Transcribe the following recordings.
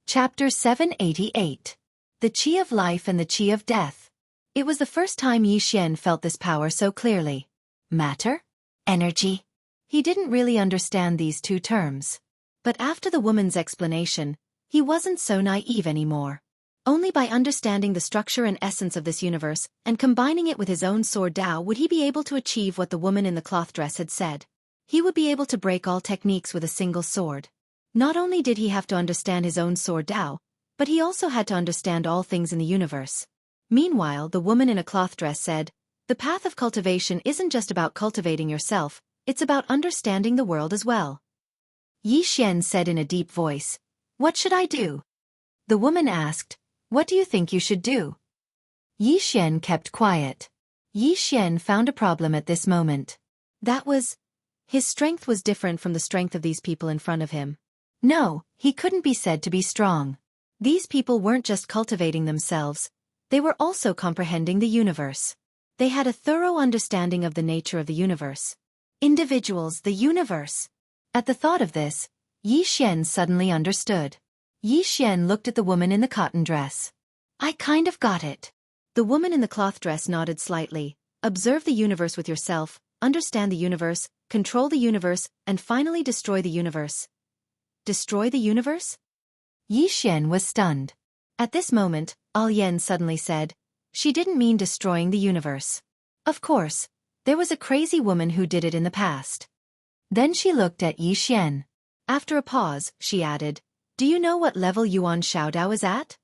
Chapter 788. The Qi of Life and the Qi of Death. It was the first time Yi Xian felt this power so clearly. Matter? Energy? He didn't really understand these two terms. But after the woman's explanation, he wasn't so naive anymore. Only by understanding the structure and essence of this universe and combining it with his own sword Dao would he be able to achieve what the woman in the cloth dress had said. He would be able to break all techniques with a single sword. Not only did he have to understand his own sword Dao, but he also had to understand all things in the universe. Meanwhile, the woman in a cloth dress said, "The path of cultivation isn't just about cultivating yourself, it's about understanding the world as well." Yi Xian said in a deep voice, "What should I do?" The woman asked, "What do you think you should do?" Yi Xian kept quiet. Yi Xian found a problem at this moment. That was, his strength was different from the strength of these people in front of him. No, he couldn't be said to be strong. These people weren't just cultivating themselves, they were also comprehending the universe. They had a thorough understanding of the nature of the universe. Individuals, the universe. At the thought of this, Yi Xian suddenly understood. Yi Xian looked at the woman in the cotton dress. "I kind of got it." The woman in the cloth dress nodded slightly. "Observe the universe with yourself, understand the universe, control the universe, and finally destroy the universe." Destroy the universe? Yi Xian was stunned. At this moment, Yan suddenly said, "She didn't mean destroying the universe. Of course, there was a crazy woman who did it in the past." Then she looked at Yi Xian. After a pause, she added, "Do you know what level Yuan Shaodao is at?"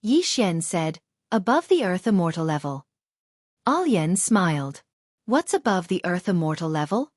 Yi Xian said, "Above the earth immortal level." Yan smiled. "What's above the earth immortal level?"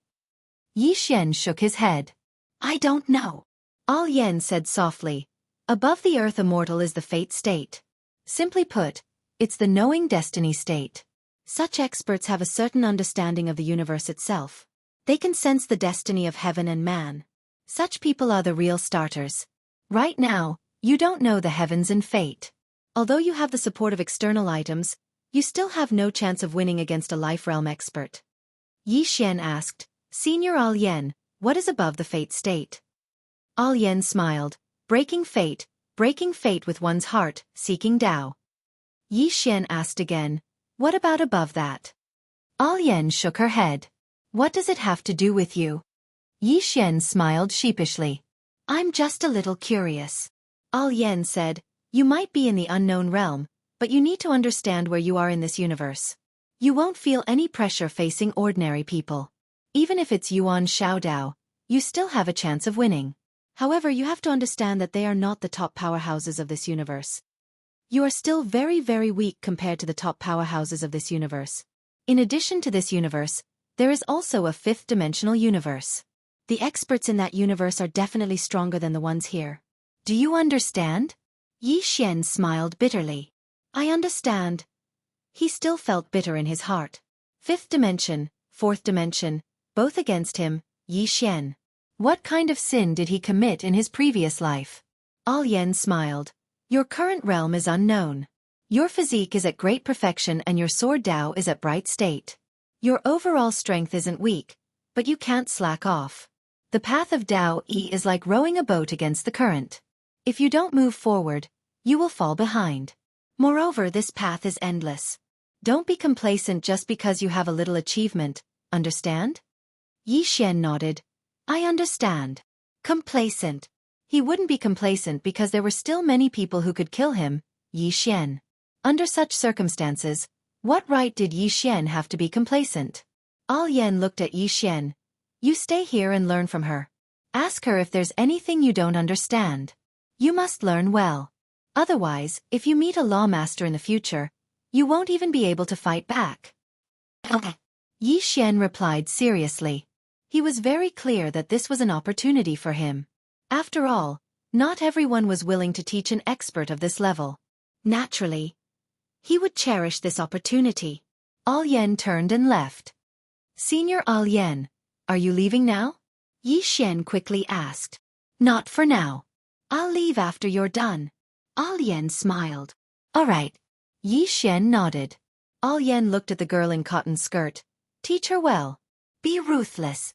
Yi Xian shook his head. "I don't know." Yan said softly, "Above the earth immortal is the fate state. Simply put, it's the knowing destiny state. Such experts have a certain understanding of the universe itself. They can sense the destiny of heaven and man. Such people are the real starters. Right now, you don't know the heavens and fate. Although you have the support of external items, you still have no chance of winning against a life realm expert." Yi Xian asked, "Senior Yan, what is above the fate state?" Yan smiled, breaking fate with one's heart, seeking Tao." Yi Xian asked again, "What about above that?" Yan shook her head. "What does it have to do with you?" Yi Xian smiled sheepishly. "I'm just a little curious." Yan said, "You might be in the unknown realm, but you need to understand where you are in this universe. You won't feel any pressure facing ordinary people. Even if it's Yuan Shaodao, you still have a chance of winning. However, you have to understand that they are not the top powerhouses of this universe. You are still very, very weak compared to the top powerhouses of this universe. In addition to this universe, there is also a fifth-dimensional universe. The experts in that universe are definitely stronger than the ones here. Do you understand?" Yi Xian smiled bitterly. "I understand." He still felt bitter in his heart. Fifth dimension, fourth dimension, both against him, Yi Xian. What kind of sin did he commit in his previous life? Yan smiled. "Your current realm is unknown. Your physique is at great perfection and your sword Dao is at bright state. Your overall strength isn't weak, but you can't slack off. The path of Dao Yi is like rowing a boat against the current. If you don't move forward, you will fall behind. Moreover, this path is endless. Don't be complacent just because you have a little achievement, understand?" Yi Xian nodded. "I understand." Complacent. He wouldn't be complacent because there were still many people who could kill him, Yi Xian. Under such circumstances, what right did Yi Xian have to be complacent? Yan looked at Yi Xian. "You stay here and learn from her. Ask her if there's anything you don't understand. You must learn well. Otherwise, if you meet a lawmaster in the future, you won't even be able to fight back." Yi Xian replied seriously. He was very clear that this was an opportunity for him. After all, not everyone was willing to teach an expert of this level. Naturally, he would cherish this opportunity. Yan turned and left. "Senior Yan, are you leaving now?" Yi Xian quickly asked. "Not for now. I'll leave after you're done." Yan smiled. "All right." Yi Xian nodded. Yan looked at the girl in cotton skirt. "Teach her well. Be ruthless."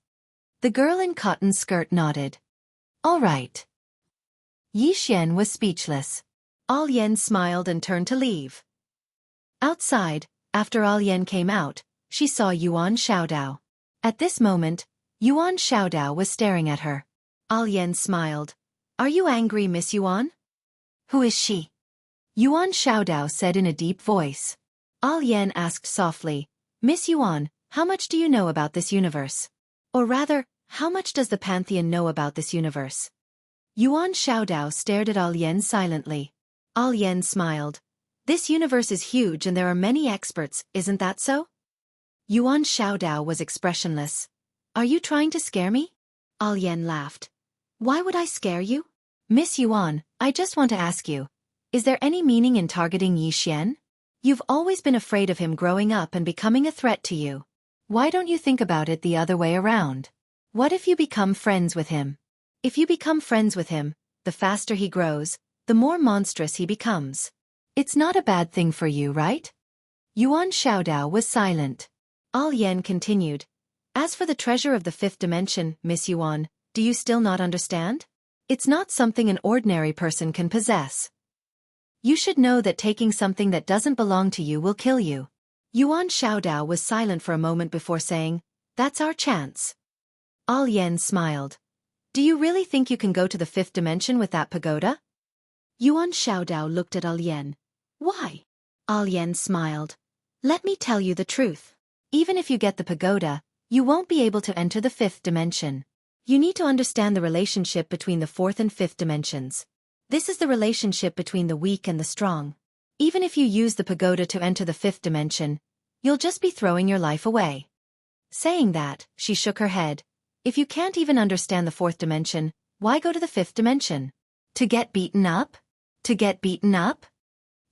The girl in cotton skirt nodded. "All right." Yi Xian was speechless. All Yen smiled and turned to leave. Outside, after All Yen came out, she saw Yuan Xiaodao. At this moment, Yuan Xiaodao was staring at her. All Yen smiled. Are you angry, Miss Yuan? Who is she? Yuan Xiaodao said in a deep voice. All Yen asked softly, Miss Yuan, how much do you know about this universe? Or rather, how much does the Pantheon know about this universe? Yuan Xiaodao stared at All Yen silently. All Yen smiled. This universe is huge and there are many experts, isn't that so? Yuan Xiaodao was expressionless. Are you trying to scare me? All Yen laughed. Why would I scare you? Miss Yuan, I just want to ask you, is there any meaning in targeting Yi Xian? You've always been afraid of him growing up and becoming a threat to you. Why don't you think about it the other way around? What if you become friends with him? If you become friends with him, the faster he grows, the more monstrous he becomes. It's not a bad thing for you, right? Yuan Xiaodao was silent. All Yen continued. As for the treasure of the fifth dimension, Miss Yuan, do you still not understand? It's not something an ordinary person can possess. You should know that taking something that doesn't belong to you will kill you. Yuan Xiaodao was silent for a moment before saying, That's our chance. All Yen smiled. Do you really think you can go to the fifth dimension with that pagoda? Yuan Xiaodao looked at All Yen. Why? All Yen smiled. Let me tell you the truth. Even if you get the pagoda, you won't be able to enter the fifth dimension. You need to understand the relationship between the fourth and fifth dimensions. This is the relationship between the weak and the strong. Even if you use the pagoda to enter the fifth dimension, you'll just be throwing your life away. Saying that, she shook her head. If you can't even understand the fourth dimension, why go to the fifth dimension? To get beaten up? To get beaten up?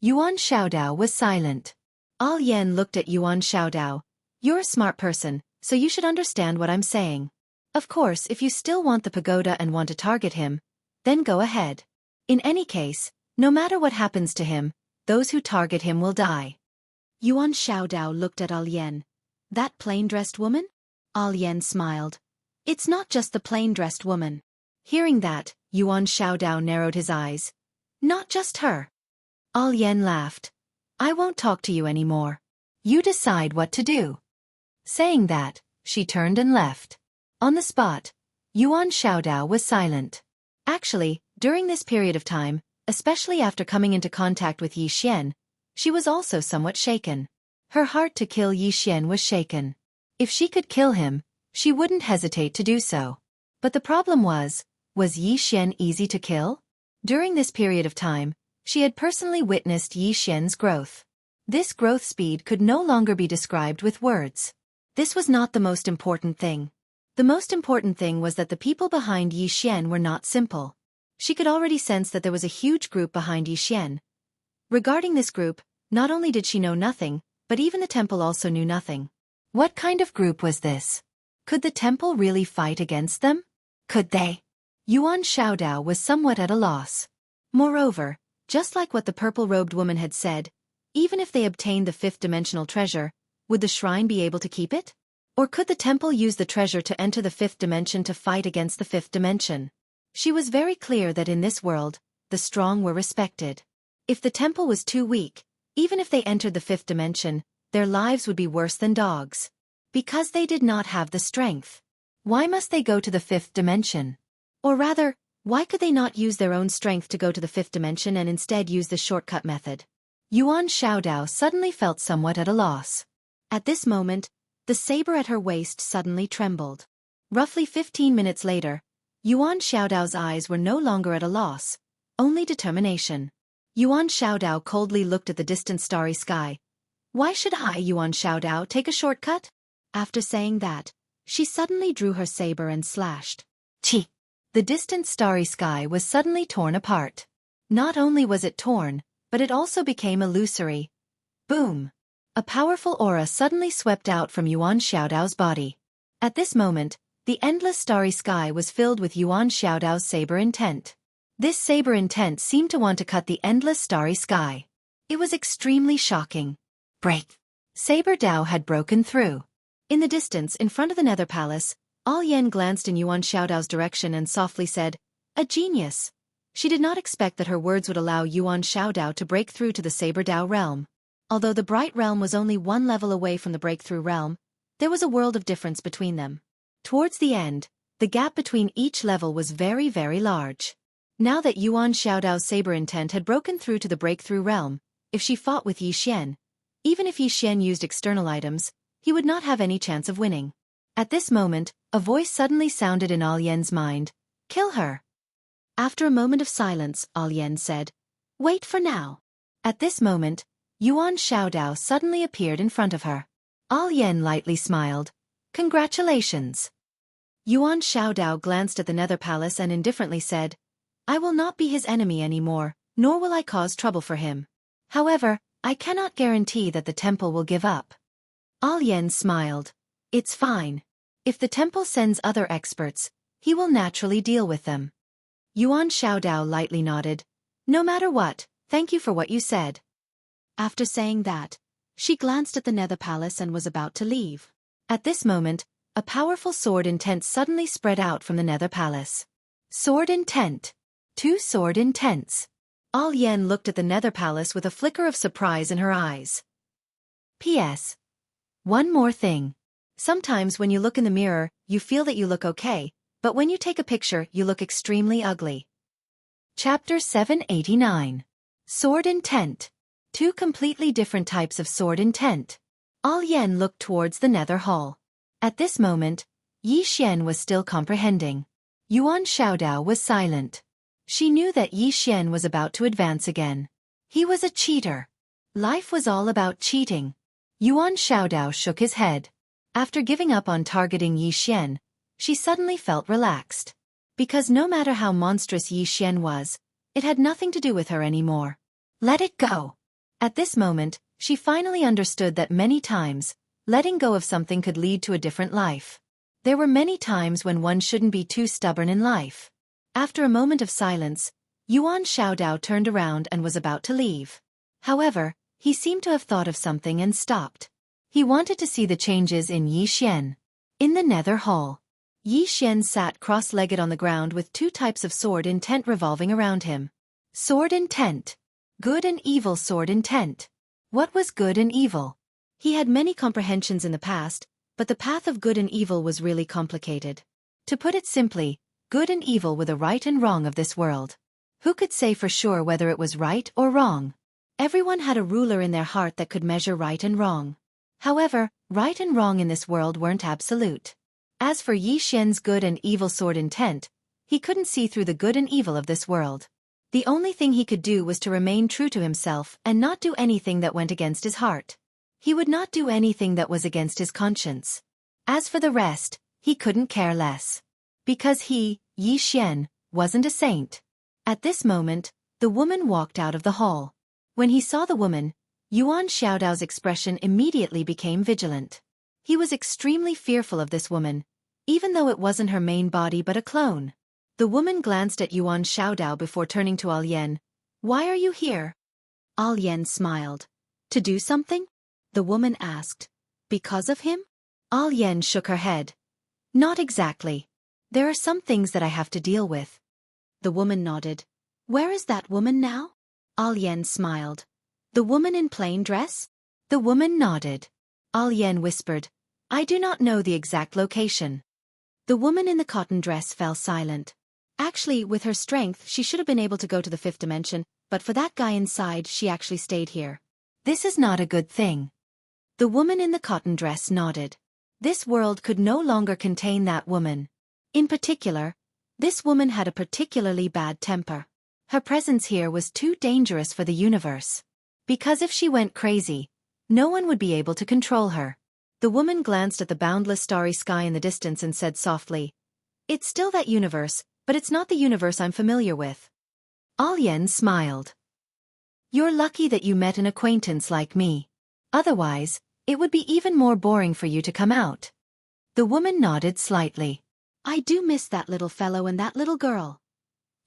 Yuan Xiaodao was silent. All Yen looked at Yuan Xiaodao. You're a smart person, so you should understand what I'm saying. Of course, if you still want the pagoda and want to target him, then go ahead. In any case, no matter what happens to him, those who target him will die. Yuan Xiaodao looked at All Yen. That plain-dressed woman? All Yen smiled. It's not just the plain-dressed woman. Hearing that, Yuan Xiaodao narrowed his eyes. Not just her. All Yen laughed. I won't talk to you anymore. You decide what to do. Saying that, she turned and left. On the spot, Yuan Xiaodao was silent. Actually, during this period of time, especially after coming into contact with Yi Xian, she was also somewhat shaken. Her heart to kill Yi Xian was shaken. If she could kill him, she wouldn't hesitate to do so. But the problem was Yi Xian easy to kill? During this period of time, she had personally witnessed Yi Xian's growth. This growth speed could no longer be described with words. This was not the most important thing. The most important thing was that the people behind Yi Xian were not simple. She could already sense that there was a huge group behind Yi Xian. Regarding this group, not only did she know nothing, but even the temple also knew nothing. What kind of group was this? Could the temple really fight against them? Could they? Yuan Xiaodao was somewhat at a loss. Moreover, just like what the purple-robed woman had said, even if they obtained the fifth-dimensional treasure, would the shrine be able to keep it? Or could the temple use the treasure to enter the fifth dimension to fight against the fifth dimension? She was very clear that in this world, the strong were respected. If the temple was too weak, even if they entered the fifth dimension, their lives would be worse than dogs. Because they did not have the strength. Why must they go to the fifth dimension? Or rather, why could they not use their own strength to go to the fifth dimension and instead use the shortcut method? Yuan Xiaodao suddenly felt somewhat at a loss. At this moment, the saber at her waist suddenly trembled. Roughly 15 minutes later, Yuan Xiaodao's eyes were no longer at a loss, only determination. Yuan Xiaodao coldly looked at the distant starry sky. Why should I, Yuan Xiaodao, take a shortcut? After saying that, she suddenly drew her saber and slashed. Chi! The distant starry sky was suddenly torn apart. Not only was it torn, but it also became illusory. Boom! A powerful aura suddenly swept out from Yuan Xiaodao's body. At this moment, the endless starry sky was filled with Yuan Xiaodao's saber intent. This saber intent seemed to want to cut the endless starry sky. It was extremely shocking. Break! Saber Dao had broken through. In the distance, in front of the Nether Palace, All Yen glanced in Yuan Xiaodao's direction and softly said, "A genius." She did not expect that her words would allow Yuan Xiaodao to break through to the Saber Dao realm. Although the Bright Realm was only one level away from the Breakthrough Realm, there was a world of difference between them. Towards the end, the gap between each level was very, very large. Now that Yuan Xiaodao's saber intent had broken through to the Breakthrough Realm, if she fought with Yi Xian, even if Yi Xian used external items, he would not have any chance of winning. At this moment, a voice suddenly sounded in Alien's mind. Kill her. After a moment of silence, Alien said, Wait for now. At this moment, Yuan Xiaodao suddenly appeared in front of her. Alien lightly smiled. Congratulations. Yuan Xiaodao glanced at the Nether Palace and indifferently said, I will not be his enemy anymore, nor will I cause trouble for him. However, I cannot guarantee that the temple will give up. Alien smiled. It's fine. If the temple sends other experts, he will naturally deal with them. Yuan Xiaodao lightly nodded. No matter what, thank you for what you said. After saying that, she glanced at the Nether Palace and was about to leave. At this moment, a powerful sword intent suddenly spread out from the Nether Palace. Sword intent. 2 sword intents. Alien looked at the Nether Palace with a flicker of surprise in her eyes. P.S. One more thing. Sometimes when you look in the mirror, you feel that you look okay, but when you take a picture, you look extremely ugly. Chapter 789. Sword Intent. 2 completely different types of sword intent. Alien looked towards the Nether Hall. At this moment, Yi Xian was still comprehending. Yuan Xiaodao was silent. She knew that Yi Xian was about to advance again. He was a cheater. Life was all about cheating. Yuan Xiaodao shook his head. After giving up on targeting Yi Xian, she suddenly felt relaxed. Because no matter how monstrous Yi Xian was, it had nothing to do with her anymore. Let it go. At this moment, she finally understood that many times, letting go of something could lead to a different life. There were many times when one shouldn't be too stubborn in life. After a moment of silence, Yuan Xiaodao turned around and was about to leave. However, he seemed to have thought of something and stopped. He wanted to see the changes in Yi Xian. In the Nether Hall, Yi Xian sat cross-legged on the ground with 2 types of sword intent revolving around him. Sword intent. Good and evil sword intent. What was good and evil? He had many comprehensions in the past, but the path of good and evil was really complicated. To put it simply, good and evil were the right and wrong of this world. Who could say for sure whether it was right or wrong? Everyone had a ruler in their heart that could measure right and wrong. However, right and wrong in this world weren't absolute. As for Yi Xian's good and evil sword intent, he couldn't see through the good and evil of this world. The only thing he could do was to remain true to himself and not do anything that went against his heart. He would not do anything that was against his conscience. As for the rest, he couldn't care less. Because he, Yi Xian, wasn't a saint. At this moment, the woman walked out of the hall. When he saw the woman, Yuan Xiaodao's expression immediately became vigilant. He was extremely fearful of this woman, even though it wasn't her main body but a clone. The woman glanced at Yuan Xiaodao before turning to Alien. Why are you here? Alien smiled. To do something? The woman asked. Because of him? Alien shook her head. Not exactly. There are some things that I have to deal with. The woman nodded. Where is that woman now? Alien smiled. The woman in plain dress? The woman nodded. Alien whispered. I do not know the exact location. The woman in the cotton dress fell silent. Actually, with her strength, she should have been able to go to the 5th dimension, but for that guy inside, she actually stayed here. This is not a good thing. The woman in the cotton dress nodded. This world could no longer contain that woman. In particular, this woman had a particularly bad temper. Her presence here was too dangerous for the universe. Because if she went crazy, no one would be able to control her. The woman glanced at the boundless starry sky in the distance and said softly, It's still that universe, but it's not the universe I'm familiar with. Alien smiled. You're lucky that you met an acquaintance like me. Otherwise, it would be even more boring for you to come out. The woman nodded slightly. I do miss that little fellow and that little girl.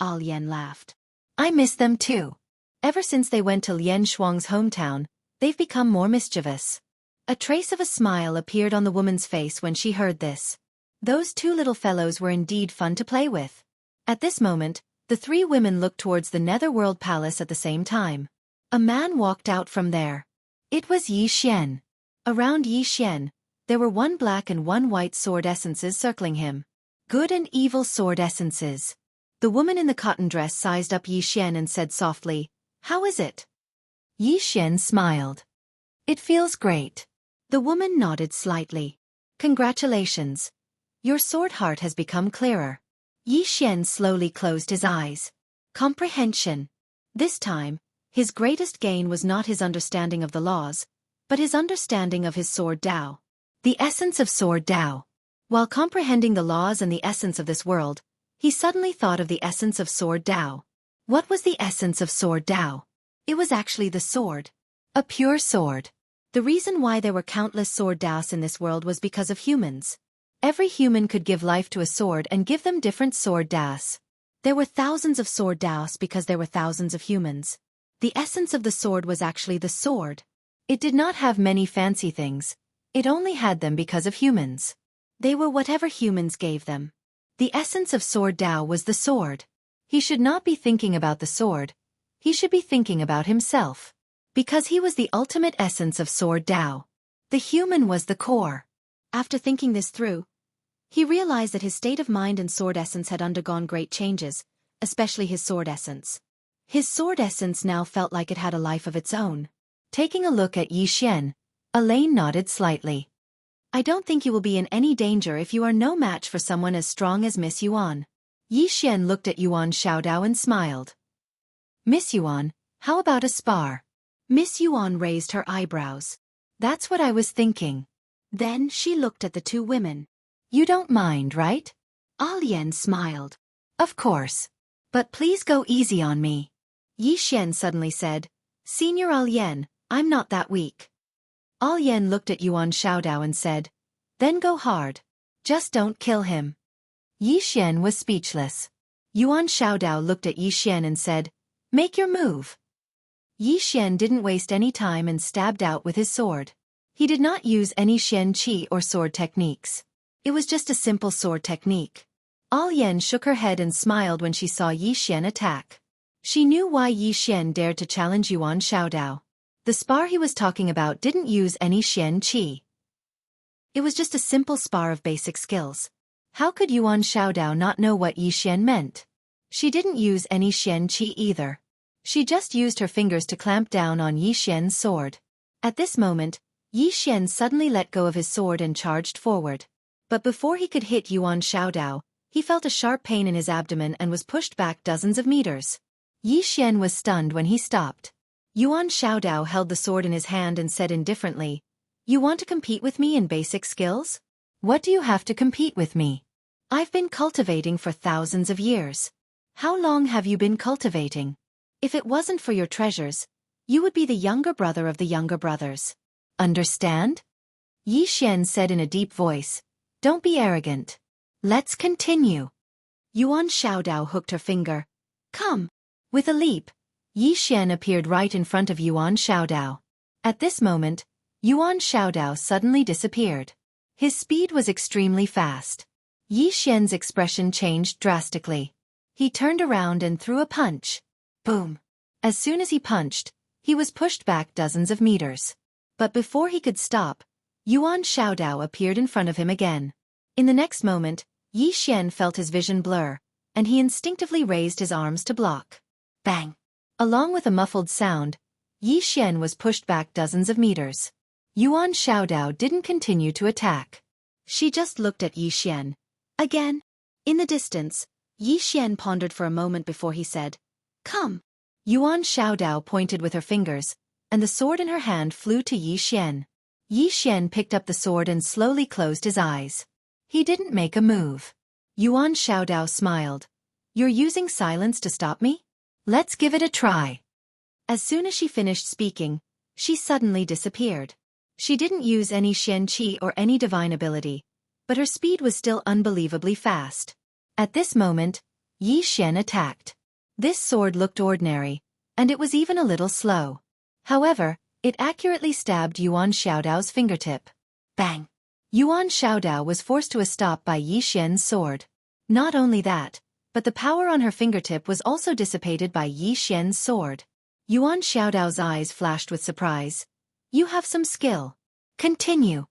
Alien laughed. I miss them too. Ever since they went to Lian Shuang's hometown, they've become more mischievous. A trace of a smile appeared on the woman's face when she heard this. Those 2 little fellows were indeed fun to play with. At this moment, The three women looked towards the Netherworld Palace at the same time. A man walked out from there. It was Yi Xian. Around Yi Xian, there were one black and one white sword essences circling him. Good and evil sword essences. The woman in the cotton dress sized up Yi Xian and said softly, "How is it?" Yi Xian smiled. "It feels great." The woman nodded slightly. "Congratulations. Your sword heart has become clearer." Yi Xian slowly closed his eyes. Comprehension. This time, his greatest gain was not his understanding of the laws, but his understanding of his sword Dao. The essence of sword Dao. While comprehending the laws and the essence of this world, he suddenly thought of the essence of sword Dao. What was the essence of sword Dao? It was actually the sword. A pure sword. The reason why there were countless sword Daos in this world was because of humans. Every human could give life to a sword and give them different sword Daos. There were thousands of sword Daos because there were thousands of humans. The essence of the sword was actually the sword. It did not have many fancy things. It only had them because of humans. They were whatever humans gave them. The essence of sword Dao was the sword. He should not be thinking about the sword. He should be thinking about himself. Because he was the ultimate essence of sword Dao. The human was the core. After thinking this through, he realized that his state of mind and sword essence had undergone great changes, especially his sword essence. His sword essence now felt like it had a life of its own. Taking a look at Yi Xian, Elaine nodded slightly. "I don't think you will be in any danger if you are no match for someone as strong as Miss Yuan." Yi Xian looked at Yuan Xiaodao and smiled. "Miss Yuan, how about a spar?" Miss Yuan raised her eyebrows. "That's what I was thinking." Then she looked at the two women. "You don't mind, right?" Alian smiled. "Of course. But please go easy on me." Yi Xian suddenly said, "Senior Alian, I'm not that weak." Alian looked at Yuan Xiaodao and said, "Then go hard. Just don't kill him." Yi Xian was speechless. Yuan Xiaodao looked at Yi Xian and said, "Make your move." Yi Xian didn't waste any time and stabbed out with his sword. He did not use any Xian Qi or sword techniques. It was just a simple sword technique. Alian shook her head and smiled when she saw Yi Xian attack. She knew why Yi Xian dared to challenge Yuan Xiaodao. The spar he was talking about didn't use any Xian Qi. It was just a simple spar of basic skills. How could Yuan Xiaodao not know what Yi Xian meant? She didn't use any Xian Qi either. She just used her fingers to clamp down on Yi Xian's sword. At this moment, Yi Xian suddenly let go of his sword and charged forward. But before he could hit Yuan Xiaodao, he felt a sharp pain in his abdomen and was pushed back dozens of meters. Yi Xian was stunned when he stopped. Yuan Xiaodao held the sword in his hand and said indifferently, "You want to compete with me in basic skills? What do you have to compete with me? I've been cultivating for thousands of years." "How long have you been cultivating? If it wasn't for your treasures, you would be the younger brother of the younger brothers. Understand?" Yi Xian said in a deep voice, "Don't be arrogant. Let's continue." Yuan Xiaodao hooked her finger. "Come." With a leap, Yi Xian appeared right in front of Yuan Xiaodao. At this moment, Yuan Xiaodao suddenly disappeared. His speed was extremely fast. Yi Xian's expression changed drastically. He turned around and threw a punch. Boom! As soon as he punched, he was pushed back dozens of meters. But before he could stop, Yuan Xiaodao appeared in front of him again. In the next moment, Yi Xian felt his vision blur, and he instinctively raised his arms to block. Bang! Along with a muffled sound, Yi Xian was pushed back dozens of meters. Yuan Xiaodao didn't continue to attack. She just looked at Yi Xian. Again. In the distance, Yi Xian pondered for a moment before he said, "Come." Yuan Xiaodao pointed with her fingers, and the sword in her hand flew to Yi Xian. Yi Xian picked up the sword and slowly closed his eyes. He didn't make a move. Yuan Xiaodao smiled. "You're using silence to stop me? Let's give it a try." As soon as she finished speaking, she suddenly disappeared. She didn't use any Xian Qi or any divine ability, but her speed was still unbelievably fast. At this moment, Yi Xian attacked. This sword looked ordinary, and it was even a little slow. However, it accurately stabbed Yuan Xiaodao's fingertip. Bang! Yuan Xiaodao was forced to a stop by Yi Xian's sword. Not only that, but the power on her fingertip was also dissipated by Yi Xian's sword. Yuan Xiaodao's eyes flashed with surprise. You have some skill. Continue.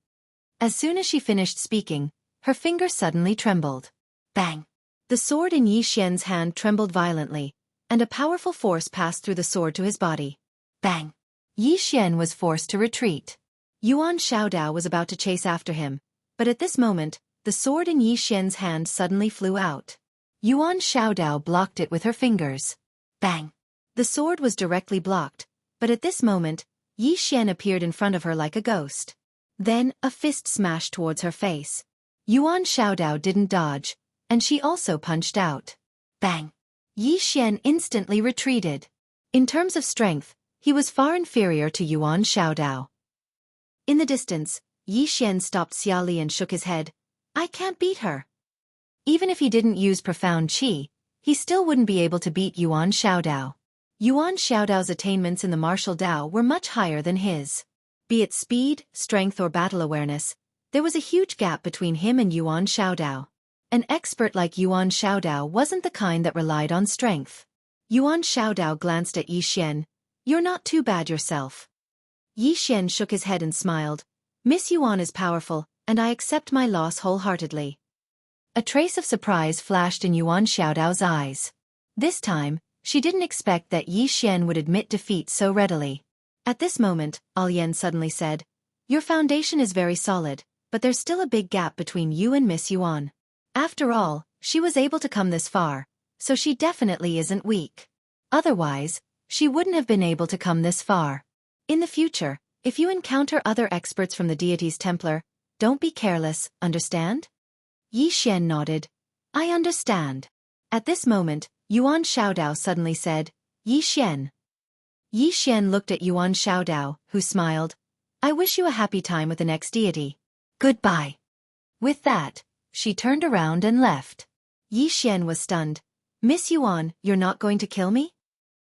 As soon as she finished speaking, her finger suddenly trembled. Bang! The sword in Yi Xian's hand trembled violently, and a powerful force passed through the sword to his body. Bang! Yi Xian was forced to retreat. Yuan Xiaodao was about to chase after him, but at this moment, the sword in Yi Xian's hand suddenly flew out. Yuan Xiaodao blocked it with her fingers. Bang! The sword was directly blocked, but at this moment, Yi Xian appeared in front of her like a ghost. Then, a fist smashed towards her face. Yuan Xiaodao didn't dodge, and she also punched out. Bang! Yi Xian instantly retreated. In terms of strength, he was far inferior to Yuan Xiaodao. In the distance, Yi Xian stopped Xiaoli and shook his head. I can't beat her. Even if he didn't use profound qi, he still wouldn't be able to beat Yuan Xiaodao. Yuan Xiaodao's attainments in the martial Dao were much higher than his. Be it speed, strength or battle awareness, there was a huge gap between him and Yuan Xiaodao. An expert like Yuan Xiaodao wasn't the kind that relied on strength. Yuan Xiaodao glanced at Yi Xian. You're not too bad yourself. Yi Xian shook his head and smiled. Miss Yuan is powerful, and I accept my loss wholeheartedly. A trace of surprise flashed in Yuan Xiaodao's eyes. This time, she didn't expect that Yi Xian would admit defeat so readily. At this moment, Alian suddenly said, Your foundation is very solid, but there's still a big gap between you and Miss Yuan. After all, she was able to come this far, so she definitely isn't weak. Otherwise, she wouldn't have been able to come this far. In the future, if you encounter other experts from the deity's Templar, don't be careless, understand? Yi Xian nodded. I understand. At this moment, Yuan Xiaodao suddenly said, Yi Xian. Yi Xian looked at Yuan Xiaodao, who smiled. I wish you a happy time with the next deity. Goodbye. With that, she turned around and left. Yi Xian was stunned. Miss Yuan, you're not going to kill me?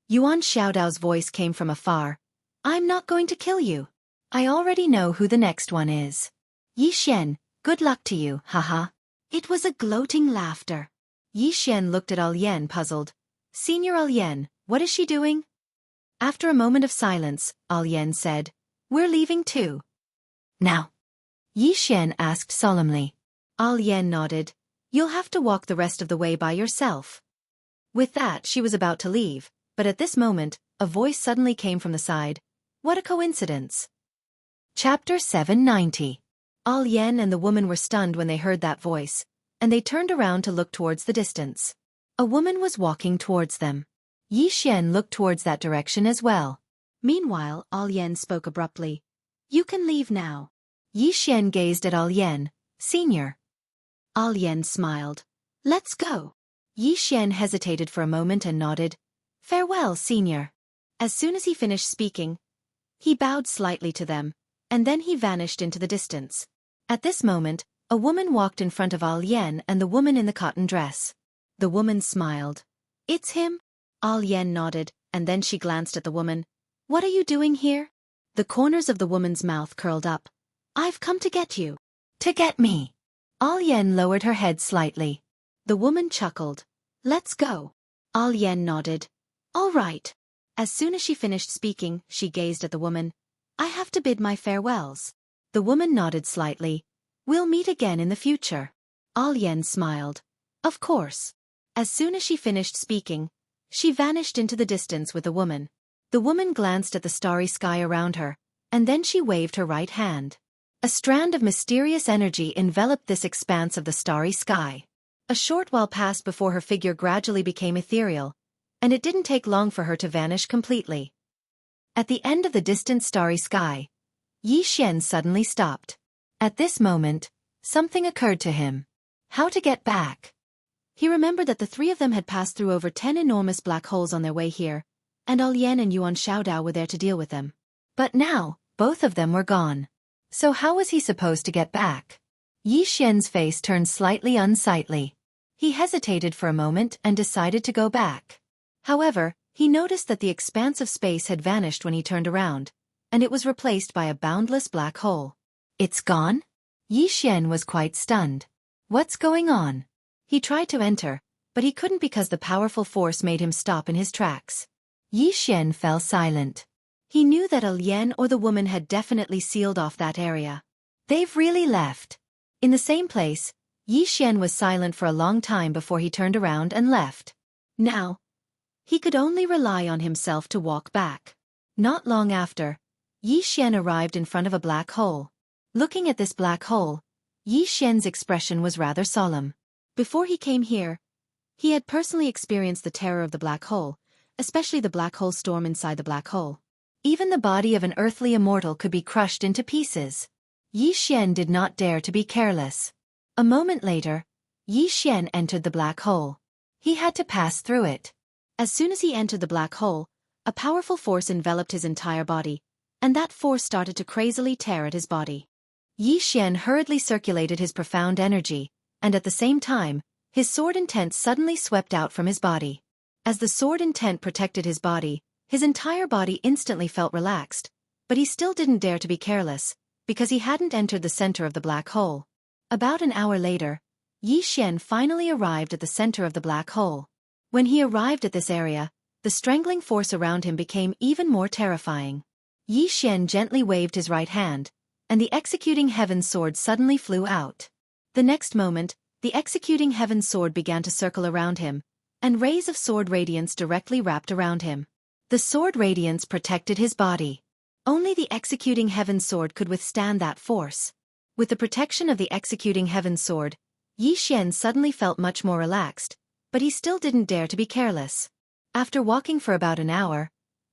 Yuan Xiaodao's voice came from afar. I'm not going to kill you. I already know who the next one is. Yi Xian, good luck to you, haha. It was a gloating laughter. Yi Xian looked at Alian puzzled. Senior Alian, what is she doing? After a moment of silence, Alian said, We're leaving too. Now? Yi Xian asked solemnly. Alian nodded. You'll have to walk the rest of the way by yourself. With that she was about to leave, but at this moment, a voice suddenly came from the side. What a coincidence. Chapter 790. Alian and the woman were stunned when they heard that voice, and they turned around to look towards the distance. A woman was walking towards them. Yi Xian looked towards that direction as well. Meanwhile, Alian spoke abruptly. You can leave now. Yi Xian gazed at Alian. Senior. Alian smiled. Let's go. Yi Xian hesitated for a moment and nodded. Farewell, senior. As soon as he finished speaking, he bowed slightly to them, and then he vanished into the distance. At this moment, a woman walked in front of Alian and the woman in the cotton dress. The woman smiled. It's him? Alian nodded, and then she glanced at the woman. What are you doing here? The corners of the woman's mouth curled up. I've come to get you. To get me. Alian lowered her head slightly. The woman chuckled. Let's go. Alian nodded. All right. As soon as she finished speaking, she gazed at the woman. I have to bid my farewells. The woman nodded slightly. We'll meet again in the future. Alian smiled. Of course. As soon as she finished speaking, she vanished into the distance with the woman. The woman glanced at the starry sky around her, and then she waved her right hand. A strand of mysterious energy enveloped this expanse of the starry sky. A short while passed before her figure gradually became ethereal, and it didn't take long for her to vanish completely. At the end of the distant starry sky, Yi Xian suddenly stopped. At this moment, something occurred to him. How to get back? He remembered that the three of them had passed through over 10 enormous black holes on their way here, and Alian and Yuan Xiaodao were there to deal with them. But now, both of them were gone. So how was he supposed to get back? Yi Xian's face turned slightly unsightly. He hesitated for a moment and decided to go back. However, he noticed that the expanse of space had vanished when he turned around, and it was replaced by a boundless black hole. It's gone? Yi Xian was quite stunned. What's going on? He tried to enter, but he couldn't because the powerful force made him stop in his tracks. Yi Xian fell silent. He knew that a Lien or the woman had definitely sealed off that area. They've really left. In the same place, Yi Xian was silent for a long time before he turned around and left. Now, he could only rely on himself to walk back. Not long after, Yi Xian arrived in front of a black hole. Looking at this black hole, Yi Xian's expression was rather solemn. Before he came here, he had personally experienced the terror of the black hole, especially the black hole storm inside the black hole. Even the body of an earthly immortal could be crushed into pieces. Yi Xian did not dare to be careless. A moment later, Yi Xian entered the black hole. He had to pass through it. As soon as he entered the black hole, a powerful force enveloped his entire body, and that force started to crazily tear at his body. Yi Xian hurriedly circulated his profound energy, and at the same time, his sword intent suddenly swept out from his body. As the sword intent protected his body, his entire body instantly felt relaxed, but he still didn't dare to be careless, because he hadn't entered the center of the black hole. About an hour later, Yi Xian finally arrived at the center of the black hole. When he arrived at this area, the strangling force around him became even more terrifying. Yi Xian gently waved his right hand, and the executing heaven's sword suddenly flew out. The next moment, the executing heaven's sword began to circle around him, and rays of sword radiance directly wrapped around him. The sword radiance protected his body. Only the executing heaven's sword could withstand that force. With the protection of the executing heaven's sword, Yi Xian suddenly felt much more relaxed, but he still didn't dare to be careless. After walking for about an hour,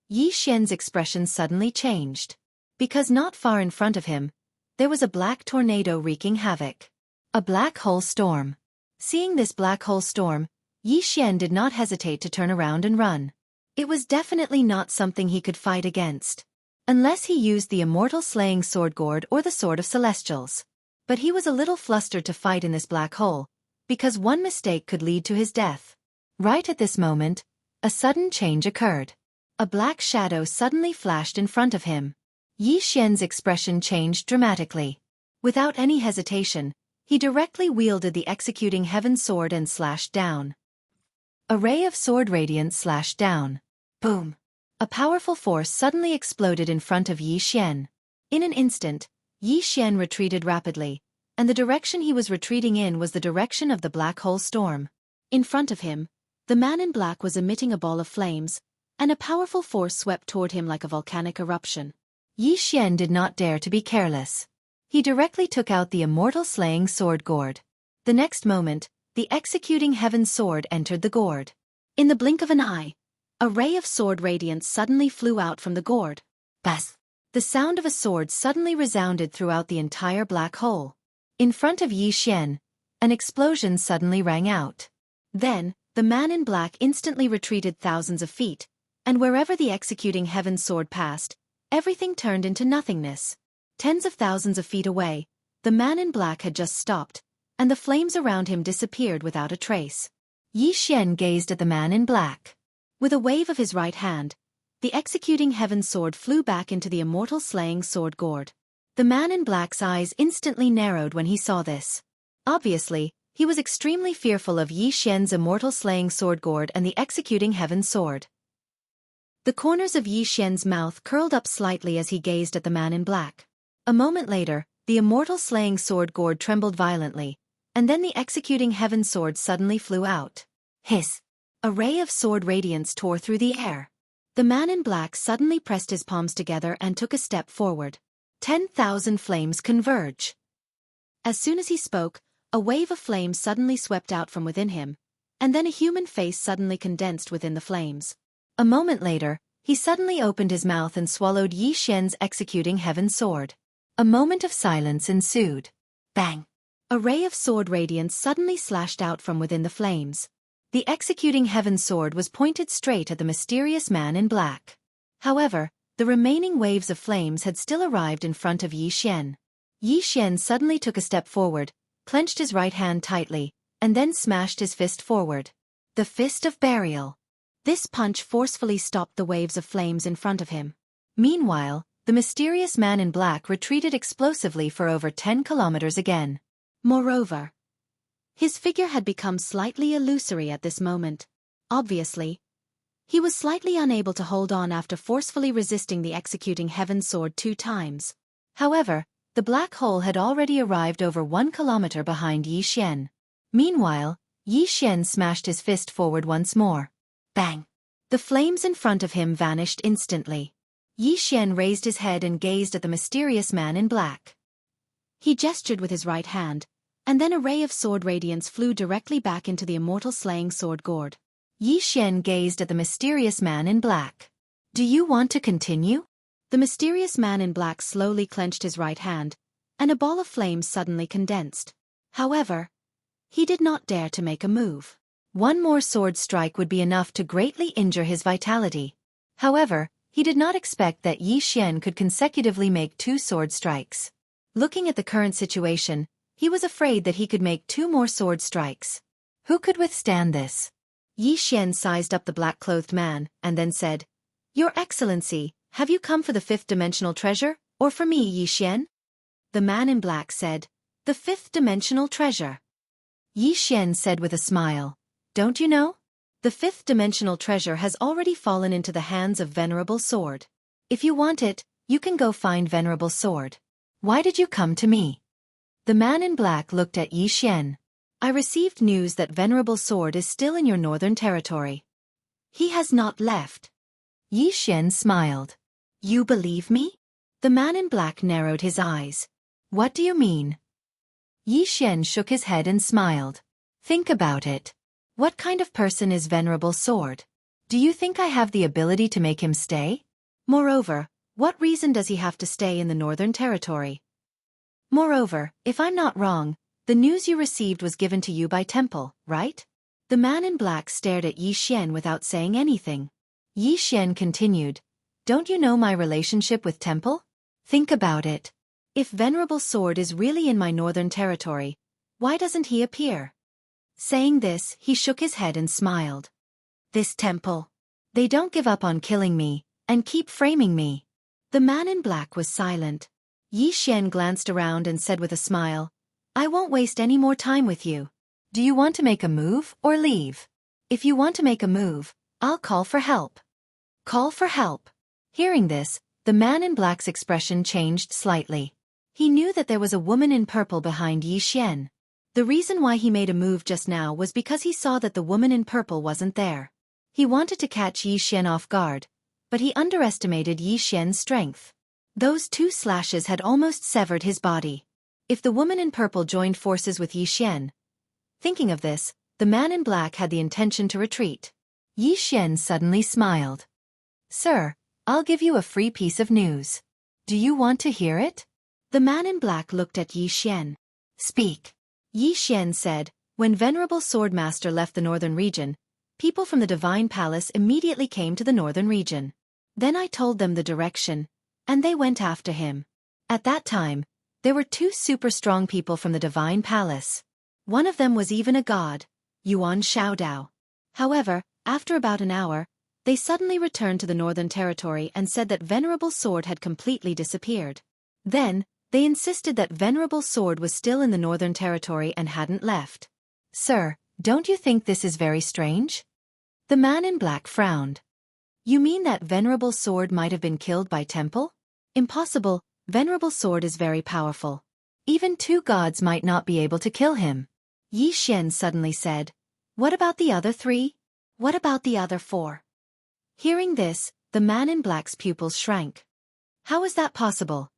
Yi Xian's expression suddenly changed. Because not far in front of him, there was a black tornado wreaking havoc. A black hole storm. Seeing this black hole storm, Yi Xian did not hesitate to turn around and run. It was definitely not something he could fight against. Unless he used the immortal slaying sword gourd or the sword of celestials. But he was a little flustered to fight in this black hole, because one mistake could lead to his death. Right at this moment, a sudden change occurred. A black shadow suddenly flashed in front of him. Yi Xian's expression changed dramatically. Without any hesitation, he directly wielded the executing heaven sword and slashed down. A ray of sword radiance slashed down. Boom! A powerful force suddenly exploded in front of Yi Xian. In an instant, Yi Xian retreated rapidly, and the direction he was retreating in was the direction of the black hole storm. In front of him, the man in black was emitting a ball of flames, and a powerful force swept toward him like a volcanic eruption. Yi Xian did not dare to be careless. He directly took out the immortal slaying sword gourd. The next moment, the executing heaven sword entered the gourd. In the blink of an eye, a ray of sword radiance suddenly flew out from the gourd. Bas! The sound of a sword suddenly resounded throughout the entire black hole. In front of Yi Xian, an explosion suddenly rang out. Then, the man in black instantly retreated thousands of feet, and wherever the executing heaven sword passed, everything turned into nothingness. Tens of thousands of feet away, the man in black had just stopped, and the flames around him disappeared without a trace. Yi Xian gazed at the man in black. With a wave of his right hand, the executing heaven sword flew back into the immortal slaying sword gourd. The man in black's eyes instantly narrowed when he saw this. Obviously, he was extremely fearful of Yi Xian's immortal slaying sword gourd and the executing heaven sword. The corners of Yi Xian's mouth curled up slightly as he gazed at the man in black. A moment later, the immortal slaying sword gourd trembled violently, and then the executing heaven sword suddenly flew out. Hiss! A ray of sword radiance tore through the air. The man in black suddenly pressed his palms together and took a step forward. 10,000 flames converge. As soon as he spoke, a wave of flames suddenly swept out from within him, and then a human face suddenly condensed within the flames. A moment later, he suddenly opened his mouth and swallowed Yi Xian's executing heaven sword. A moment of silence ensued. Bang! A ray of sword radiance suddenly slashed out from within the flames. The executing heaven sword was pointed straight at the mysterious man in black. However, the remaining waves of flames had still arrived in front of Yi Xian. Yi Xian suddenly took a step forward, clenched his right hand tightly, and then smashed his fist forward. The fist of burial. This punch forcefully stopped the waves of flames in front of him. Meanwhile, the mysterious man in black retreated explosively for over 10 kilometers again. Moreover, His figure had become slightly illusory at this moment. Obviously, he was slightly unable to hold on after forcefully resisting the executing heaven sword 2 times. However, the black hole had already arrived over 1 kilometer behind Yi Xian. Meanwhile, Yi Xian smashed his fist forward once more. Bang! The flames in front of him vanished instantly. Yi Xian raised his head and gazed at the mysterious man in black. He gestured with his right hand, and then a ray of sword radiance flew directly back into the immortal slaying sword gourd. Yi Xian gazed at the mysterious man in black. Do you want to continue? The mysterious man in black slowly clenched his right hand, and a ball of flames suddenly condensed. However, he did not dare to make a move. One more sword strike would be enough to greatly injure his vitality. However, he did not expect that Yi Xian could consecutively make 2 sword strikes. Looking at the current situation, he was afraid that he could make 2 more sword strikes. Who could withstand this? Yi Xian sized up the black-clothed man, and then said, Your Excellency, have you come for the 5th-dimensional treasure, or for me, Yi Xian? The man in black said, The 5th-dimensional treasure. Yi Xian said with a smile, Don't you know? The 5th-dimensional treasure has already fallen into the hands of Venerable Sword. If you want it, you can go find Venerable Sword. Why did you come to me? The man in black looked at Yi Xian. I received news that Venerable Sword is still in your northern territory. He has not left. Yi Xian smiled. You believe me? The man in black narrowed his eyes. What do you mean? Yi Xian shook his head and smiled. Think about it. What kind of person is Venerable Sword? Do you think I have the ability to make him stay? Moreover, what reason does he have to stay in the northern territory? Moreover, if I'm not wrong, the news you received was given to you by Temple, right? The man in black stared at Yi Xian without saying anything. Yi Xian continued, Don't you know my relationship with Temple? Think about it. If Venerable Sword is really in my northern territory, why doesn't he appear? Saying this, he shook his head and smiled. This Temple. They don't give up on killing me, and keep framing me. The man in black was silent. Yi Xian glanced around and said with a smile, I won't waste any more time with you. Do you want to make a move or leave? If you want to make a move, I'll call for help. Call for help. Hearing this, the man in black's expression changed slightly. He knew that there was a woman in purple behind Yi Xian. The reason why he made a move just now was because he saw that the woman in purple wasn't there. He wanted to catch Yi Xian off guard, but he underestimated Yi Xian's strength. Those 2 slashes had almost severed his body. If the woman in purple joined forces with Yi Xian. Thinking of this, the man in black had the intention to retreat. Yi Xian suddenly smiled. Sir, I'll give you a free piece of news. Do you want to hear it? The man in black looked at Yi Xian. Speak. Yi Xian said, When Venerable Swordmaster left the northern region, people from the Divine Palace immediately came to the northern region. Then I told them the direction, and they went after him. At that time, there were 2 super strong people from the Divine Palace. One of them was even a god, Yuan Shaodao. However, after about an hour, they suddenly returned to the northern territory and said that Venerable Sword had completely disappeared. Then, they insisted that Venerable Sword was still in the northern territory and hadn't left. Sir, don't you think this is very strange? The man in black frowned. You mean that Venerable Sword might have been killed by Temple? Impossible, Venerable Sword is very powerful. Even 2 gods might not be able to kill him. Yi Xian suddenly said, What about the other 3? What about the other 4? Hearing this, the man in black's pupils shrank. How is that possible?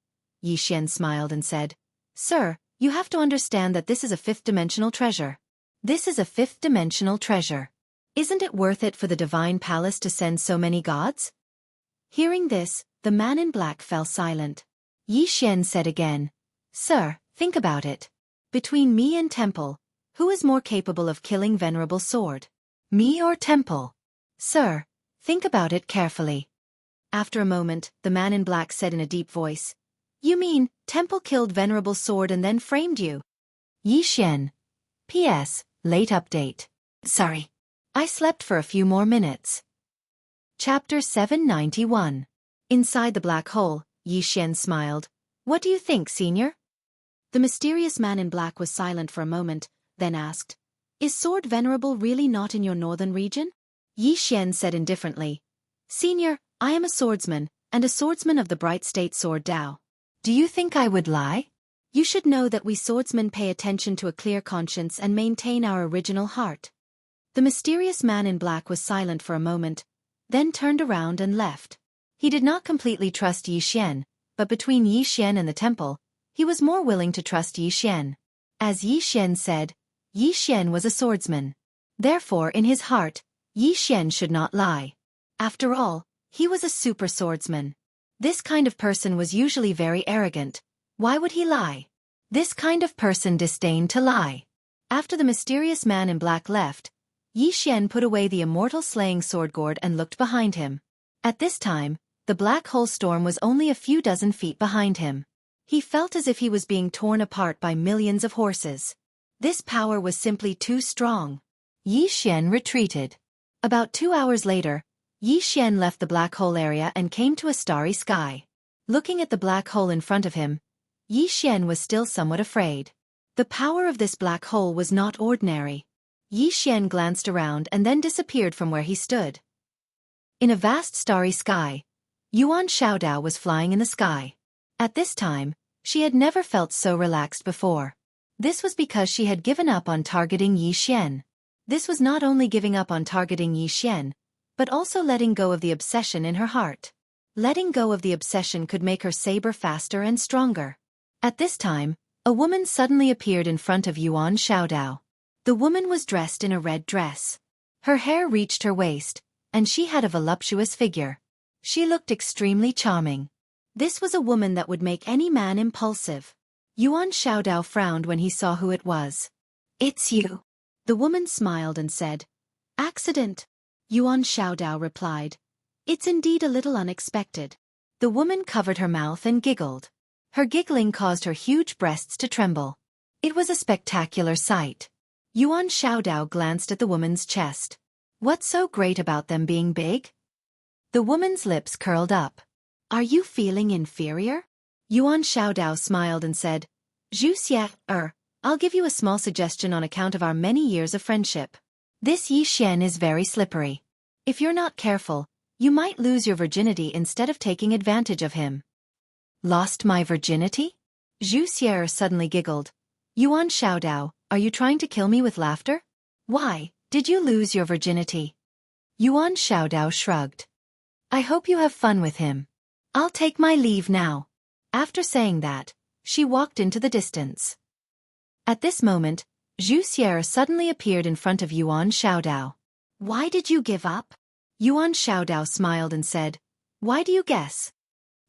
Yi Xian smiled and said, Sir, you have to understand that this is a 5th-dimensional treasure. This is a 5th-dimensional treasure. Isn't it worth it for the Divine Palace to send so many gods? Hearing this, the man in black fell silent. Yi Xian said again, Sir, think about it. Between me and Temple, who is more capable of killing Venerable Sword? Me or Temple? Sir, think about it carefully. After a moment, the man in black said in a deep voice, You mean, Temple killed Venerable Sword and then framed you? Yi Xian. P.S. Late update. Sorry. I slept for a few more minutes. Chapter 791. Inside the black hole, Yi Xian smiled. What do you think, Senior? The mysterious man in black was silent for a moment, then asked, "Is Sword Venerable really not in your northern region?" Yi Xian said indifferently, "Senior, I am a swordsman, and a swordsman of the bright state Sword Dao. Do you think I would lie? You should know that we swordsmen pay attention to a clear conscience and maintain our original heart." The mysterious man in black was silent for a moment, then turned around and left. He did not completely trust Yi Xian, but between Yi Xian and the temple, he was more willing to trust Yi Xian. As Yi Xian said, Yi Xian was a swordsman. Therefore in his heart, Yi Xian should not lie. After all, he was a super swordsman. This kind of person was usually very arrogant. Why would he lie? This kind of person disdained to lie. After the mysterious man in black left, Yi Xian put away the immortal slaying sword gourd and looked behind him. At this time, the black hole storm was only a few dozen feet behind him. He felt as if he was being torn apart by millions of horses. This power was simply too strong. Yi Xian retreated. About 2 hours later, Yi Xian left the black hole area and came to a starry sky. Looking at the black hole in front of him, Yi Xian was still somewhat afraid. The power of this black hole was not ordinary. Yi Xian glanced around and then disappeared from where he stood. In a vast starry sky, Yuan Xiaodao was flying in the sky. At this time, she had never felt so relaxed before. This was because she had given up on targeting Yi Xian. This was not only giving up on targeting Yi Xian, but also letting go of the obsession in her heart. Letting go of the obsession could make her saber faster and stronger. At this time, a woman suddenly appeared in front of Yuan Xiaodao. The woman was dressed in a red dress. Her hair reached her waist, and she had a voluptuous figure. She looked extremely charming. This was a woman that would make any man impulsive. Yuan Xiaodao frowned when he saw who it was. "It's you." The woman smiled and said, "Accident." Yuan Xiaodao replied, "It's indeed a little unexpected." The woman covered her mouth and giggled. Her giggling caused her huge breasts to tremble. It was a spectacular sight. Yuan Xiaodao glanced at the woman's chest. What's so great about them being big? The woman's lips curled up. "Are you feeling inferior?" Yuan Xiaodao smiled and said, "Xueqi, I'll give you a small suggestion on account of our many years of friendship. This Yi Xian is very slippery. If you're not careful, you might lose your virginity instead of taking advantage of him." "Lost my virginity?" Xueqi suddenly giggled. "Yuan Xiaodao, are you trying to kill me with laughter? Why, did you lose your virginity?" Yuan Xiaodao shrugged. "I hope you have fun with him. I'll take my leave now." After saying that, she walked into the distance. At this moment, Xueqi suddenly appeared in front of Yuan Xiaodao. "Why did you give up?" Yuan Xiaodao smiled and said, "Why do you guess?"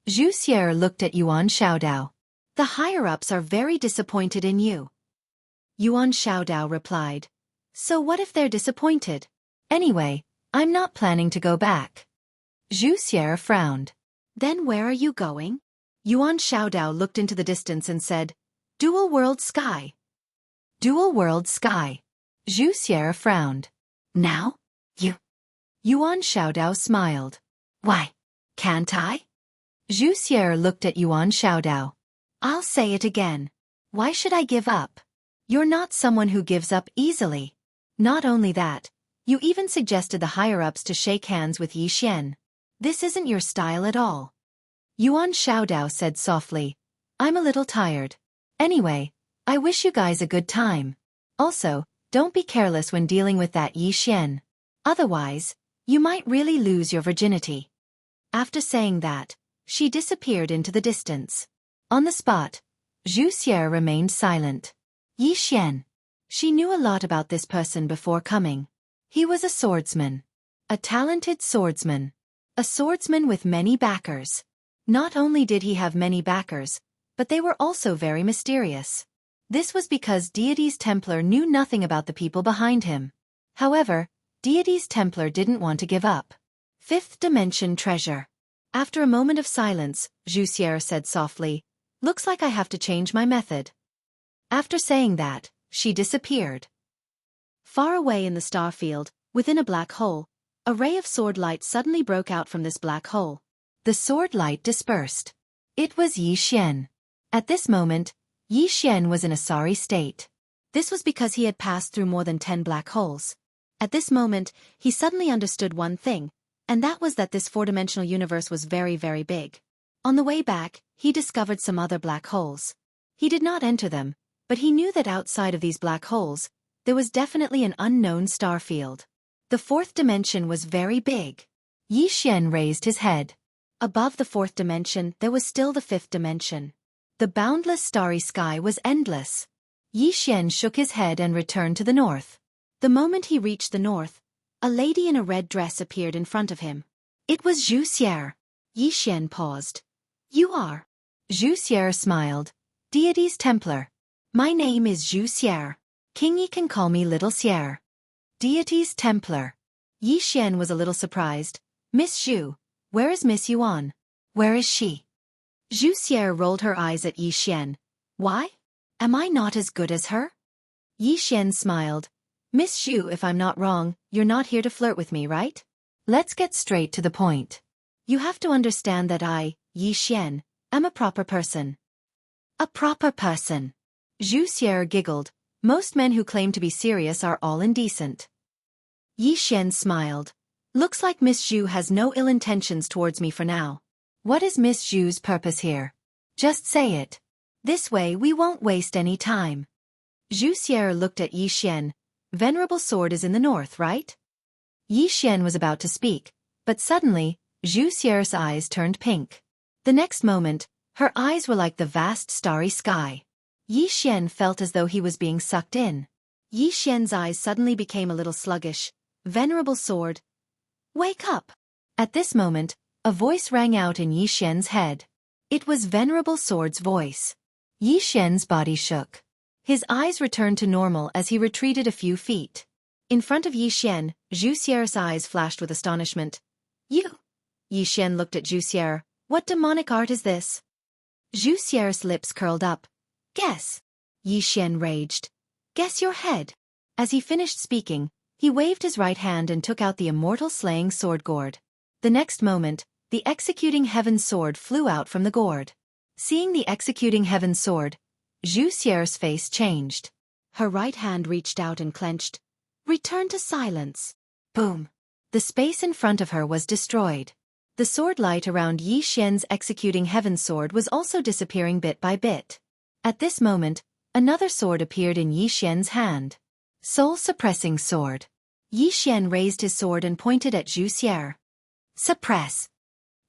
Xueqi looked at Yuan Xiaodao. "The higher-ups are very disappointed in you." Yuan Xiaodao replied, "So what if they're disappointed? Anyway, I'm not planning to go back." Xueqi frowned. "Then where are you going?" Yuan Xiaodao looked into the distance and said, "Dual World Sky." "Dual World Sky." Xueqi frowned. "Now? Yuan Xiaodao smiled. "Why, can't I?" Xueqi looked at Yuan Xiaodao. "I'll say it again. Why should I give up? You're not someone who gives up easily. Not only that, you even suggested the higher-ups to shake hands with Yi Xian. This isn't your style at all." Yuan Xiaodao said softly, "I'm a little tired. Anyway, I wish you guys a good time. Also, don't be careless when dealing with that Yi Xian. Otherwise, you might really lose your virginity." After saying that, she disappeared into the distance. On the spot, Xueqi remained silent. Yi Xian. She knew a lot about this person before coming. He was a swordsman. A talented swordsman. A swordsman with many backers. Not only did he have many backers, but they were also very mysterious. This was because Deity's Templar knew nothing about the people behind him. However, Deity's Templar didn't want to give up. Fifth Dimension Treasure. After a moment of silence, Xueqi said softly, "Looks like I have to change my method." After saying that, she disappeared. Far away in the star field, within a black hole, a ray of sword light suddenly broke out from this black hole. The sword light dispersed. It was Yi Xian. At this moment, Yi Xian was in a sorry state. This was because he had passed through more than 10 black holes. At this moment, he suddenly understood one thing, and that was that this four-dimensional universe was very, very big. On the way back, he discovered some other black holes. He did not enter them, but he knew that outside of these black holes, there was definitely an unknown star field. The fourth dimension was very big. Yi Xian raised his head. Above the fourth dimension, there was still the fifth dimension. The boundless starry sky was endless. Yi Xian shook his head and returned to the north. The moment he reached the north, a lady in a red dress appeared in front of him. It was Xueqi. Yi Xian paused. You are? Xueqi smiled. Deity's Templar. My name is Xueqi. King Yi can call me Little Xie. Deity's Templar. Yi Xian was a little surprised. Miss Xu, where is Miss Yuan? Where is she? Xueqi rolled her eyes at Yi Xian. Why? Am I not as good as her? Yi Xian smiled. Miss Xu, if I'm not wrong, you're not here to flirt with me, right? Let's get straight to the point. You have to understand that I, Yi Xian, am a proper person. A proper person. Xueqi giggled. Most men who claim to be serious are all indecent. Yi Xian smiled. Looks like Miss Xu has no ill intentions towards me for now. What is Miss Xu's purpose here? Just say it. This way we won't waste any time. Xueqi looked at Yi Xian. Venerable sword is in the north, right? Yi Xian was about to speak, but suddenly, Xueqi's eyes turned pink. The next moment, her eyes were like the vast starry sky. Yi Xian felt as though he was being sucked in. Yi Xian's eyes suddenly became a little sluggish. Venerable sword. Wake up! At this moment, a voice rang out in Yi Xian's head. It was Venerable Sword's voice. Yi Xian's body shook. His eyes returned to normal as he retreated a few feet. In front of Yi Xian, Xueqi's eyes flashed with astonishment. You! Yi Xian looked at Xueqi. What demonic art is this? Xueqi's lips curled up. Guess! Yi Xian raged. Guess your head! As he finished speaking, he waved his right hand and took out the immortal slaying sword gourd. The next moment, the executing heaven sword flew out from the gourd. Seeing the executing heaven sword, Xueqi's face changed. Her right hand reached out and clenched. Return to silence. Boom! The space in front of her was destroyed. The sword light around Yi Xian's executing heaven sword was also disappearing bit by bit. At this moment, another sword appeared in Yi Xian's hand. Soul-suppressing sword. Yi Xian raised his sword and pointed at Xueqi. Suppress.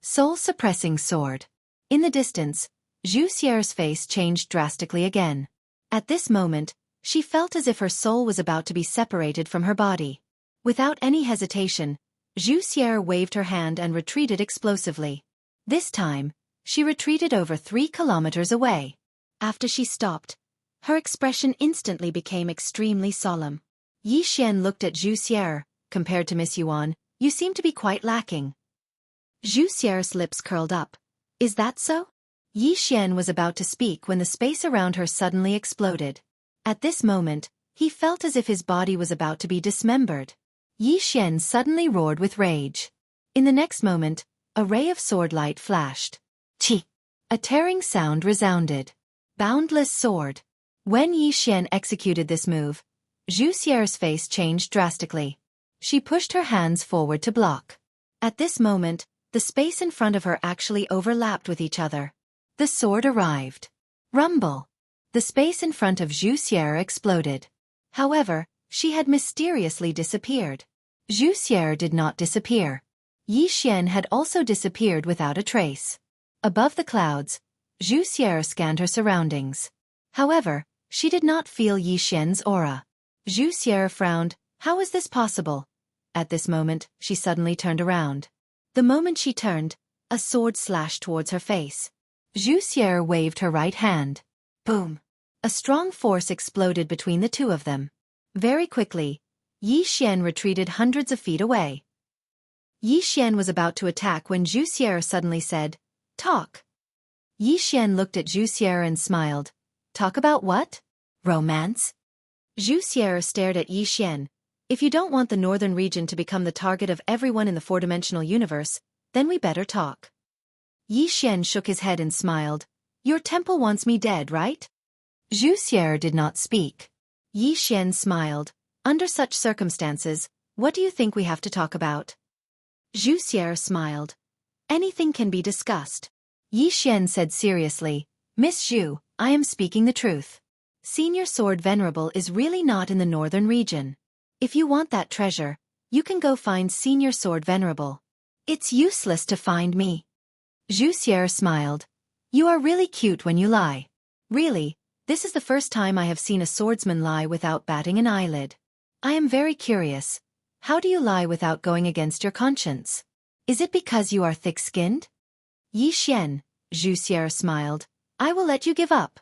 Soul-suppressing sword. In the distance, Xueqi's face changed drastically again. At this moment, she felt as if her soul was about to be separated from her body. Without any hesitation, Xueqi waved her hand and retreated explosively. This time, she retreated over 3 kilometers away. After she stopped, her expression instantly became extremely solemn. Yi Xian looked at Xueqi. Compared to Miss Yuan, you seem to be quite lacking. Xueqi's lips curled up. Is that so? Yi Xian was about to speak when the space around her suddenly exploded. At this moment, he felt as if his body was about to be dismembered. Yi Xian suddenly roared with rage. In the next moment, a ray of sword light flashed. Chi! A tearing sound resounded. Boundless sword. When Yi Xian executed this move, Xueqi's face changed drastically. She pushed her hands forward to block. At this moment, the space in front of her actually overlapped with each other. The sword arrived. Rumble. The space in front of Xueqi exploded. However, she had mysteriously disappeared. Xueqi did not disappear. Yi Xian had also disappeared without a trace. Above the clouds, Xueqi scanned her surroundings. However, she did not feel Yi Xian's aura. Xueqi frowned. How is this possible? At this moment, she suddenly turned around. The moment she turned, a sword slashed towards her face. Xueqi waved her right hand. Boom! A strong force exploded between the two of them. Very quickly, Yi Xian retreated hundreds of feet away. Yi Xian was about to attack when Xueqi suddenly said, Talk. Yi Xian looked at Xueqi and smiled. Talk about what? Romance? Xueqi stared at Yi Xian. If you don't want the northern region to become the target of everyone in the four-dimensional universe, then we better talk. Yi Xian shook his head and smiled. Your temple wants me dead, right? Xueqi did not speak. Yi Xian smiled. Under such circumstances, what do you think we have to talk about? Xueqi smiled. Anything can be discussed. Yi Xian said seriously, Miss Xu, I am speaking the truth. Senior Sword Venerable is really not in the northern region. If you want that treasure, you can go find Senior Sword Venerable. It's useless to find me. Xueqi smiled. You are really cute when you lie. Really, this is the first time I have seen a swordsman lie without batting an eyelid. I am very curious. How do you lie without going against your conscience? Is it because you are thick-skinned? Yi Xian, Xueqi smiled. I will let you give up.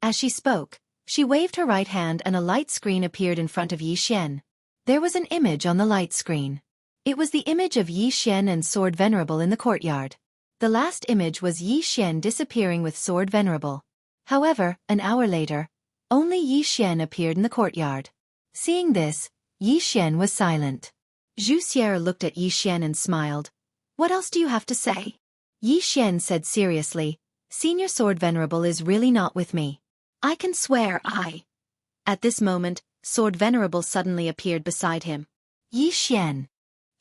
As she spoke, she waved her right hand and a light screen appeared in front of Yi Xian. There was an image on the light screen. It was the image of Yi Xian and Sword Venerable in the courtyard. The last image was Yi Xian disappearing with Sword Venerable. However, an hour later, only Yi Xian appeared in the courtyard. Seeing this, Yi Xian was silent. Xueqi looked at Yi Xian and smiled. What else do you have to say? Yi Xian said seriously, Senior Sword Venerable is really not with me. I can swear I. At this moment, Sword Venerable suddenly appeared beside him. Yi Xian.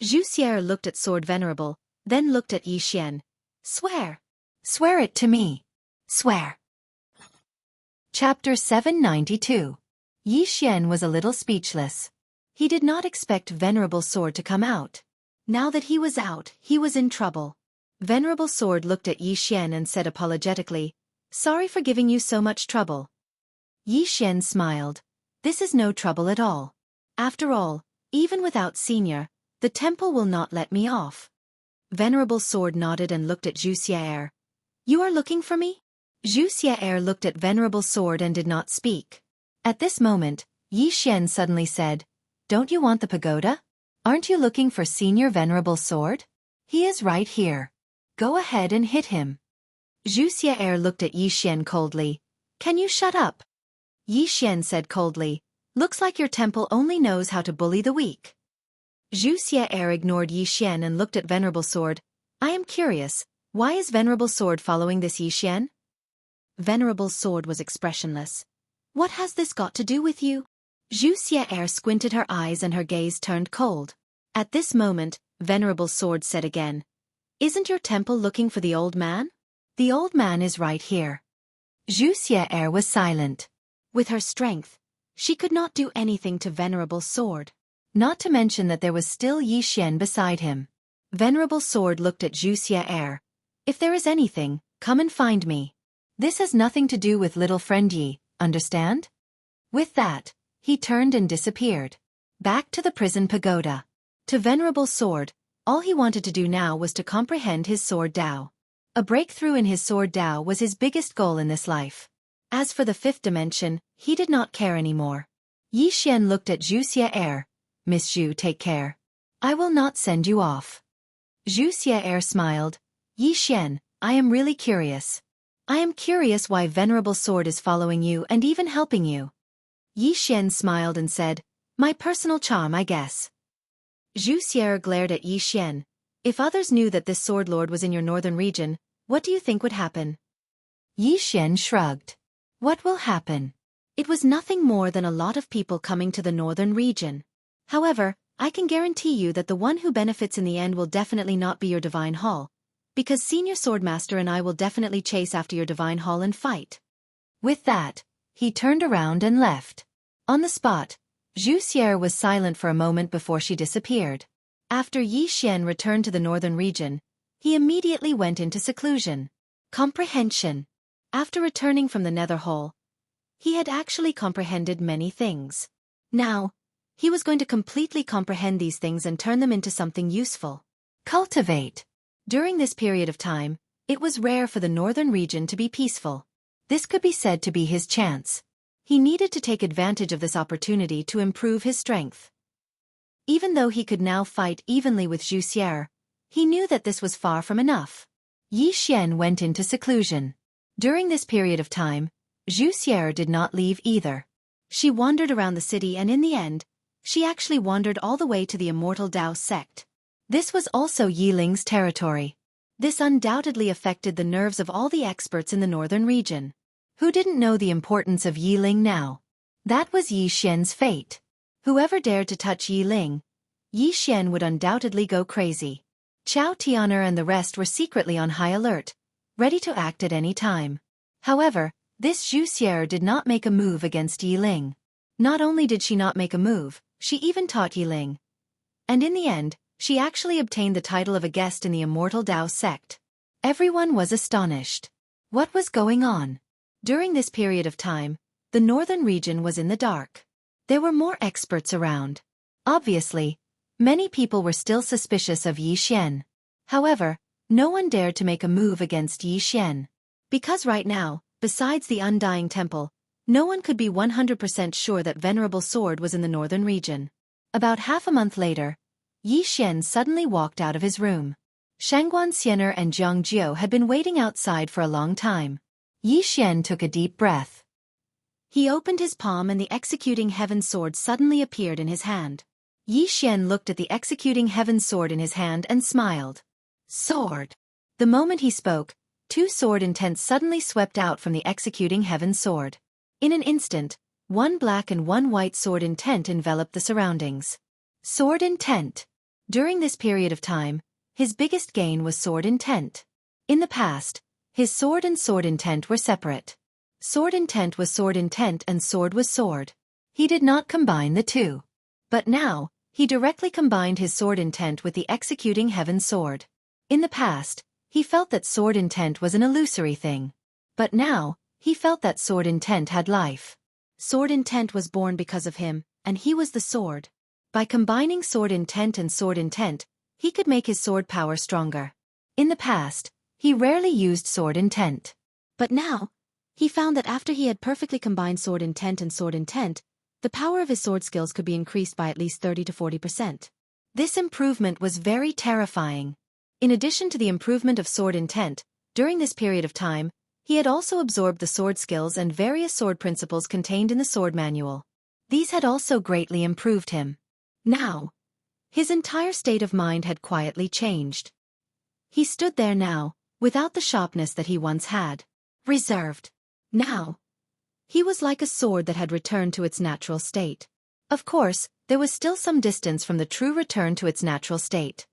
Xueqi looked at Sword Venerable, then looked at Yi Xian. Swear. Swear it to me. Swear. Chapter 792. Yi Xian was a little speechless. He did not expect Venerable Sword to come out. Now that he was out, he was in trouble. Venerable Sword looked at Yi Xian and said apologetically, Sorry for giving you so much trouble. Yi Xian smiled. This is no trouble at all. After all, even without Senior, the temple will not let me off. Venerable Sword nodded and looked at Xueqi. You are looking for me? Xueqi looked at Venerable Sword and did not speak. At this moment, Yi Xian suddenly said, Don't you want the pagoda? Aren't you looking for Senior Venerable Sword? He is right here. Go ahead and hit him. Xueqi looked at Yi Xian coldly. Can you shut up? Yi Xian said coldly, Looks like your temple only knows how to bully the weak. Xueqi ignored Yi Xian and looked at Venerable Sword. I am curious, why is Venerable Sword following this Yi Xian? Venerable Sword was expressionless. What has this got to do with you? Xueqi squinted her eyes and her gaze turned cold. At this moment, Venerable Sword said again, Isn't your temple looking for the old man? The old man is right here. Xueqi was silent. With her strength, she could not do anything to Venerable Sword. Not to mention that there was still Yi Xian beside him. Venerable Sword looked at Xueqi. If there is anything, come and find me. This has nothing to do with little friend Yi, understand? With that, he turned and disappeared. Back to the prison pagoda. To Venerable Sword, all he wanted to do now was to comprehend his sword Dao. A breakthrough in his sword Dao was his biggest goal in this life. As for the fifth dimension, he did not care anymore. Yi Xian looked at Xueqi. Miss Xu, take care. I will not send you off. Xueqi smiled. Yi Xian, I am really curious. I am curious why Venerable Sword is following you and even helping you. Yi Xian smiled and said, My personal charm, I guess. Xueqi glared at Yi Xian. If others knew that this sword lord was in your northern region, what do you think would happen? Yi Xian shrugged. What will happen? It was nothing more than a lot of people coming to the northern region. However, I can guarantee you that the one who benefits in the end will definitely not be your divine hall, because Senior Swordmaster and I will definitely chase after your divine hall and fight. With that, he turned around and left. On the spot, Xueqi was silent for a moment before she disappeared. After Yi Xian returned to the northern region, he immediately went into seclusion. Comprehension. After returning from the nether hall, he had actually comprehended many things. Now, he was going to completely comprehend these things and turn them into something useful. Cultivate. During this period of time, it was rare for the northern region to be peaceful. This could be said to be his chance. He needed to take advantage of this opportunity to improve his strength. Even though he could now fight evenly with Xueqi, he knew that this was far from enough. Yi Xian went into seclusion. During this period of time, Xueqi did not leave either. She wandered around the city and in the end, she actually wandered all the way to the Immortal Dao sect. This was also Yiling's territory. This undoubtedly affected the nerves of all the experts in the northern region. Who didn't know the importance of Yiling now? That was Yi Xian's fate. Whoever dared to touch Yi Ling, Yi Xian would undoubtedly go crazy. Qiao Tianer and the rest were secretly on high alert, ready to act at any time. However, this Zhu Xier did not make a move against Yi Ling. Not only did she not make a move, she even taught Yi Ling. And in the end, she actually obtained the title of a guest in the Immortal Dao sect. Everyone was astonished. What was going on? During this period of time, the northern region was in the dark. There were more experts around. Obviously, many people were still suspicious of Yi Xian. However, no one dared to make a move against Yi Xian. Because right now, besides the Undying Temple, no one could be 100% sure that Venerable Sword was in the northern region. About half a month later, Yi Xian suddenly walked out of his room. Shangguan Xiener and Jiang Jiu had been waiting outside for a long time. Yi Xian took a deep breath. He opened his palm and the Executing Heaven Sword suddenly appeared in his hand. Yi Xian looked at the Executing Heaven Sword in his hand and smiled. Sword. The moment he spoke, two sword intents suddenly swept out from the Executing Heaven Sword. In an instant, one black and one white sword intent enveloped the surroundings. Sword intent. During this period of time, his biggest gain was sword intent. In the past, his sword and sword intent were separate. Sword intent was sword intent and sword was sword. He did not combine the two. But now, he directly combined his sword intent with the Executing Heaven Sword. In the past, he felt that sword intent was an illusory thing. But now, he felt that sword intent had life. Sword intent was born because of him, and he was the sword. By combining sword intent and sword intent, he could make his sword power stronger. In the past, he rarely used sword intent. But now, he found that after he had perfectly combined sword intent and sword intent, the power of his sword skills could be increased by at least 30 to 40%. This improvement was very terrifying. In addition to the improvement of sword intent, during this period of time, he had also absorbed the sword skills and various sword principles contained in the sword manual. These had also greatly improved him. Now, his entire state of mind had quietly changed. He stood there now, without the sharpness that he once had. Reserved. Now, he was like a sword that had returned to its natural state. Of course, there was still some distance from the true return to its natural state.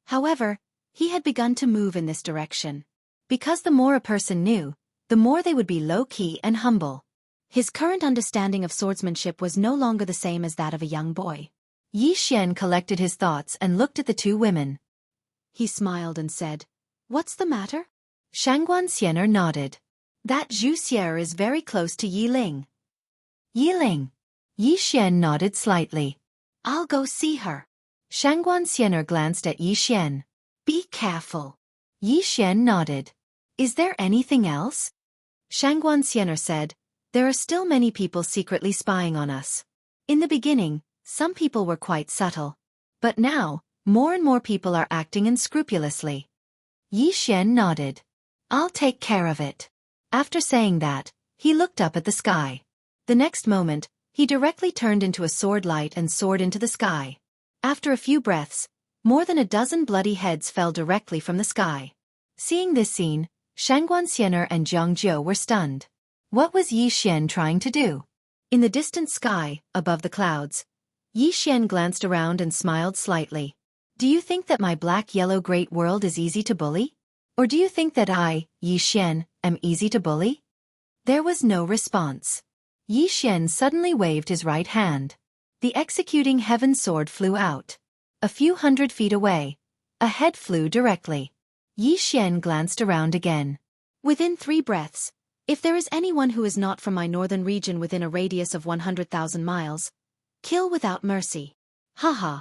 However, he had begun to move in this direction. Because the more a person knew, the more they would be low-key and humble. His current understanding of swordsmanship was no longer the same as that of a young boy. Yi Xian collected his thoughts and looked at the two women. He smiled and said, "What's the matter?" Shangguan Xiener nodded. "That Zhu Xier is very close to Yi Ling." Yi Ling. Yi Xian nodded slightly. "I'll go see her." Shangguan Xiener glanced at Yi Xian. "Be careful." Yi Xian nodded. "Is there anything else?" Shangguan Xiener said, "There are still many people secretly spying on us. In the beginning, some people were quite subtle. But now, more and more people are acting unscrupulously." Yi Xian nodded. "I'll take care of it." After saying that, he looked up at the sky. The next moment, he directly turned into a sword light and soared into the sky. After a few breaths, more than a dozen bloody heads fell directly from the sky. Seeing this scene, Shangguan Xiener and Jiang Jiu were stunned. What was Yi Xian trying to do? In the distant sky, above the clouds, Yi Xian glanced around and smiled slightly. "Do you think that my black-yellow great world is easy to bully? Or do you think that I, Yi Xian, am easy to bully?" There was no response. Yi Xian suddenly waved his right hand. The Executing Heaven Sword flew out. A few hundred feet away, a head flew directly. Yi Xian glanced around again. Within 3 breaths, if there is anyone who is not from my northern region within a radius of 100,000 miles, kill without mercy. Haha.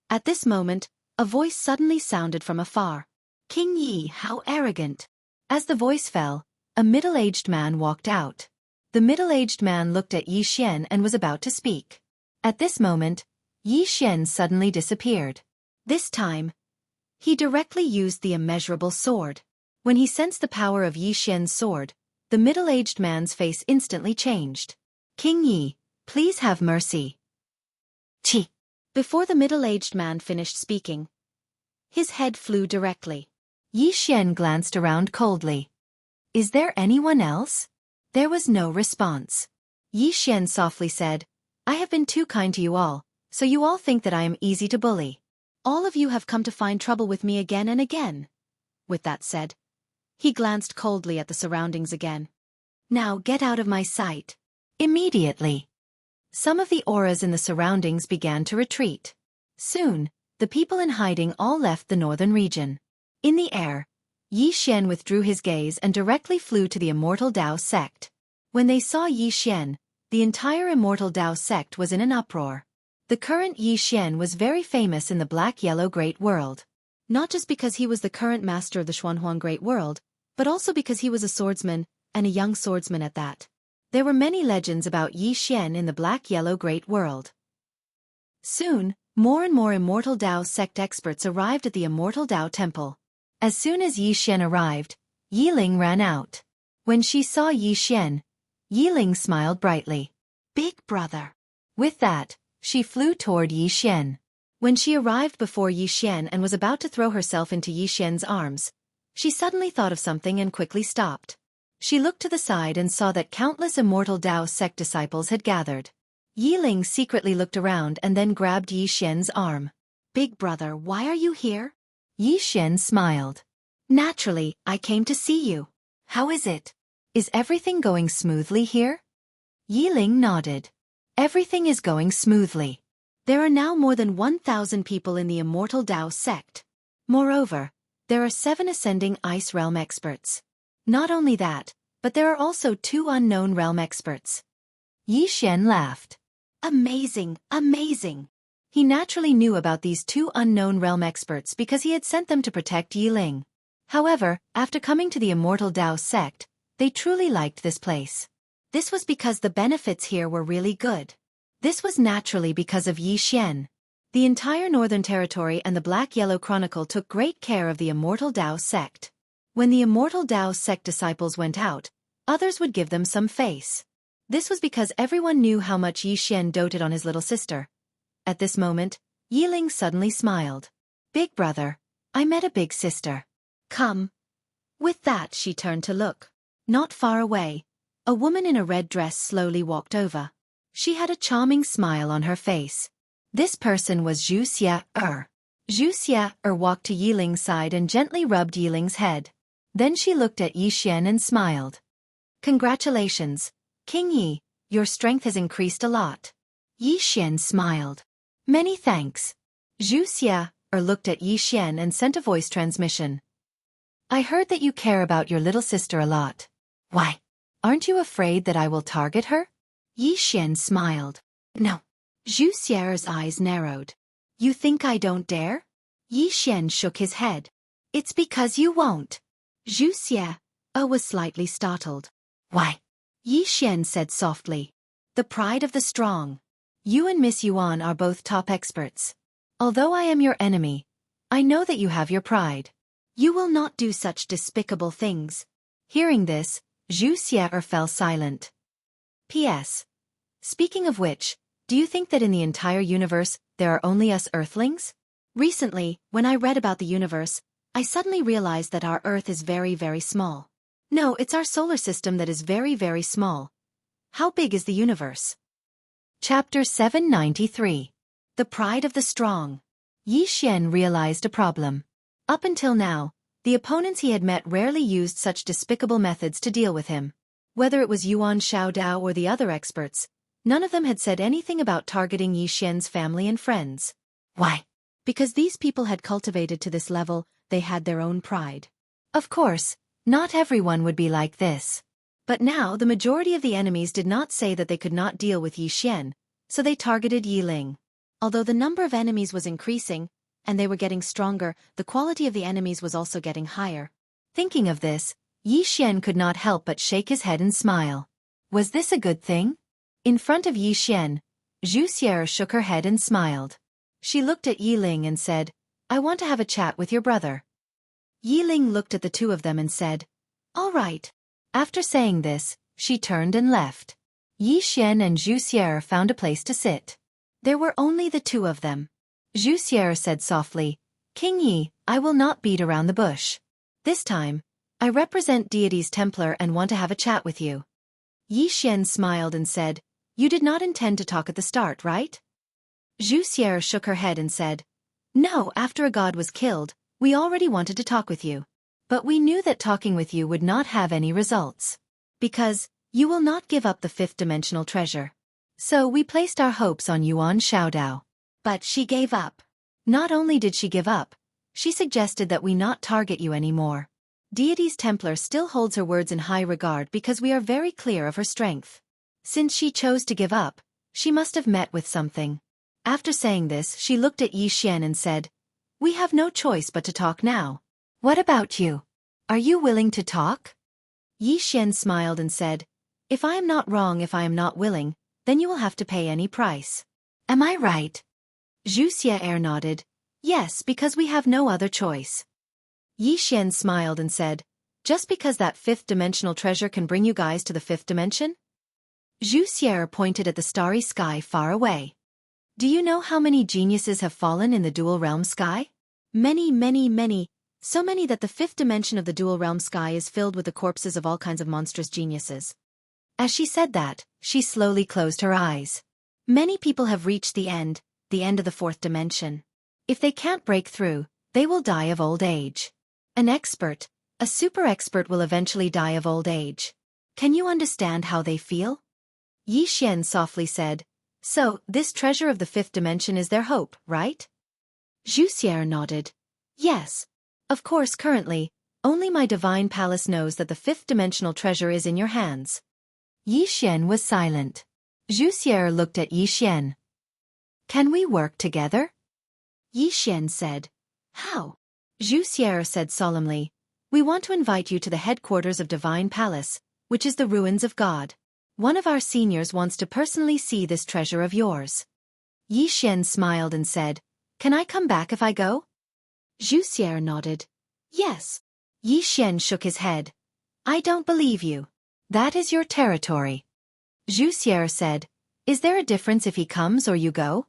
At this moment, a voice suddenly sounded from afar. "King Yi, how arrogant." As the voice fell, a middle-aged man walked out. The middle-aged man looked at Yi Xian and was about to speak. At this moment, Yi Xian suddenly disappeared. This time, he directly used the immeasurable sword. When he sensed the power of Yi Xian's sword, the middle-aged man's face instantly changed. "King Yi, please have mercy." Chi. Before the middle-aged man finished speaking, his head flew directly. Yi Xian glanced around coldly. "Is there anyone else?" There was no response. Yi Xian softly said, I have been too kind to you all, so you all think that I am easy to bully. All of you have come to find trouble with me again and again. With that said, he glanced coldly at the surroundings again. Now get out of my sight. Immediately. Some of the auras in the surroundings began to retreat. Soon, the people in hiding all left the northern region. In the air, Yi Xian withdrew his gaze and directly flew to the Immortal Dao sect. When they saw Yi Xian, the entire Immortal Dao sect was in an uproar. The current Yi Xian was very famous in the Black-Yellow Great World. Not just because he was the current master of the Xuanhuang Great World, but also because he was a swordsman, and a young swordsman at that. There were many legends about Yi Xian in the Black-Yellow Great World. Soon, more and more Immortal Dao sect experts arrived at the Immortal Dao Temple. As soon as Yi Xian arrived, Yi Ling ran out. When she saw Yi Xian, Yi Ling smiled brightly. Big brother. With that, she flew toward Yi Xian. When she arrived before Yi Xian and was about to throw herself into Yi Xian's arms, she suddenly thought of something and quickly stopped. She looked to the side and saw that countless Immortal Dao sect disciples had gathered. Yi Ling secretly looked around and then grabbed Yi Xian's arm. Big brother, why are you here? Yi Xian smiled. Naturally, I came to see you. How is it? Is everything going smoothly here? Yi Ling nodded. Everything is going smoothly. There are now more than 1,000 people in the Immortal Dao sect. Moreover, there are 7 ascending ice realm experts. Not only that, but there are also 2 unknown realm experts. Yi Xian laughed. Amazing, amazing. He naturally knew about these 2 unknown realm experts because he had sent them to protect Yi Ling. However, after coming to the Immortal Dao sect, they truly liked this place. This was because the benefits here were really good. This was naturally because of Yi Xian. The entire Northern Territory and the Black-Yellow Chronicle took great care of the Immortal Dao sect. When the Immortal Dao sect disciples went out, others would give them some face. This was because everyone knew how much Yi Xian doted on his little sister. At this moment, Yi Ling suddenly smiled. Big brother, I met a big sister. Come. With that, she turned to look. Not far away, a woman in a red dress slowly walked over. She had a charming smile on her face. This person was Xueqi. Xueqi walked to Yi Ling's side and gently rubbed Yi Ling's head. Then she looked at Yi Xian and smiled. Congratulations, King Yi, your strength has increased a lot. Yi Xian smiled. Many thanks. Xueqi looked at Yi Xian and sent a voice transmission. I heard that you care about your little sister a lot. Why? Aren't you afraid that I will target her? Yi Xian smiled. No. Xueqi's eyes narrowed. You think I don't dare? Yi Xian shook his head. It's because you won't. Xueqi was slightly startled. Why? Yi Xian said softly. The pride of the strong. You and Miss Yuan are both top experts. Although I am your enemy, I know that you have your pride. You will not do such despicable things. Hearing this, Xueqi fell silent. P.S. Speaking of which, do you think that in the entire universe, there are only us Earthlings? Recently, when I read about the universe, I suddenly realized that our Earth is very, very small. No, it's our solar system that is very, very small. How big is the universe? Chapter 793. The Pride of the Strong. Yi Xian realized a problem. Up until now, the opponents he had met rarely used such despicable methods to deal with him. Whether it was Yuan Xiaodao or the other experts, none of them had said anything about targeting Yi Xian's family and friends. Why? Because these people had cultivated to this level, they had their own pride. Of course, not everyone would be like this. But now the majority of the enemies did not say that they could not deal with Yi Xian, so they targeted Yi Ling. Although the number of enemies was increasing, and they were getting stronger, the quality of the enemies was also getting higher. Thinking of this, Yi Xian could not help but shake his head and smile. Was this a good thing? In front of Yi Xian, Xueqi shook her head and smiled. She looked at Yi Ling and said, I want to have a chat with your brother. Yi Ling looked at the two of them and said, All right. After saying this, she turned and left. Yi Xian and Xueqi found a place to sit. There were only the two of them. Xueqi said softly, King Yi, I will not beat around the bush. This time, I represent deity's Templar and want to have a chat with you. Yi Xian smiled and said, "You did not intend to talk at the start, right?" Xueqi shook her head and said, "No, after a god was killed, we already wanted to talk with you. But we knew that talking with you would not have any results. Because, you will not give up the fifth-dimensional treasure. So we placed our hopes on Yuan Xiaodao. But she gave up. Not only did she give up, she suggested that we not target you anymore. Deity's Templar still holds her words in high regard because we are very clear of her strength. Since she chose to give up, she must have met with something." After saying this, she looked at Yi Xian and said, "We have no choice but to talk now. What about you? Are you willing to talk?" Yi Xian smiled and said, "If I am not wrong, if I am not willing, then you will have to pay any price. Am I right?" Xueqi nodded, "Yes, because we have no other choice." Yi Xian smiled and said, "Just because that fifth-dimensional treasure can bring you guys to the fifth dimension?" Xueqi pointed at the starry sky far away. "Do you know how many geniuses have fallen in the dual realm sky? Many, many, many, so many that the fifth dimension of the dual realm sky is filled with the corpses of all kinds of monstrous geniuses." As she said that, she slowly closed her eyes. "Many people have reached the end of the fourth dimension. If they can't break through, they will die of old age. An expert, a super expert will eventually die of old age. Can you understand how they feel?" Yi Xian softly said, "So, this treasure of the fifth dimension is their hope, right?" Xueqi nodded. "Yes. Of course currently, only my divine palace knows that the fifth-dimensional treasure is in your hands." Yi Xian was silent. Xueqi looked at Yi Xian. "Can we work together?" Yi Xian said. "How?" Xueqi said solemnly, "We want to invite you to the headquarters of Divine Palace, which is the ruins of God. One of our seniors wants to personally see this treasure of yours." Yi Xian smiled and said, "Can I come back if I go?" Xueqi nodded. "Yes." Yi Xian shook his head. "I don't believe you. That is your territory." Xueqi said, "Is there a difference if he comes or you go?"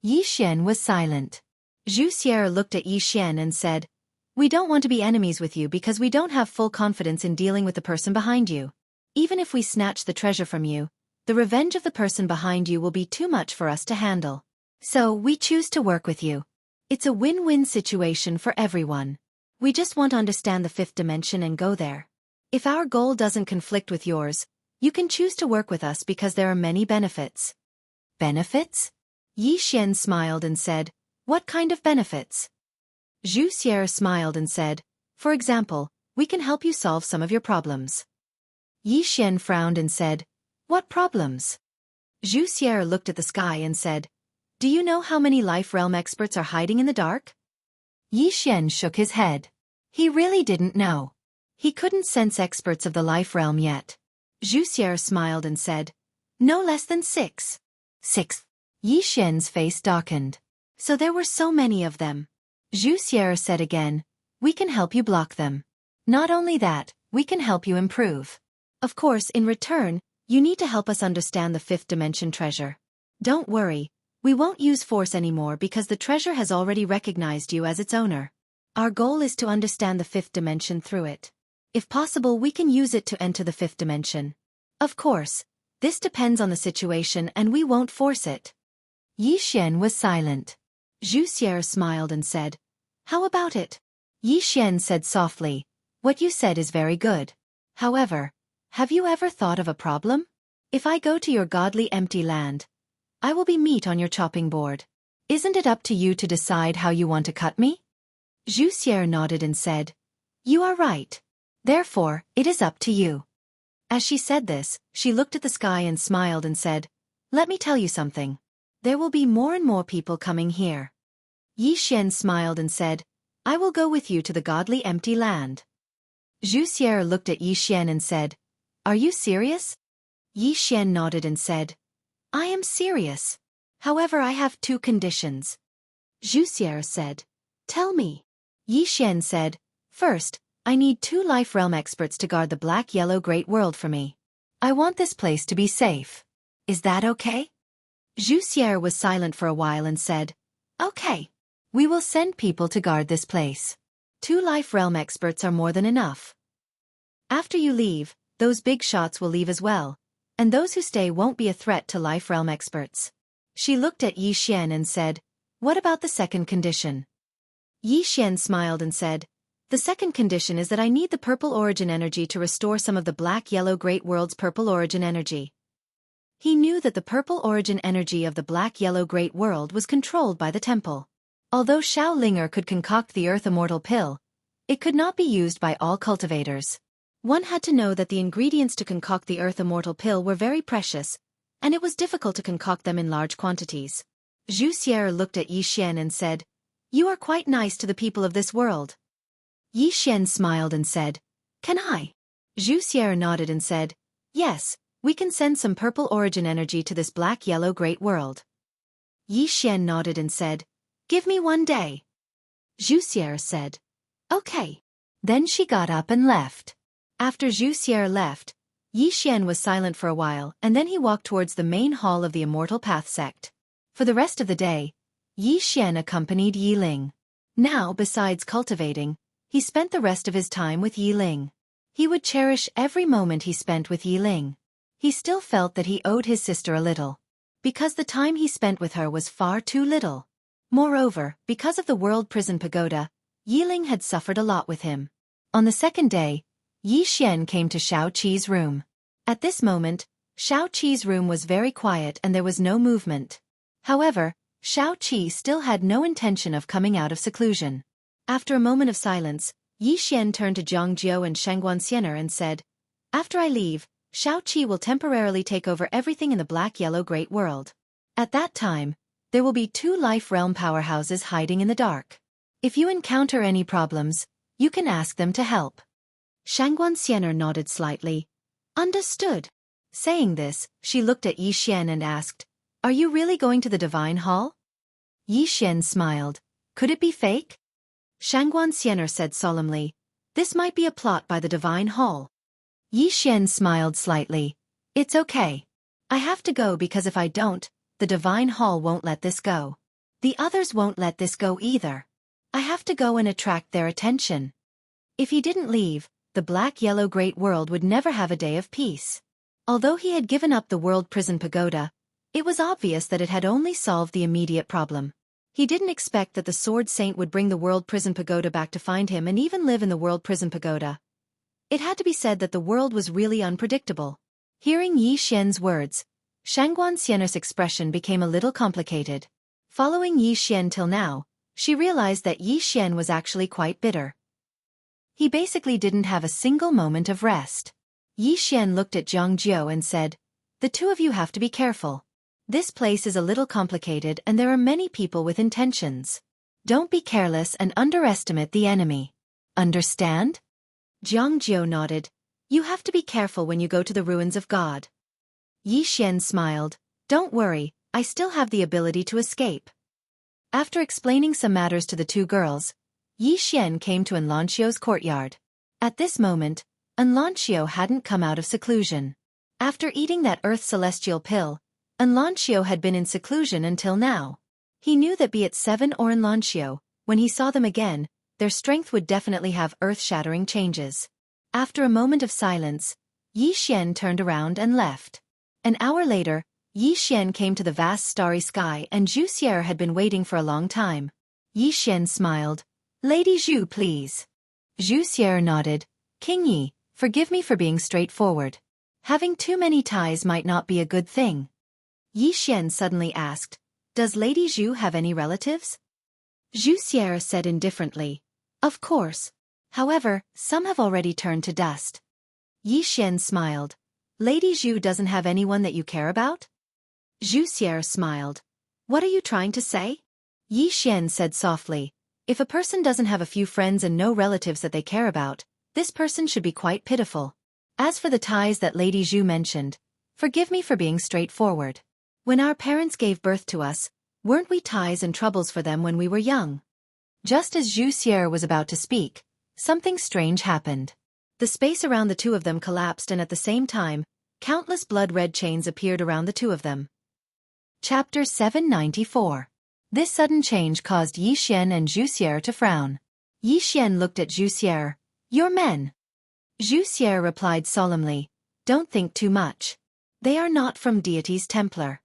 Yi Xian was silent. Xueqi looked at Yi Xian and said, "We don't want to be enemies with you because we don't have full confidence in dealing with the person behind you. Even if we snatch the treasure from you, the revenge of the person behind you will be too much for us to handle. So we choose to work with you. It's a win-win situation for everyone. We just want to understand the fifth dimension and go there. If our goal doesn't conflict with yours, you can choose to work with us because there are many benefits." "Benefits?" Yi Xian smiled and said, "What kind of benefits?" Xueqi smiled and said, "For example, we can help you solve some of your problems." Yi Xian frowned and said, "What problems?" Xueqi looked at the sky and said, "Do you know how many life realm experts are hiding in the dark?" Yi Xian shook his head. He really didn't know. He couldn't sense experts of the life realm yet. Xueqi smiled and said, "No less than 6. 6. Yi Xian's face darkened. So there were so many of them. Xueqi said again, "We can help you block them. Not only that, we can help you improve. Of course, in return, you need to help us understand the fifth dimension treasure. Don't worry, we won't use force anymore because the treasure has already recognized you as its owner. Our goal is to understand the fifth dimension through it. If possible, we can use it to enter the fifth dimension. Of course, this depends on the situation and we won't force it." Yi Xian was silent. Xueqi smiled and said, "How about it?" Yi Xian said softly, "What you said is very good. However, have you ever thought of a problem? If I go to your godly empty land, I will be meat on your chopping board. Isn't it up to you to decide how you want to cut me?" Xueqi nodded and said, "You are right. Therefore, it is up to you." As she said this, she looked at the sky and smiled and said, "Let me tell you something. There will be more and more people coming here." Yi Xian smiled and said, "I will go with you to the godly empty land." Xueqi looked at Yi Xian and said, "Are you serious?" Yi Xian nodded and said, "I am serious. However, I have 2 conditions." Xueqi said, "Tell me." Yi Xian said, "First, I need 2 life realm experts to guard the black-yellow great world for me. I want this place to be safe. Is that okay?" Xueqi was silent for a while and said, "Okay. We will send people to guard this place. 2 life realm experts are more than enough. After you leave, those big shots will leave as well, and those who stay won't be a threat to life realm experts. She looked at Yi Xian and said, "What about the second condition?" Yi Xian smiled and said, "The second condition is that I need the purple origin energy to restore some of the black-yellow great world's purple origin energy." He knew that the purple origin energy of the black-yellow great world was controlled by the temple. Although Xiao Linger could concoct the earth immortal pill, it could not be used by all cultivators. One had to know that the ingredients to concoct the earth immortal pill were very precious, and it was difficult to concoct them in large quantities. Xueqi looked at Yi Xian and said, "You are quite nice to the people of this world." Yi Xian smiled and said, "Can I?" Xueqi nodded and said, "Yes, we can send some purple origin energy to this black-yellow great world." Yi Xian nodded and said, "Give me 1 day." Xueqi said, "Okay." Then she got up and left. After Xueqi left, Yi Xian was silent for a while and then he walked towards the main hall of the Immortal Path sect. For the rest of the day, Yi Xian accompanied Yi Ling. Now, besides cultivating, he spent the rest of his time with Yi Ling. He would cherish every moment he spent with Yi Ling. He still felt that he owed his sister a little, because the time he spent with her was far too little. Moreover, because of the World Prison Pagoda, Yi Ling had suffered a lot with him. On the second day, Yi Xian came to Xueqi's room. At this moment, Xueqi's room was very quiet and there was no movement. However, Xueqi still had no intention of coming out of seclusion. After a moment of silence, Yi Xian turned to Zhang Jiu and Shangguan and said, "After I leave, Xueqi will temporarily take over everything in the black-yellow great world. At that time, there will be 2 life realm powerhouses hiding in the dark. If you encounter any problems, you can ask them to help." Shangguan nodded slightly. "Understood." Saying this, she looked at Yi Xian and asked, "Are you really going to the Divine Hall?" Yi Xian smiled. "Could it be fake?" Shangguan said solemnly, "This might be a plot by the Divine Hall." Yi Xian smiled slightly. "It's okay. I have to go because if I don't, the Divine Hall won't let this go. The others won't let this go either. I have to go and attract their attention." If he didn't leave, the black-yellow great world would never have a day of peace. Although he had given up the World Prison Pagoda, it was obvious that it had only solved the immediate problem. He didn't expect that the Sword Saint would bring the World Prison Pagoda back to find him and even live in the World Prison Pagoda. It had to be said that the world was really unpredictable. Hearing Yi Xian's words, Shangguan expression became a little complicated. Following Yi Xian till now, she realized that Yi Xian was actually quite bitter. He basically didn't have a single moment of rest. Yi Xian looked at Zhang Jiu and said, "The 2 of you have to be careful. This place is a little complicated and there are many people with intentions. Don't be careless and underestimate the enemy. Understand?" Zhang Jiu nodded. "You have to be careful when you go to the ruins of God." Yi Xian smiled. "Don't worry, I still have the ability to escape." After explaining some matters to the 2 girls, Yi Xian came to Enlanxio's courtyard. At this moment, Enlanxio hadn't come out of seclusion. After eating that Earth Celestial pill, Enlanxio had been in seclusion until now. He knew that be it Seven or Enlanxio, when he saw them again, their strength would definitely have earth-shattering changes. After a moment of silence, Yi Xian turned around and left. An hour later, Yi Xian came to the vast starry sky and Xueqi had been waiting for a long time. Yi Xian smiled. "Lady Zhu, please." Xueqi nodded. "King Yi, forgive me for being straightforward. Having too many ties might not be a good thing." Yi Xian suddenly asked, "Does Lady Zhu have any relatives?" Xueqi said indifferently, "Of course. However, some have already turned to dust." Yi Xian smiled. "Lady Zhu doesn't have anyone that you care about?" Xueqi smiled. "What are you trying to say?" Yi Xian said softly, "If a person doesn't have a few friends and no relatives that they care about, this person should be quite pitiful. As for the ties that Lady Zhu mentioned, forgive me for being straightforward. When our parents gave birth to us, weren't we ties and troubles for them when we were young?" Just as Xueqi was about to speak, something strange happened. The space around the 2 of them collapsed and at the same time, countless blood-red chains appeared around the 2 of them. Chapter 794. This sudden change caused Yi Xian and Xueqi to frown. Yi Xian looked at Xueqi. "You're men." Xueqi replied solemnly, Don't think too much. They are not from deity's Templar.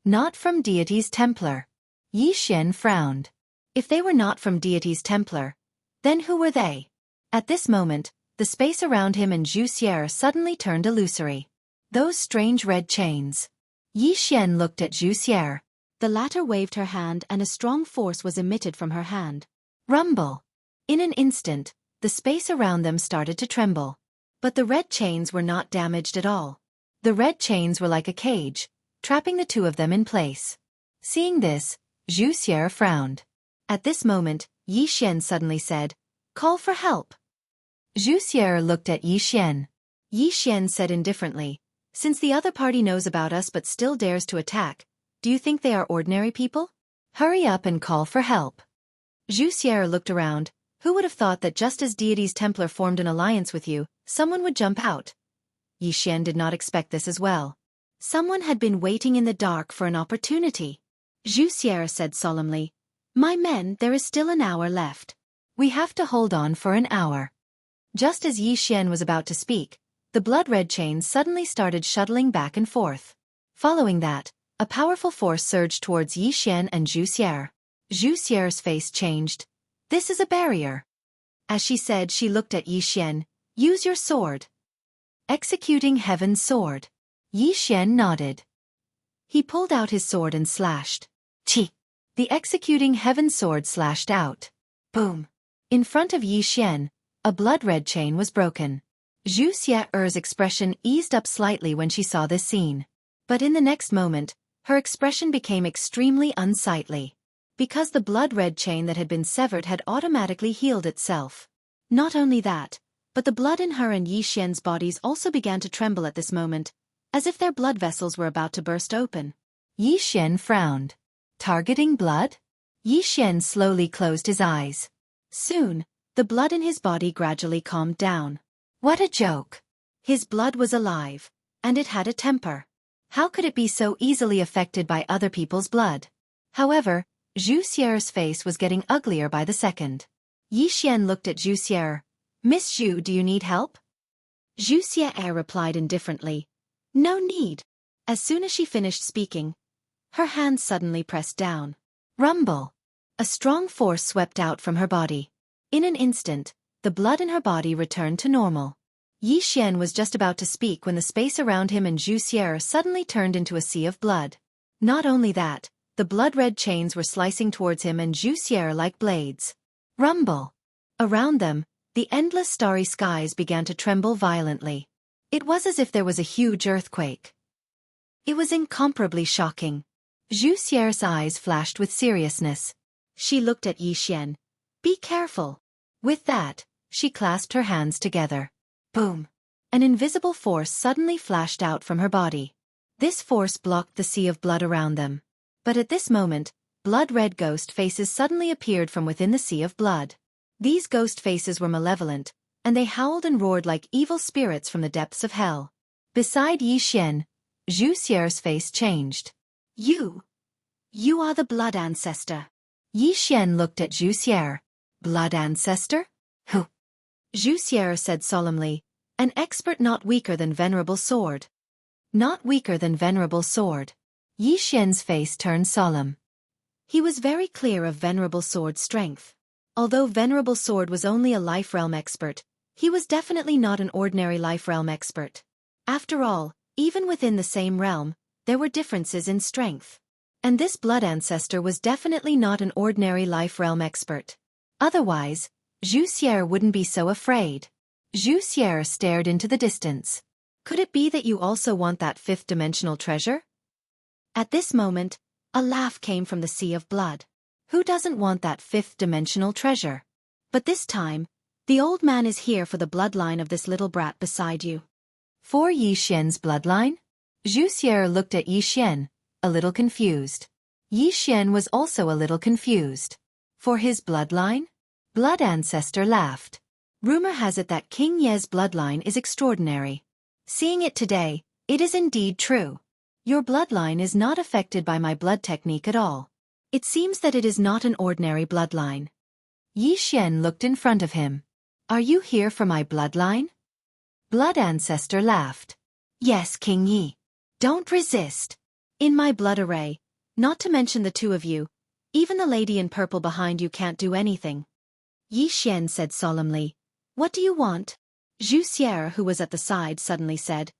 Not from deity's Templar. Yi Xian frowned. If they were not from deity's Templar, then who were they? At this moment, the space around him and Xueqi suddenly turned illusory. Those strange red chains. Yi Xian looked at Xueqi. The latter waved her hand and a strong force was emitted from her hand. Rumble. In an instant, the space around them started to tremble. But the red chains were not damaged at all. The red chains were like a cage, trapping the two of them in place. Seeing this, Xueqi frowned. At this moment, Yi Xian suddenly said, "Call for help." Xueqi looked at Yi Xian. Yi Xian said indifferently, "Since the other party knows about us but still dares to attack, do you think they are ordinary people? Hurry up and call for help." Xueqi looked around. Who would have thought that just as deity's Templar formed an alliance with you, someone would jump out? Yi Xian did not expect this as well. Someone had been waiting in the dark for an opportunity. Xueqi said solemnly, "My men, there is still an hour left. We have to hold on for an hour." Just as Yi Xian was about to speak, the blood-red chains suddenly started shuttling back and forth. Following that, a powerful force surged towards Yi Xian and Xueqi. Xueqi's face changed. "This is a barrier." As she said, she looked at Yi Xian. "Use your sword." Executing Heaven's Sword. Yi Xian nodded. He pulled out his sword and slashed. Chi! The executing Heaven's Sword slashed out. Boom! In front of Yi Xian, a blood-red chain was broken. Xueqi's expression eased up slightly when she saw this scene. But in the next moment, her expression became extremely unsightly. Because the blood-red chain that had been severed had automatically healed itself. Not only that, but the blood in her and Yi Xian's bodies also began to tremble at this moment, as if their blood vessels were about to burst open. Yi Xian frowned. Targeting blood? Yi Xian slowly closed his eyes. Soon, the blood in his body gradually calmed down. What a joke! His blood was alive, and it had a temper. How could it be so easily affected by other people's blood? However, Xueqi's face was getting uglier by the second. Yi Xian looked at Xueqi. "Miss Xu, do you need help?" Xueqi replied indifferently, "No need." As soon as she finished speaking, her hand suddenly pressed down. Rumble! A strong force swept out from her body. In an instant, the blood in her body returned to normal. Yi Xian was just about to speak when the space around him and Xueqi suddenly turned into a sea of blood. Not only that, the blood-red chains were slicing towards him and Xueqi like blades. Rumble! Around them, the endless starry skies began to tremble violently. It was as if there was a huge earthquake. It was incomparably shocking. Xueqi's eyes flashed with seriousness. She looked at Yi Xian. "Be careful." With that, she clasped her hands together. Boom! An invisible force suddenly flashed out from her body. This force blocked the sea of blood around them. But at this moment, blood-red ghost faces suddenly appeared from within the sea of blood. These ghost faces were malevolent, and they howled and roared like evil spirits from the depths of hell. Beside Yi Xian, Xueqi's face changed. You are the blood ancestor." Yi Xian looked at Xueqi. "Blood ancestor? Who?" Xueqi said solemnly, "An expert not weaker than Venerable Sword." Not weaker than Venerable Sword. Yi Xian's face turned solemn. He was very clear of Venerable Sword's strength. Although Venerable Sword was only a life realm expert, he was definitely not an ordinary life realm expert. After all, even within the same realm, there were differences in strength. And this blood ancestor was definitely not an ordinary life realm expert. Otherwise, Xueqi wouldn't be so afraid. Xueqi stared into the distance. "Could it be that you also want that fifth-dimensional treasure?" At this moment, a laugh came from the sea of blood. Who doesn't want that fifth-dimensional treasure? But this time, the old man is here for the bloodline of this little brat beside you. For Yi Xian's bloodline? Xueqi looked at Yi Xian, a little confused. Yi Xian was also a little confused. For his bloodline? Blood ancestor laughed. Rumor has it that King Ye's bloodline is extraordinary. Seeing it today, it is indeed true. Your bloodline is not affected by my blood technique at all. It seems that it is not an ordinary bloodline. Yi Xian looked in front of him. Are you here for my bloodline? Blood ancestor laughed. Yes, King Yi. Don't resist. In my blood array, not to mention the two of you, even the lady in purple behind you can't do anything. Yi Xian said solemnly. What do you want? Xueqi, who was at the side, suddenly said.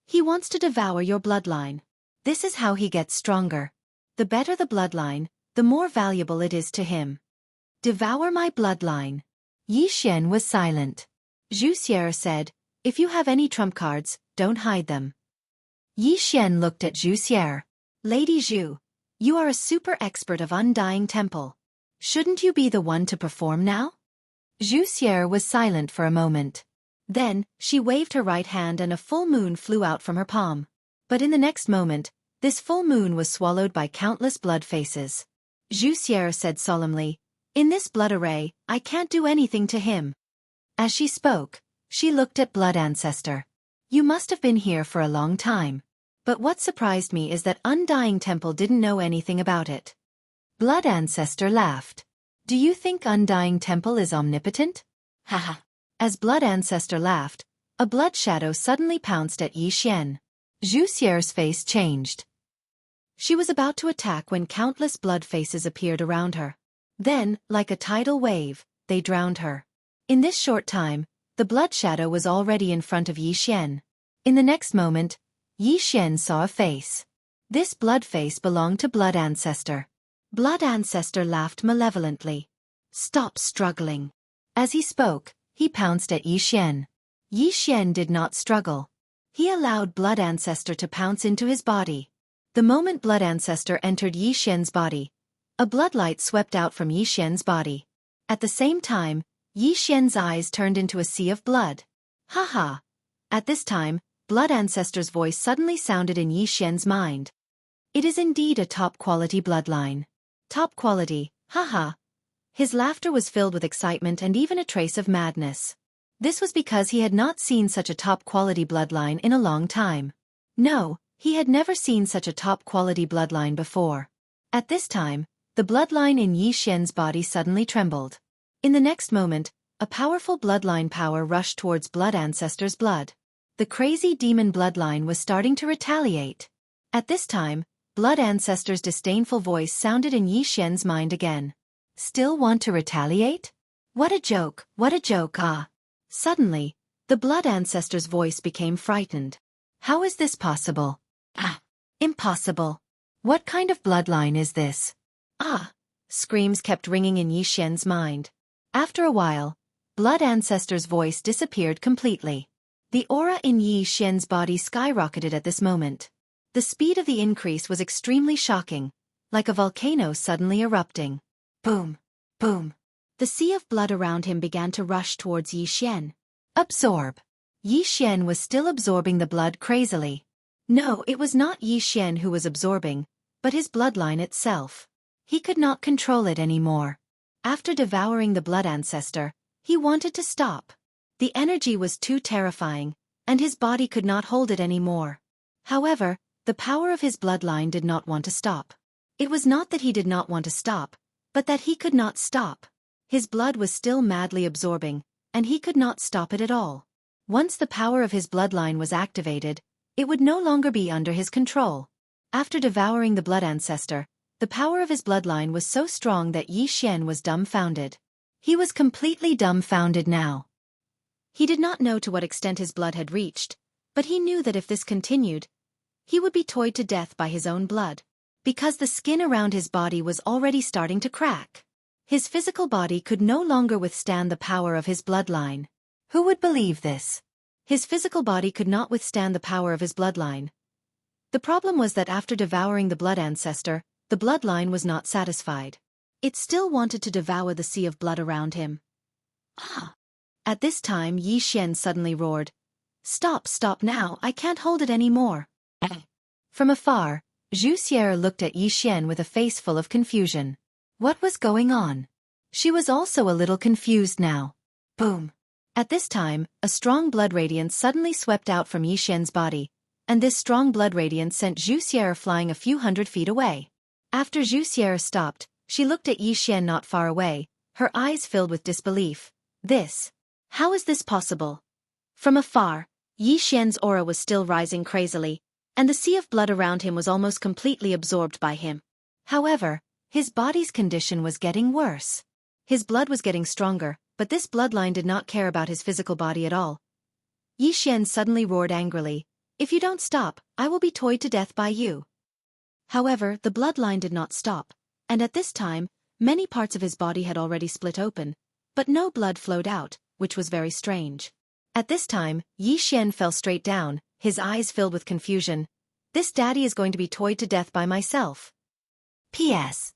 He wants to devour your bloodline. This is how he gets stronger. The better the bloodline, the more valuable it is to him. Devour my bloodline. Yi Xian was silent. Xueqi said, if you have any trump cards, don't hide them. Yi Xian looked at Xueqi. Lady Zhu, you are a super expert of Undying Temple. Shouldn't you be the one to perform now? Xueqi was silent for a moment. Then, she waved her right hand and a full moon flew out from her palm. But in the next moment, this full moon was swallowed by countless blood faces. Xueqi said solemnly, in this blood array, I can't do anything to him. As she spoke, she looked at Blood Ancestor. You must have been here for a long time. But what surprised me is that Undying Temple didn't know anything about it. Blood Ancestor laughed. Do you think Undying Temple is omnipotent? Haha. As Blood Ancestor laughed, a blood shadow suddenly pounced at Yi Xian. Xueqi's face changed. She was about to attack when countless blood faces appeared around her. Then, like a tidal wave, they drowned her. In this short time, the blood shadow was already in front of Yi Xian. In the next moment, Yi Xian saw a face. This blood face belonged to Blood Ancestor. Blood Ancestor laughed malevolently. Stop struggling. As he spoke, he pounced at Yi Xian. Yi Xian did not struggle. He allowed Blood Ancestor to pounce into his body. The moment Blood Ancestor entered Yi Xian's body, a bloodlight swept out from Yi Xian's body. At the same time, Yi Xian's eyes turned into a sea of blood. Ha ha! At this time, Blood Ancestor's voice suddenly sounded in Yi Xian's mind. It is indeed a top-quality bloodline. Top quality, ha ha! His laughter was filled with excitement and even a trace of madness. This was because he had not seen such a top-quality bloodline in a long time. No, he had never seen such a top-quality bloodline before. At this time, the bloodline in Yi Xian's body suddenly trembled. In the next moment, a powerful bloodline power rushed towards Blood Ancestor's blood. The crazy demon bloodline was starting to retaliate. At this time, Blood Ancestor's disdainful voice sounded in Yi Xian's mind again. Still want to retaliate? What a joke, ah! Suddenly, the Blood Ancestor's voice became frightened. How is this possible? Ah! Impossible! What kind of bloodline is this? Ah! Screams kept ringing in Yi Xian's mind. After a while, Blood Ancestor's voice disappeared completely. The aura in Yi Xian's body skyrocketed at this moment. The speed of the increase was extremely shocking, like a volcano suddenly erupting. Boom! Boom! The sea of blood around him began to rush towards Yi Xian. Absorb! Yi Xian was still absorbing the blood crazily. No, it was not Yi Xian who was absorbing, but his bloodline itself. He could not control it anymore. After devouring the Blood Ancestor, he wanted to stop. The energy was too terrifying, and his body could not hold it anymore. However, the power of his bloodline did not want to stop. It was not that he did not want to stop, but that he could not stop. His blood was still madly absorbing, and he could not stop it at all. Once the power of his bloodline was activated, it would no longer be under his control. After devouring the Blood Ancestor, the power of his bloodline was so strong that Yi Xian was dumbfounded. He was completely dumbfounded now. He did not know to what extent his blood had reached, but he knew that if this continued, he would be toyed to death by his own blood, because the skin around his body was already starting to crack. His physical body could no longer withstand the power of his bloodline. Who would believe this? His physical body could not withstand the power of his bloodline. The problem was that after devouring the Blood Ancestor, the bloodline was not satisfied. It still wanted to devour the sea of blood around him. Ah! At this time Yi Xian suddenly roared. Stop now, I can't hold it anymore. From afar, Xueqi looked at Yi Xian with a face full of confusion. What was going on? She was also a little confused now. Boom! At this time, a strong blood radiance suddenly swept out from Yi Xian's body, and this strong blood radiance sent Xueqi flying a few hundred feet away. After Xueqi stopped, she looked at Yi Xian not far away, her eyes filled with disbelief. How is this possible? From afar, Yi Xian's aura was still rising crazily, and the sea of blood around him was almost completely absorbed by him. However, his body's condition was getting worse. His blood was getting stronger, but this bloodline did not care about his physical body at all. Yi Xian suddenly roared angrily, "If you don't stop, I will be toyed to death by you." However, the bloodline did not stop, and at this time, many parts of his body had already split open, but no blood flowed out, which was very strange. At this time, Yi Xian fell straight down, his eyes filled with confusion. This daddy is going to be toyed to death by myself. P.S.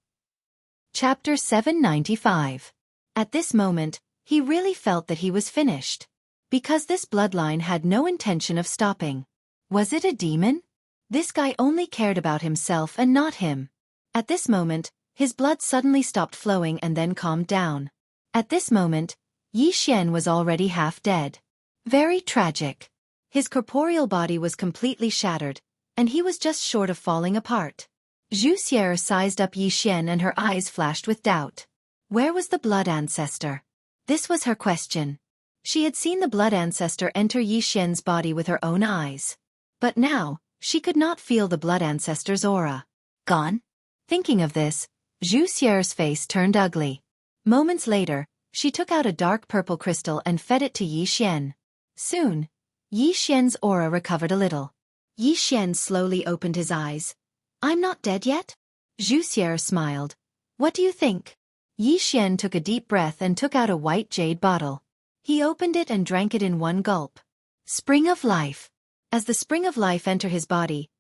Chapter 795. At this moment, he really felt that he was finished. Because this bloodline had no intention of stopping. Was it a demon? This guy only cared about himself and not him. At this moment, his blood suddenly stopped flowing and then calmed down. At this moment, Yi Xian was already half dead. Very tragic. His corporeal body was completely shattered, and he was just short of falling apart. Xueqi sized up Yi Xian and her eyes flashed with doubt. Where was the blood ancestor? This was her question. She had seen the blood ancestor enter Yi Xian's body with her own eyes. But now, she could not feel the blood ancestor's aura. Gone? Thinking of this, Xueqi's face turned ugly. Moments later, she took out a dark purple crystal and fed it to Yi Xian. Soon, Yi Xian's aura recovered a little. Yi Xian slowly opened his eyes. "I'm not dead yet?" Xueqi smiled. "What do you think?" Yi Xian took a deep breath and took out a white jade bottle. He opened it and drank it in one gulp. Spring of life. As the spring of life entered his body,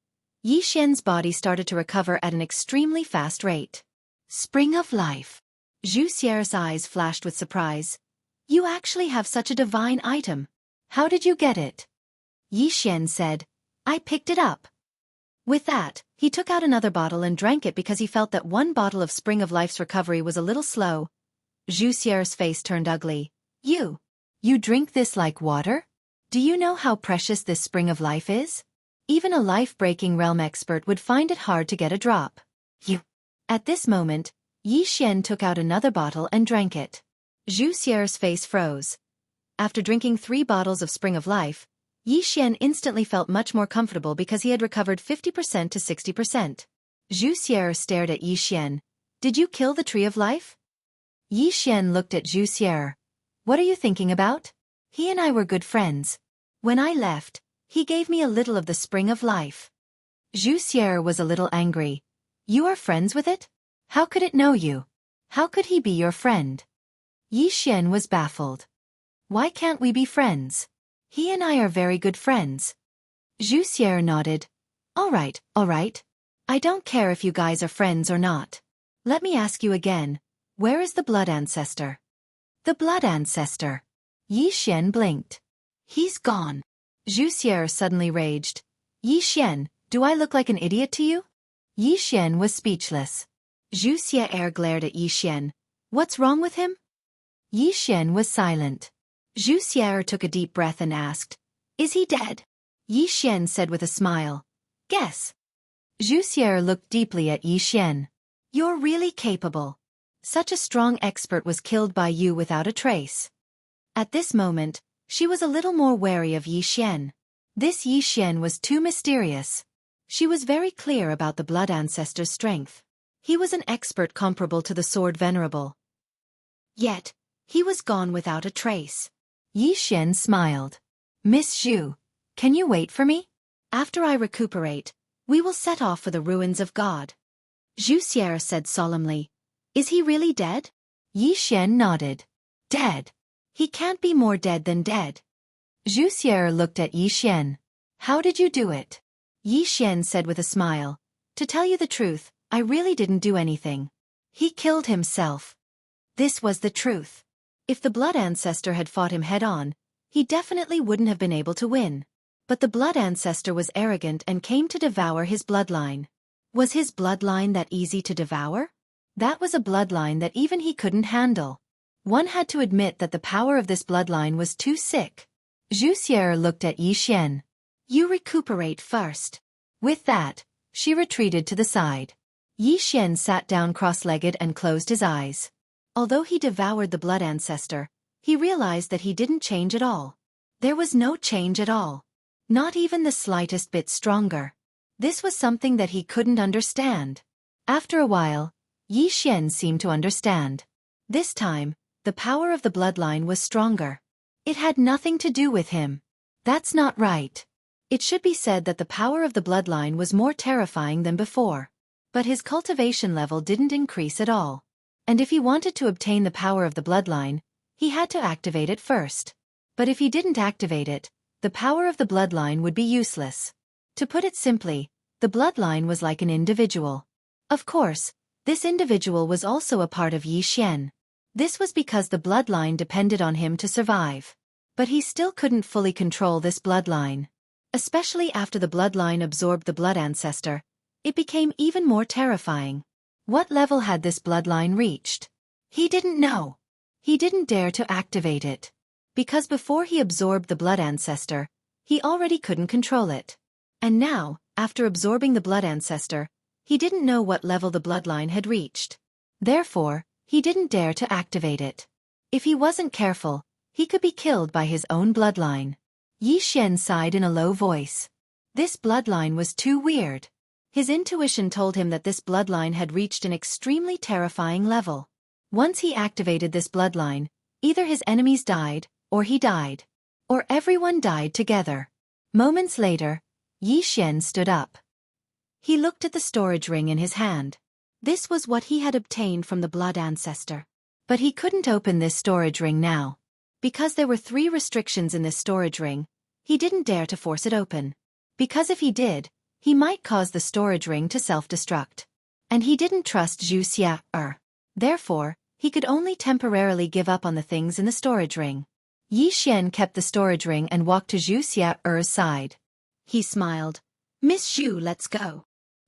Yi Xian's body started to recover at an extremely fast rate. Spring of life. Xueqi's eyes flashed with surprise. "You actually have such a divine item. How did you get it?" Yi Xian said, "I picked it up." With that, he took out another bottle and drank it because he felt that one bottle of Spring of Life's recovery was a little slow. Xueqi's face turned ugly. You drink this like water? Do you know how precious this Spring of Life is? Even a life-breaking realm expert would find it hard to get a drop. At this moment, Yi Xian took out another bottle and drank it. Xueqi's face froze. After drinking 3 bottles of Spring of Life, Yi Xian instantly felt much more comfortable because he had recovered 50% to 60%. Xueqi stared at Yi Xian. "Did you kill the Tree of Life?" Yi Xian looked at Xueqi. "What are you thinking about? He and I were good friends. When I left, he gave me a little of the Spring of Life." Xueqi was a little angry. "You are friends with it? How could it know you? How could he be your friend?" Yi Xian was baffled. "Why can't we be friends? He and I are very good friends." Xueqi nodded. All right. I don't care if you guys are friends or not. Let me ask you again, where is the blood ancestor?" "The blood ancestor." Yi Xian blinked. "He's gone." Xueqi suddenly raged. "Yi Xian, do I look like an idiot to you?" Yi Xian was speechless. Xueqi glared at Yi Xian. "What's wrong with him?" Yi Xian was silent. Xueqi took a deep breath and asked, "Is he dead?" Yi Xian said with a smile, "Guess." Xueqi looked deeply at Yi Xian. "You're really capable. Such a strong expert was killed by you without a trace." At this moment, she was a little more wary of Yi Xian. This Yi Xian was too mysterious. She was very clear about the blood ancestor's strength. He was an expert comparable to the sword venerable. Yet, he was gone without a trace. Yi Xian smiled. "Miss Xu, can you wait for me? After I recuperate, we will set off for the ruins of God." Xueqi said solemnly, "Is he really dead?" Yi Xian nodded. "Dead? He can't be more dead than dead." Xueqi looked at Yi Xian. "How did you do it?" Yi Xian said with a smile. "To tell you the truth, I really didn't do anything. He killed himself." This was the truth. If the blood ancestor had fought him head-on, he definitely wouldn't have been able to win. But the blood ancestor was arrogant and came to devour his bloodline. Was his bloodline that easy to devour? That was a bloodline that even he couldn't handle. One had to admit that the power of this bloodline was too sick. Xueqi looked at Yi Xian. "You recuperate first." With that, she retreated to the side. Yi Xian sat down cross-legged and closed his eyes. Although he devoured the blood ancestor, he realized that he didn't change at all. There was no change at all. Not even the slightest bit stronger. This was something that he couldn't understand. After a while, Yi Xian seemed to understand. This time, the power of the bloodline was stronger. It had nothing to do with him. That's not right. It should be said that the power of the bloodline was more terrifying than before. But his cultivation level didn't increase at all. And if he wanted to obtain the power of the bloodline, he had to activate it first. But if he didn't activate it, the power of the bloodline would be useless. To put it simply, the bloodline was like an individual. Of course, this individual was also a part of Yi Xian. This was because the bloodline depended on him to survive. But he still couldn't fully control this bloodline. Especially after the bloodline absorbed the blood ancestor, it became even more terrifying. What level had this bloodline reached? He didn't know. He didn't dare to activate it. Because before he absorbed the blood ancestor, he already couldn't control it. And now, after absorbing the blood ancestor, he didn't know what level the bloodline had reached. Therefore, he didn't dare to activate it. If he wasn't careful, he could be killed by his own bloodline. Yi Xian sighed in a low voice. This bloodline was too weird. His intuition told him that this bloodline had reached an extremely terrifying level. Once he activated this bloodline, either his enemies died, or he died. Or everyone died together. Moments later, Yi Xian stood up. He looked at the storage ring in his hand. This was what he had obtained from the blood ancestor. But he couldn't open this storage ring now. Because there were 3 restrictions in this storage ring, he didn't dare to force it open. Because if he did, he might cause the storage ring to self-destruct. And he didn't trust Xueqi. Therefore, he could only temporarily give up on the things in the storage ring. Yi Xian kept the storage ring and walked to Xueqi's side. He smiled. "Miss Xu, let's go."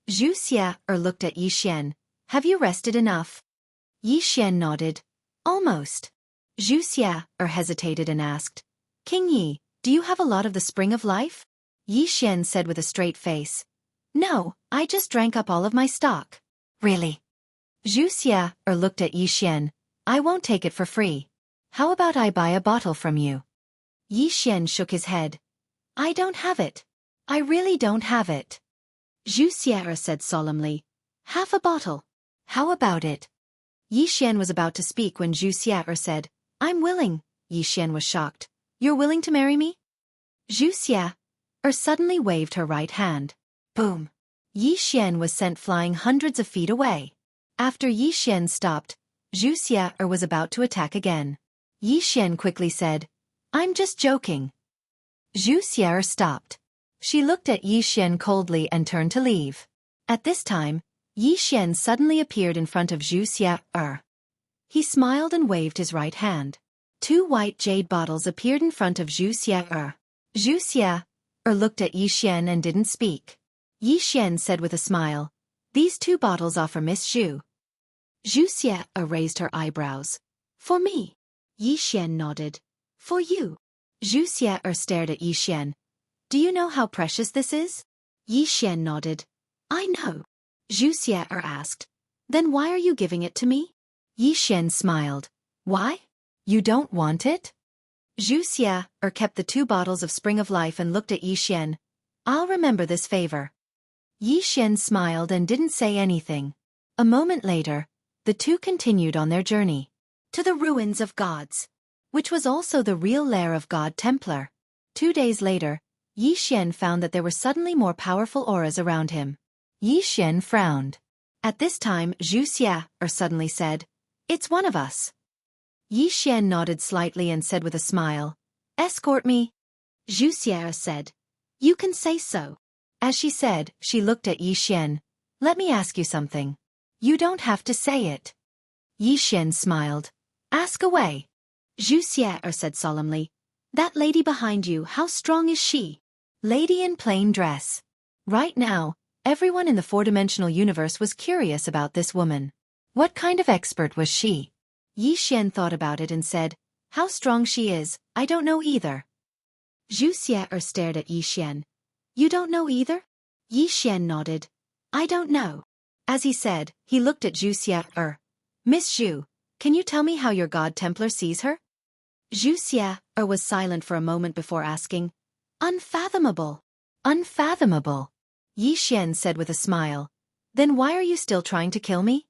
Xueqi looked at Yi Xian. "Have you rested enough?" Yi Xian nodded. "Almost." Xueqi hesitated and asked, "King Yi, do you have a lot of the spring of life?" Yi Xian said with a straight face, "No, I just drank up all of my stock." "Really?" Xueqi looked at Yi Xian. "I won't take it for free. How about I buy a bottle from you?" Yi Xian shook his head. "I don't have it. I really don't have it." Xueqi said solemnly, "Half a bottle. How about it?" Yi Xian was about to speak when Xueqi said, "I'm willing." Yi Xian was shocked. "You're willing to marry me?" Xueqi suddenly waved her right hand. Boom! Yi Xian was sent flying hundreds of feet away. After Yi Xian stopped, Xueqi was about to attack again. Yi Xian quickly said, "I'm just joking." Xueqi stopped. She looked at Yi Xian coldly and turned to leave. At this time, Yi Xian suddenly appeared in front of Xueqi. He smiled and waved his right hand. 2 white jade bottles appeared in front of Xueqi. Xueqi looked at Yi Xian and didn't speak. Yi Xian said with a smile, "These 2 bottles are for Miss Xu." Xueqi raised her eyebrows. "For me?" Yi Xian nodded. "For you." Xueqi stared at Yi Xian. "Do you know how precious this is?" Yi Xian nodded. "I know." Xueqi asked, "Then why are you giving it to me?" Yi Xian smiled. "Why? You don't want it?" Xueqi kept the 2 bottles of Spring of Life and looked at Yi Xian. "I'll remember this favor." Yi Xian smiled and didn't say anything. A moment later, the 2 continued on their journey. To the ruins of gods. Which was also the real lair of God Templar. 2 days later, Yi Xian found that there were suddenly more powerful auras around him. Yi Xian frowned. At this time Xueqi suddenly said, "It's one of us." Yi Xian nodded slightly and said with a smile, "Escort me." Xueqi said, "You can say so." As she said, she looked at Yi Xian. "Let me ask you something. You don't have to say it." Yi Xian smiled. "Ask away." Xueqi said solemnly, "That lady behind you, how strong is she?" Lady in plain dress. Right now, everyone in the 4-dimensional universe was curious about this woman. What kind of expert was she? Yi Xian thought about it and said, "How strong she is, I don't know either." Xueqi stared at Yi Xian. "You don't know either?" Yi Xian nodded. "I don't know." As he said, he looked at Xueqi. "Miss Xu, can you tell me how your God Templar sees her?" Xueqi was silent for a moment before asking, Unfathomable. Unfathomable. Yi Xian said with a smile. Then why are you still trying to kill me?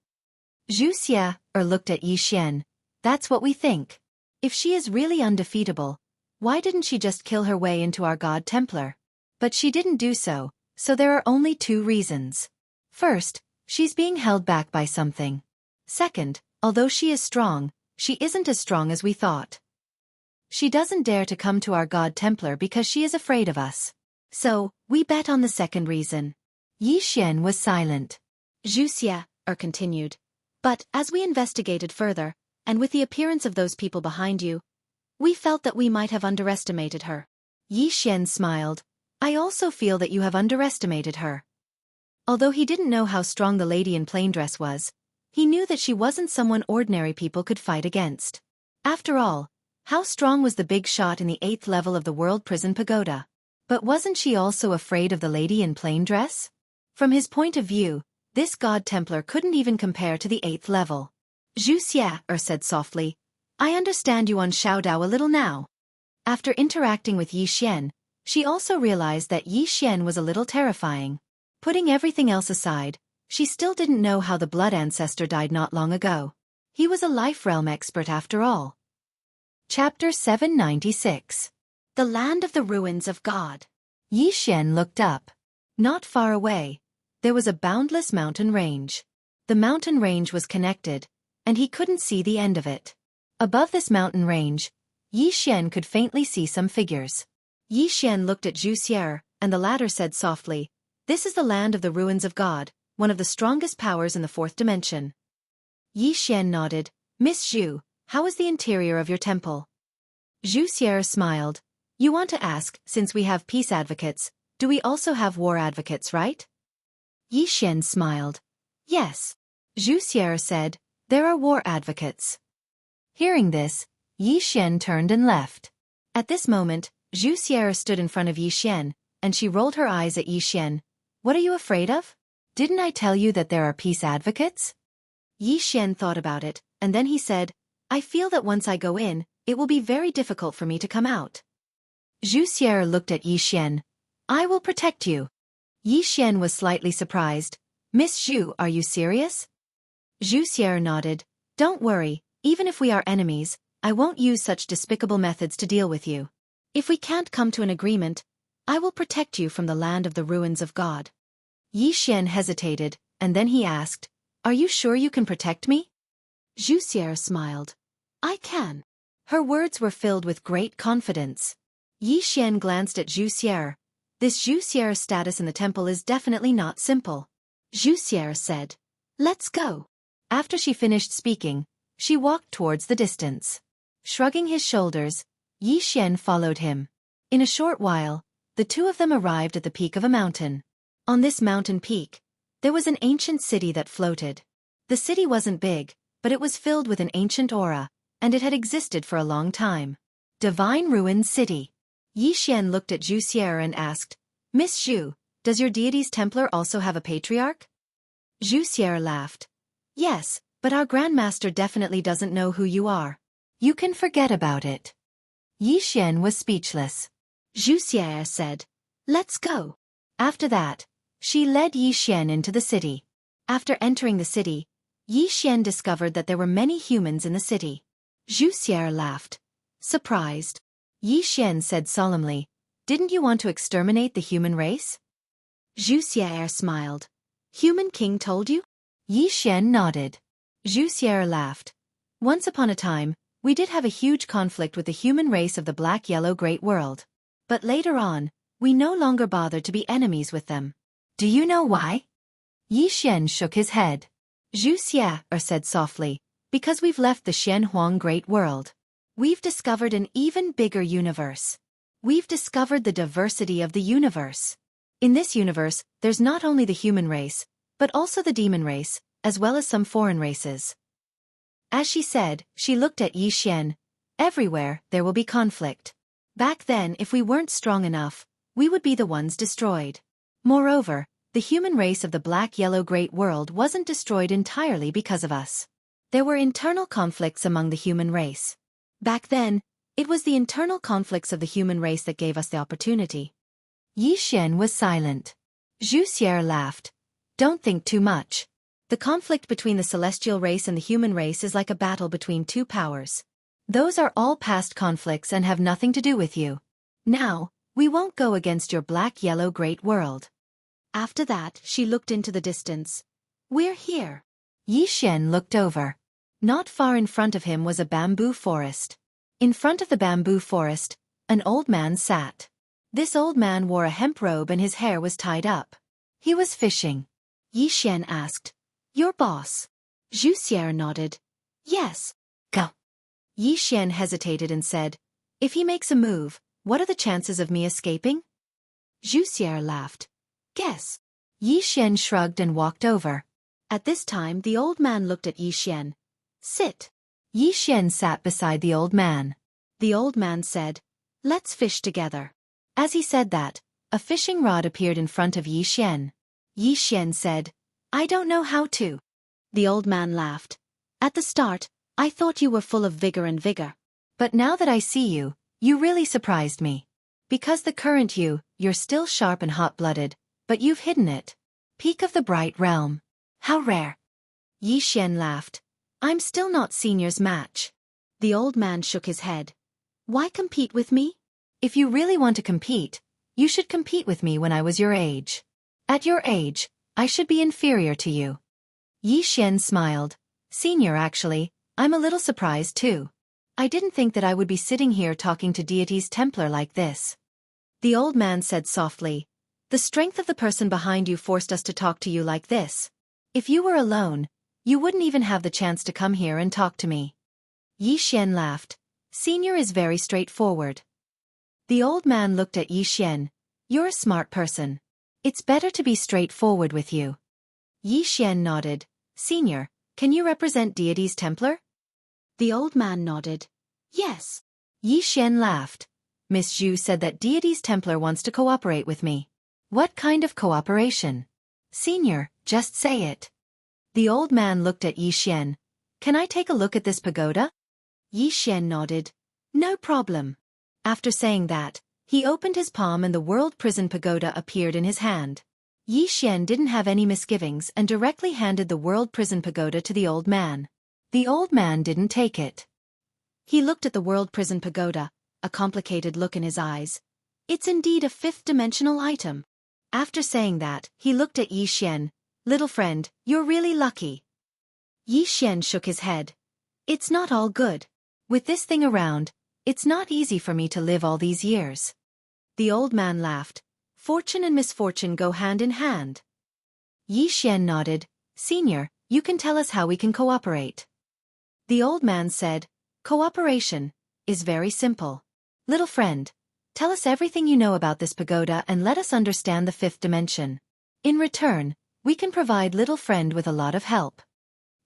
Xueqi looked at Yi Xian. That's what we think. If she is really undefeatable, why didn't she just kill her way into our God Templar? But she didn't do so, so there are only two reasons. First, she's being held back by something. Second, although she is strong, she isn't as strong as we thought. She doesn't dare to come to our God Templar because she is afraid of us. So, we bet on the second reason. Yi Xian was silent. Xueqi continued. But, as we investigated further, and with the appearance of those people behind you, we felt that we might have underestimated her. Yi Xian smiled. I also feel that you have underestimated her. Although he didn't know how strong the lady in plain dress was, he knew that she wasn't someone ordinary people could fight against. After all, how strong was the big shot in the 8th level of the World Prison Pagoda? But wasn't she also afraid of the lady in plain dress? From his point of view, this God Templar couldn't even compare to the 8th level. Xueqi said softly, I understand you on Xiaodao a little now. After interacting with Yi Xian, she also realized that Yi Xian was a little terrifying. Putting everything else aside, she still didn't know how the blood ancestor died not long ago. He was a life realm expert after all. Chapter 796. The Land of the Ruins of God. Yi Xian looked up. Not far away, there was a boundless mountain range. The mountain range was connected, and he couldn't see the end of it. Above this mountain range, Yi Xian could faintly see some figures. Yi Xian looked at Xueqi, and the latter said softly, This is the land of the ruins of God, one of the strongest powers in the 4th dimension. Yi Xian nodded. Miss Xu, how is the interior of your temple? Xueqi smiled. You want to ask, since we have peace advocates, do we also have war advocates, right? Yi Xian smiled. Yes. Xueqi said, there are war advocates. Hearing this, Yi Xian turned and left. At this moment, Xueqi stood in front of Yi Xian, and she rolled her eyes at Yi Xian. What are you afraid of? Didn't I tell you that there are peace advocates? Yi Xian thought about it, and then he said, I feel that once I go in, it will be very difficult for me to come out. Xueqi looked at Yi Xian. I will protect you. Yi Xian was slightly surprised. Miss Xu, are you serious? Xueqi nodded. Don't worry, even if we are enemies, I won't use such despicable methods to deal with you. If we can't come to an agreement, I will protect you from the land of the ruins of God. Yi Xian hesitated, and then he asked, Are you sure you can protect me? Xueqi smiled. I can. Her words were filled with great confidence. Yi Xian glanced at Xueqi. This Xueqi status in the temple is definitely not simple. Xueqi said, Let's go. After she finished speaking, she walked towards the distance. Shrugging his shoulders, Yi Xian followed him. In a short while, the two of them arrived at the peak of a mountain. On this mountain peak, there was an ancient city that floated. The city wasn't big, but it was filled with an ancient aura, and it had existed for a long time. Divine Ruin City. Yi Xian looked at Xueqi and asked, Miss Xu, does your deity's Templar also have a patriarch? Xueqi laughed. Yes, but our Grandmaster definitely doesn't know who you are. You can forget about it. Yi Xian was speechless. Xueqi said, Let's go. After that, she led Yi Xian into the city. After entering the city, Yi Xian discovered that there were many humans in the city. Xueqi laughed. Surprised. Yi Xian said solemnly, Didn't you want to exterminate the human race? Xueqi smiled. Human King told you? Yi Xian nodded. Xueqi laughed. Once upon a time, we did have a huge conflict with the human race of the black-yellow great world. But later on, we no longer bothered to be enemies with them. Do you know why? Yi Xian shook his head. Xueqi said softly, Because we've left the Xianhuang great world. We've discovered an even bigger universe. We've discovered the diversity of the universe. In this universe, there's not only the human race, but also the demon race, as well as some foreign races. As she said, she looked at Yi Xian. Everywhere, there will be conflict. Back then, if we weren't strong enough, we would be the ones destroyed. Moreover, the human race of the black-yellow great world wasn't destroyed entirely because of us. There were internal conflicts among the human race. Back then, It was the internal conflicts of the human race that gave us the opportunity. Yi Xian was silent. Xueqi laughed. Don't think too much. The conflict between the celestial race and the human race is like a battle between two powers. Those are all past conflicts and have nothing to do with you. Now, we won't go against your black-yellow great world. After that, she looked into the distance. We're here. Yi Xian looked over. Not far in front of him was a bamboo forest. In front of the bamboo forest, an old man sat. This old man wore a hemp robe and his hair was tied up. He was fishing. Yi Xian asked, "Your boss?" Xueqi nodded. "Yes." "Go." Yi Xian hesitated and said, "If he makes a move, what are the chances of me escaping?" Xueqi laughed. "Guess." Yi Xian shrugged and walked over. At this time the old man looked at Yi Xian. "Sit." Yi Xian sat beside the old man. The old man said, "Let's fish together." As he said that, a fishing rod appeared in front of Yi Xian. Yi Xian said, "I don't know how to." The old man laughed. "At the start, I thought you were full of vigor. But now that I see you, you really surprised me. Because the current you're still sharp and hot-blooded, but you've hidden it. Peak of the bright realm. How rare." Yi Xian laughed. "I'm still not senior's match." The old man shook his head. "Why compete with me? If you really want to compete, you should compete with me when I was your age. At your age, I should be inferior to you." Yi Xian smiled. "Senior, actually, I'm a little surprised too. I didn't think that I would be sitting here talking to deities Templar like this." The old man said softly, "The strength of the person behind you forced us to talk to you like this. If you were alone, you wouldn't even have the chance to come here and talk to me." Yi Xian laughed. "Senior is very straightforward." The old man looked at Yi Xian. "You're a smart person. It's better to be straightforward with you." Yi Xian nodded. "Senior, can you represent deities Templar?" The old man nodded. "Yes." Yi Xian laughed. "Miss Zhu said that deities Templar wants to cooperate with me. What kind of cooperation?" "Senior, just say it." The old man looked at Yi Xian. "Can I take a look at this pagoda?" Yi Xian nodded. "No problem." After saying that, he opened his palm and the World Prison Pagoda appeared in his hand. Yi Xian didn't have any misgivings and directly handed the World Prison Pagoda to the old man. The old man didn't take it. He looked at the World Prison Pagoda, a complicated look in his eyes. "It's indeed a fifth-dimensional item." After saying that, he looked at Yi Xian. "Little friend, you're really lucky." Yi Xian shook his head. "It's not all good. With this thing around, it's not easy for me to live all these years." The old man laughed. "Fortune and misfortune go hand in hand." Yi Xian nodded. "Senior, you can tell us how we can cooperate." The old man said, "Cooperation is very simple. Little friend, tell us everything you know about this pagoda and let us understand the fifth dimension. In return, we can provide little friend with a lot of help."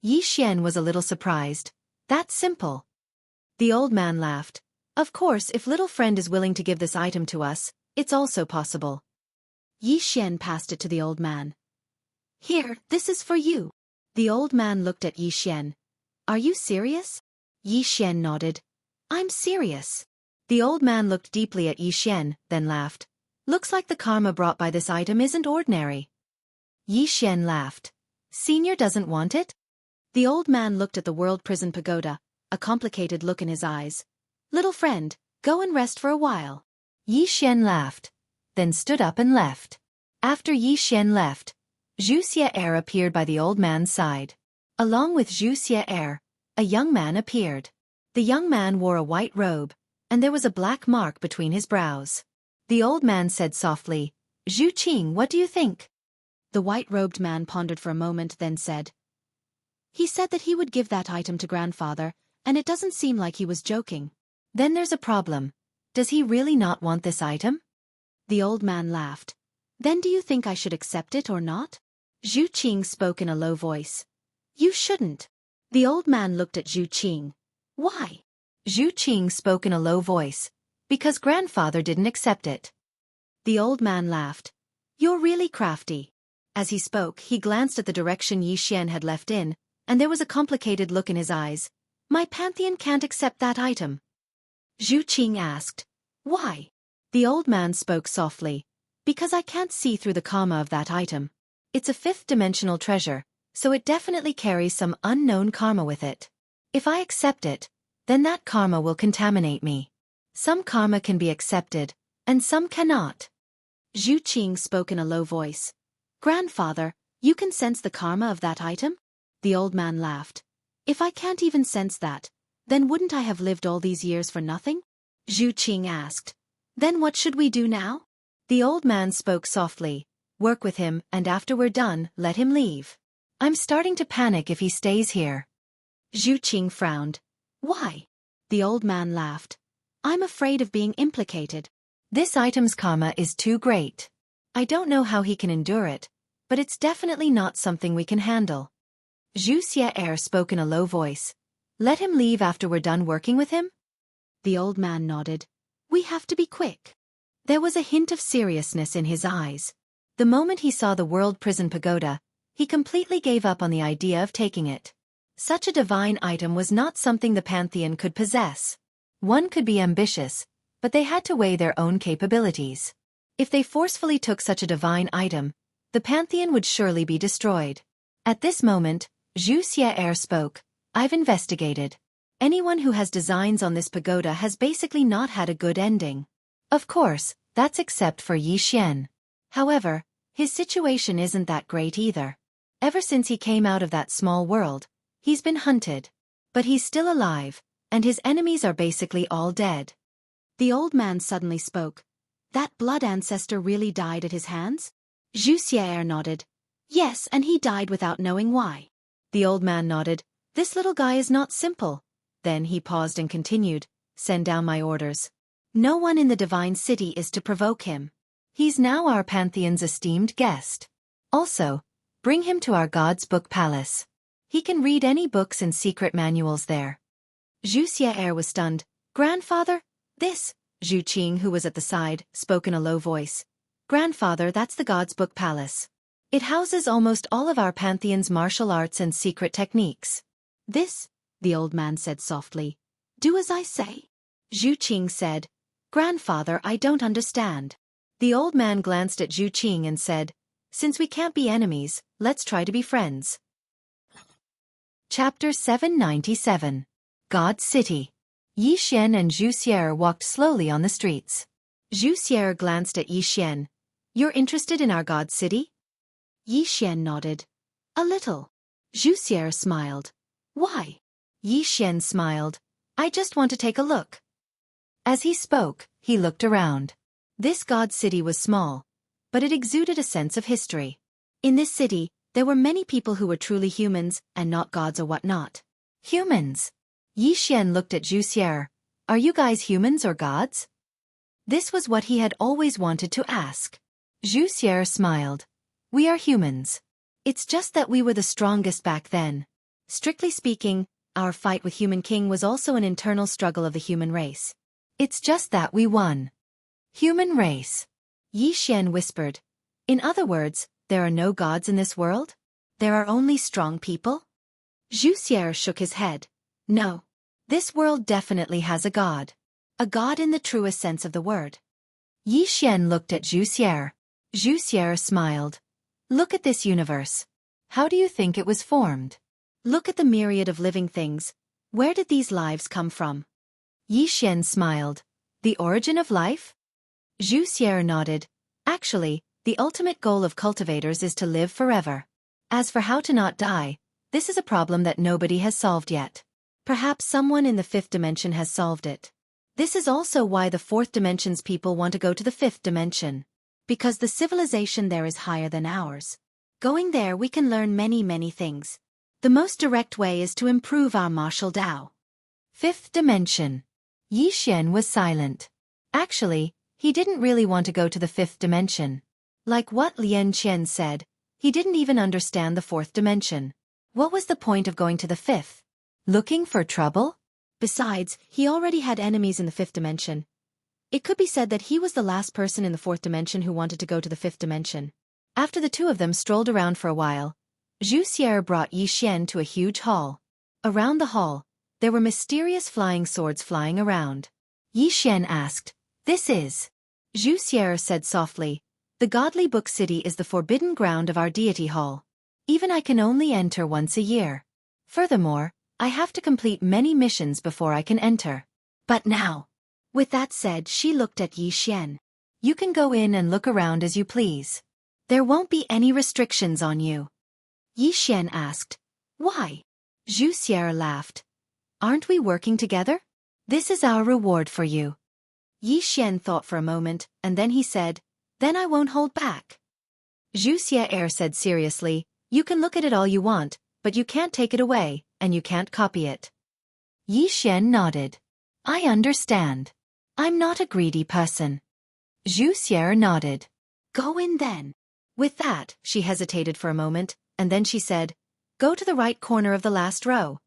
Yi Xian was a little surprised. "That's simple." The old man laughed. "Of course, if little friend is willing to give this item to us, it's also possible." Yi Xian passed it to the old man. "Here, this is for you." The old man looked at Yi Xian. "Are you serious?" Yi Xian nodded. "I'm serious." The old man looked deeply at Yi Xian, then laughed. "Looks like the karma brought by this item isn't ordinary." Yi Xian laughed. "Senior doesn't want it?" The old man looked at the World Prison Pagoda, a complicated look in his eyes. "Little friend, go and rest for a while." Yi Xian laughed, then stood up and left. After Yi Xian left, Xueqi appeared by the old man's side. Along with Xueqi, a young man appeared. The young man wore a white robe, and there was a black mark between his brows. The old man said softly, "Xueqi, what do you think?" The white-robed man pondered for a moment, then said, "He said that he would give that item to grandfather, and it doesn't seem like he was joking." "Then there's a problem. Does he really not want this item?" The old man laughed. "Then do you think I should accept it or not?" Xueqi spoke in a low voice. "You shouldn't." The old man looked at Xueqi. "Why?" Xueqi spoke in a low voice. "Because grandfather didn't accept it." The old man laughed. "You're really crafty." As he spoke, he glanced at the direction Yi Xian had left in, and there was a complicated look in his eyes. "My pantheon can't accept that item." Xueqi asked. Why? The old man spoke softly. Because I can't see through the karma of that item. It's a fifth-dimensional treasure, so it definitely carries some unknown karma with it. If I accept it, then that karma will contaminate me. Some karma can be accepted, and some cannot. Xueqi spoke in a low voice. Grandfather, you can sense the karma of that item? The old man laughed. If I can't even sense that, then wouldn't I have lived all these years for nothing? Xueqi asked. Then what should we do now? The old man spoke softly. Work with him, and after we're done, let him leave. I'm starting to panic if he stays here. Xueqi frowned. Why? The old man laughed. I'm afraid of being implicated. This item's karma is too great. I don't know how he can endure it, but it's definitely not something we can handle. Xueqi spoke in a low voice. Let him leave after we're done working with him? The old man nodded. We have to be quick. There was a hint of seriousness in his eyes. The moment he saw the World Prison Pagoda, he completely gave up on the idea of taking it. Such a divine item was not something the Pantheon could possess. One could be ambitious, but they had to weigh their own capabilities. If they forcefully took such a divine item, the Pantheon would surely be destroyed. At this moment, Xueqi spoke. I've investigated. Anyone who has designs on this pagoda has basically not had a good ending. Of course, that's except for Yi Xian. However, his situation isn't that great either. Ever since he came out of that small world, he's been hunted. But he's still alive, and his enemies are basically all dead. The old man suddenly spoke. That blood ancestor really died at his hands? Xueqi nodded. Yes, and he died without knowing why. The old man nodded. This little guy is not simple. Then he paused and continued. Send down my orders. No one in the divine city is to provoke him. He's now our Pantheon's esteemed guest. Also, bring him to our God's Book Palace. He can read any books and secret manuals there. Xueqi was stunned. Grandfather? This? Xueqi, who was at the side, spoke in a low voice. Grandfather, that's the God's Book Palace. It houses almost all of our Pantheon's martial arts and secret techniques. This, the old man said softly. Do as I say. Xueqi said. Grandfather, I don't understand. The old man glanced at Xueqi and said, Since we can't be enemies, let's try to be friends. Chapter 797. God's City. Yi Xian and Xueqi walked slowly on the streets. Xueqi glanced at Yi Xian. You're interested in our God's City? Yi Xian nodded. A little. Xueqi smiled. Why? Yi Xian smiled. I just want to take a look. As he spoke, he looked around. This God's City was small, but it exuded a sense of history. In this city, there were many people who were truly humans and not gods or whatnot. Humans? Yi Xian looked at Xueqi. Are you guys humans or gods? This was what he had always wanted to ask. Xueqi smiled. We are humans. It's just that we were the strongest back then. Strictly speaking, our fight with Human King was also an internal struggle of the human race. It's just that we won. Human race. Yi Xian whispered. In other words, there are no gods in this world? There are only strong people? Xueqi shook his head. No. This world definitely has a god. A god in the truest sense of the word. Yi Xian looked at Xueqi. Xueqi smiled. Look at this universe. How do you think it was formed? Look at the myriad of living things. Where did these lives come from? Yi Xian smiled. The origin of life? Xueqi nodded. Actually, the ultimate goal of cultivators is to live forever. As for how to not die, this is a problem that nobody has solved yet. Perhaps someone in the fifth dimension has solved it. This is also why the fourth dimension's people want to go to the fifth dimension. Because the civilization there is higher than ours. Going there we can learn many things. The most direct way is to improve our martial Tao. Fifth dimension. Yi Xian was silent. Actually, he didn't really want to go to the fifth dimension. Like what Lian Qian said, he didn't even understand the fourth dimension. What was the point of going to the fifth? Looking for trouble? Besides, he already had enemies in the fifth dimension. It could be said that he was the last person in the fourth dimension who wanted to go to the fifth dimension. After the two of them strolled around for a while, Xueqi brought Yi Xian to a huge hall. Around the hall, there were mysterious flying swords flying around. Yi Xian asked. This is. Xueqi said softly. The godly book city is the forbidden ground of our deity hall. Even I can only enter once a year. Furthermore, I have to complete many missions before I can enter. But now. With that said, she looked at Yi Xian. You can go in and look around as you please. There won't be any restrictions on you. Yi Xian asked. Why? Xueqi laughed. Aren't we working together? This is our reward for you. Yi Xian thought for a moment, and then he said, Then I won't hold back. Xueqi said seriously, You can look at it all you want, but you can't take it away, and you can't copy it. Yi Xian nodded. I understand. I'm not a greedy person. Xueqi nodded. Go in then. With that, she hesitated for a moment, and then she said, Go to the right corner of the last row.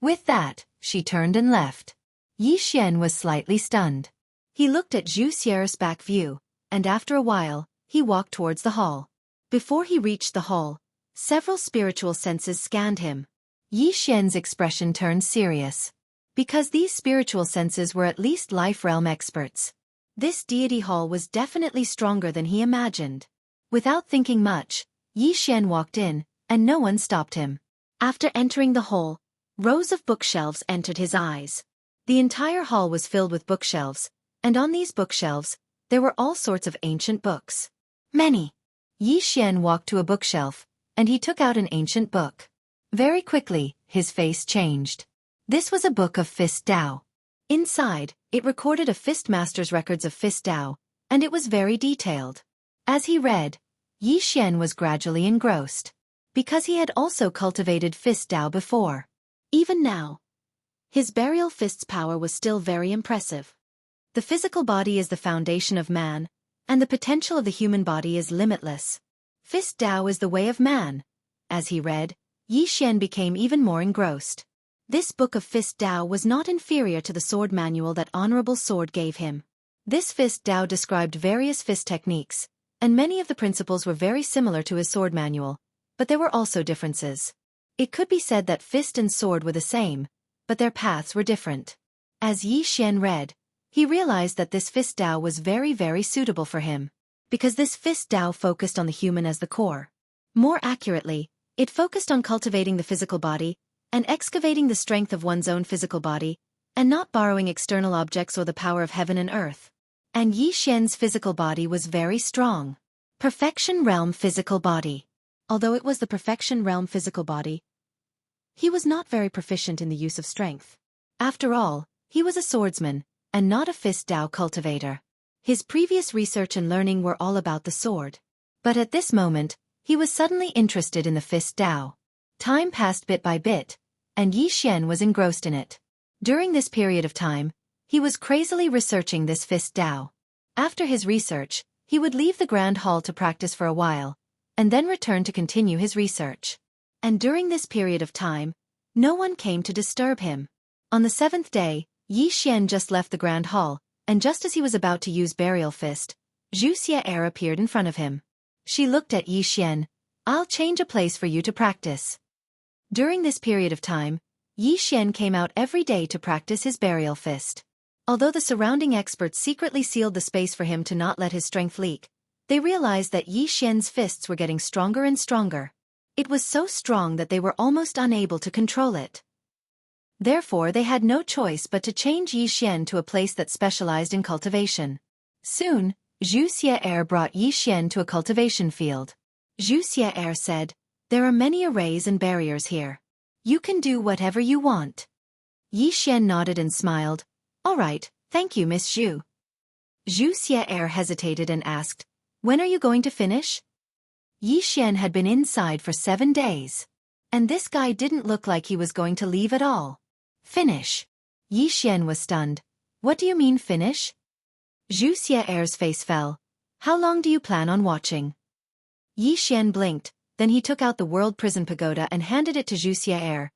With that, she turned and left. Yi Xian was slightly stunned. He looked at Xueqi's back view, and after a while, he walked towards the hall. Before he reached the hall, several spiritual senses scanned him. Yi Xian's expression turned serious. Because these spiritual senses were at least life realm experts. This deity hall was definitely stronger than he imagined. Without thinking much, Yi Xian walked in, and no one stopped him. After entering the hall, rows of bookshelves entered his eyes. The entire hall was filled with bookshelves, and on these bookshelves, there were all sorts of ancient books. Many. Yi Xian walked to a bookshelf, and he took out an ancient book. Very quickly, his face changed. This was a book of Fist Dao. Inside, it recorded a Fist Master's records of Fist Dao, and it was very detailed. As he read, Yi Xian was gradually engrossed. Because he had also cultivated Fist Dao before. Even now, his burial fist's power was still very impressive. The physical body is the foundation of man, and the potential of the human body is limitless. Fist Dao is the way of man. As he read, Yi Xian became even more engrossed. This book of Fist Dao was not inferior to the sword manual that Honorable Sword gave him. This Fist Dao described various fist techniques, and many of the principles were very similar to his sword manual, but there were also differences. It could be said that fist and sword were the same, but their paths were different. As Yi Xian read, he realized that this Fist Dao was very, very suitable for him. Because this Fist Dao focused on the human as the core. More accurately, it focused on cultivating the physical body, and excavating the strength of one's own physical body, and not borrowing external objects or the power of heaven and earth. And Yi Xian's physical body was very strong. Perfection Realm Physical Body. Although it was the Perfection Realm Physical Body, he was not very proficient in the use of strength. After all, he was a swordsman, and not a Fist Dao cultivator. His previous research and learning were all about the sword. But at this moment, he was suddenly interested in the Fist Dao. Time passed bit by bit, and Yi Xian was engrossed in it. During this period of time, he was crazily researching this Fist Dao. After his research, he would leave the Grand Hall to practice for a while, and then return to continue his research. And during this period of time, no one came to disturb him. On the seventh day, Yi Xian just left the Grand Hall, and just as he was about to use Burial Fist, Xueqi appeared in front of him. She looked at Yi Xian. I'll change a place for you to practice. During this period of time, Yi Xian came out every day to practice his Burial Fist. Although the surrounding experts secretly sealed the space for him to not let his strength leak, they realized that Yi Xian's fists were getting stronger and stronger. It was so strong that they were almost unable to control it. Therefore they had no choice but to change Yi Xian to a place that specialized in cultivation. Soon, Xueqi brought Yi Xian to a cultivation field. Xueqi said, There are many arrays and barriers here. You can do whatever you want. Yi Xian nodded and smiled. All right, thank you, Miss Xu. Xueqi hesitated and asked, When are you going to finish? Yi Xian had been inside for 7 days. And this guy didn't look like he was going to leave at all. Finish. Yi Xian was stunned. What do you mean finish? Xueqi's face fell. How long do you plan on watching? Yi Xian blinked, then he took out the World Prison Pagoda and handed it to Xueqi.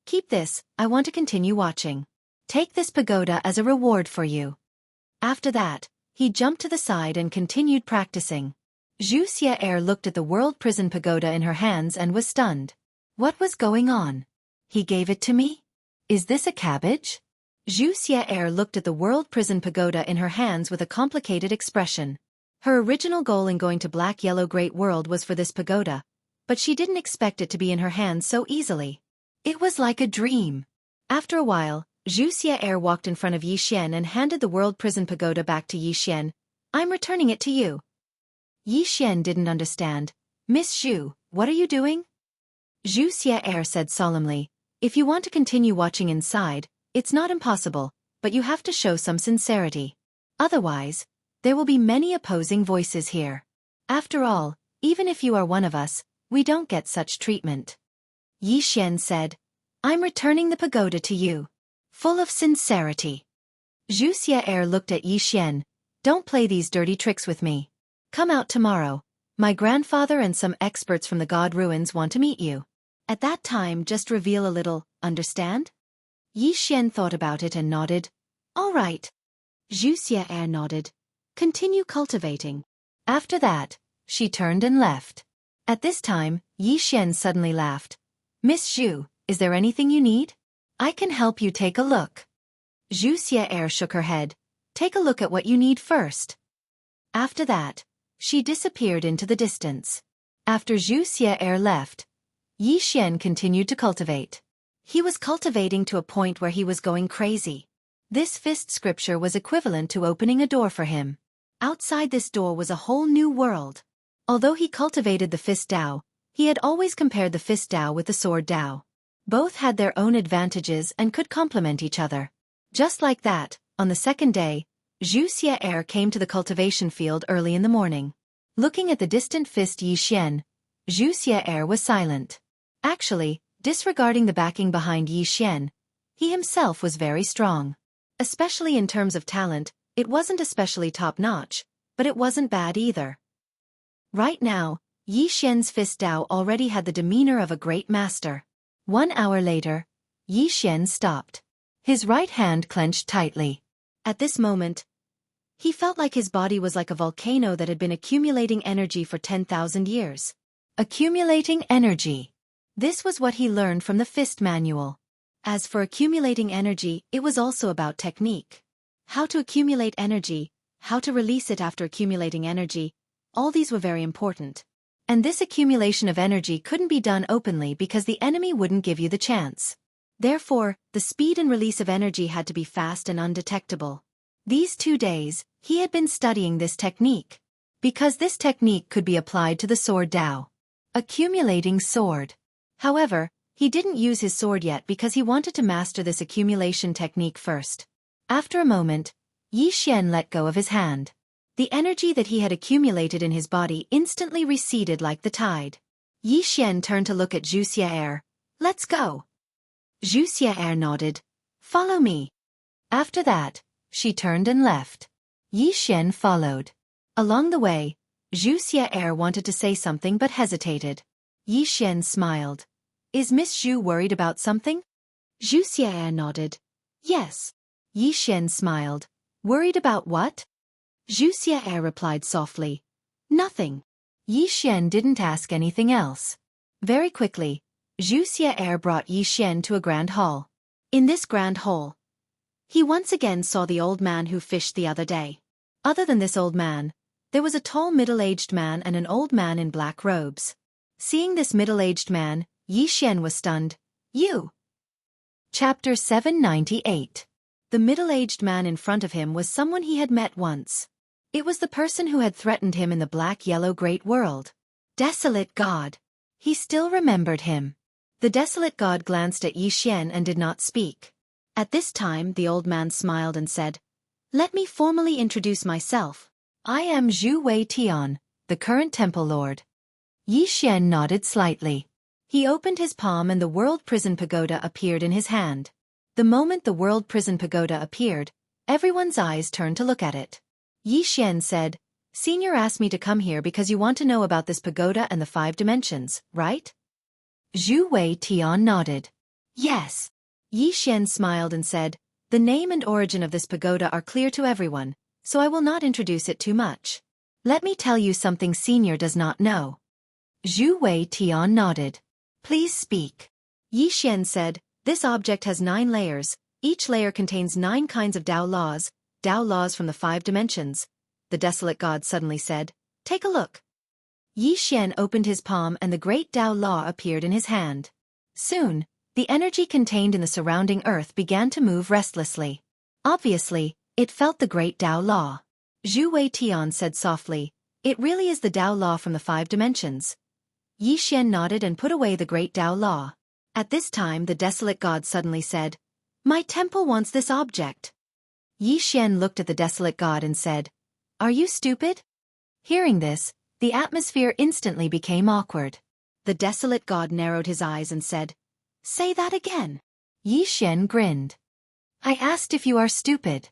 Keep this, I want to continue watching. Take this pagoda as a reward for you. After that, he jumped to the side and continued practicing. Xueqi looked at the World Prison Pagoda in her hands and was stunned. What was going on? He gave it to me? Is this a cabbage? Zhu Xie looked at the World Prison Pagoda in her hands with a complicated expression. Her original goal in going to Black-Yellow Great World was for this pagoda, but she didn't expect it to be in her hands so easily. It was like a dream. After a while, Zhu Xie walked in front of Yi Xian and handed the World Prison Pagoda back to Yi Xian. I'm returning it to you. Yi Xian didn't understand. Miss Zhu, what are you doing? Zhu Xie said solemnly, if you want to continue watching inside, it's not impossible, but you have to show some sincerity. Otherwise, there will be many opposing voices here. After all, even if you are one of us, we don't get such treatment. Yi Xian said, I'm returning the pagoda to you. Full of sincerity. Zhu Xie looked at Yi Xian. Don't play these dirty tricks with me. Come out tomorrow. My grandfather and some experts from the God Ruins want to meet you. At that time, just reveal a little, understand? Yi Xian thought about it and nodded. All right. Zhu Xie nodded. Continue cultivating. After that, she turned and left. At this time, Yi Xian suddenly laughed. Miss Zhu, is there anything you need? I can help you take a look. Zhu Xie shook her head. Take a look at what you need first. After that, she disappeared into the distance. After Zhu Xie left, Yi Xian continued to cultivate. He was cultivating to a point where he was going crazy. This fist scripture was equivalent to opening a door for him. Outside this door was a whole new world. Although he cultivated the fist Dao, he had always compared the fist Dao with the sword Dao. Both had their own advantages and could complement each other. Just like that, on the second day, Zhu Xie came to the cultivation field early in the morning. Looking at the distant fist Yi Xian, Zhu Xie was silent. Actually, disregarding the backing behind Yi Xian, he himself was very strong. Especially in terms of talent, it wasn't especially top-notch, but it wasn't bad either. Right now, Yi Xian's fist Dao already had the demeanor of a great master. 1 hour later, Yi Xian stopped. His right hand clenched tightly. At this moment, he felt like his body was like a volcano that had been accumulating energy for 10,000 years. Accumulating energy. This was what he learned from the fist manual. As for accumulating energy, it was also about technique. How to accumulate energy, how to release it after accumulating energy, all these were very important. And this accumulation of energy couldn't be done openly because the enemy wouldn't give you the chance. Therefore, the speed and release of energy had to be fast and undetectable. These 2 days, he had been studying this technique. Because this technique could be applied to the sword Dao. Accumulating sword. However, he didn't use his sword yet because he wanted to master this accumulation technique first. After a moment, Yi Xian let go of his hand. The energy that he had accumulated in his body instantly receded like the tide. Yi Xian turned to look at Zhu Xie. Let's go. Zhu Xie nodded. Follow me. After that, she turned and left. Yi Xian followed. Along the way, Zhu Xie wanted to say something but hesitated. Yi Xian smiled. Is Miss Zhu worried about something? Zhu Xie nodded. Yes. Yi Xian smiled. Worried about what? Zhu Xie replied softly. Nothing. Yi Xian didn't ask anything else. Very quickly, Zhu Xie brought Yi Xian to a grand hall. In this grand hall, he once again saw the old man who fished the other day. Other than this old man, there was a tall middle-aged man and an old man in black robes. Seeing this middle-aged man, Yi Xian was stunned. You! Chapter 798. The middle-aged man in front of him was someone he had met once. It was the person who had threatened him in the Black-Yellow Great World. Desolate God. He still remembered him. The desolate God glanced at Yi Xian and did not speak. At this time, the old man smiled and said, Let me formally introduce myself. I am Zhu Wei Tian, the current Temple Lord. Yi Xian nodded slightly. He opened his palm and the World Prison Pagoda appeared in his hand. The moment the World Prison Pagoda appeared, everyone's eyes turned to look at it. Yi Xian said, Senior asked me to come here because you want to know about this pagoda and the 5 dimensions, right? Zhu Wei Tian nodded. Yes. Yi Xian smiled and said, The name and origin of this pagoda are clear to everyone, so I will not introduce it too much. Let me tell you something Senior does not know. Zhu Wei Tian nodded. Please speak. Yi Xian said, This object has 9 layers, Each layer contains 9 kinds of Tao laws from the 5 dimensions. The desolate god suddenly said, "Take a look." Yi Xian opened his palm and the great Tao law appeared in his hand. Soon, the energy contained in the surrounding earth began to move restlessly. Obviously, it felt the great Tao law. Xueqi said softly, "It really is the Tao law from the 5 dimensions." Yi Xian nodded and put away the great Tao law. At this time the desolate god suddenly said, "My temple wants this object." Yi Xian looked at the desolate god and said, "Are you stupid?" Hearing this, the atmosphere instantly became awkward. The desolate god narrowed his eyes and said, "Say that again." Yi Xian grinned. "I asked if you are stupid."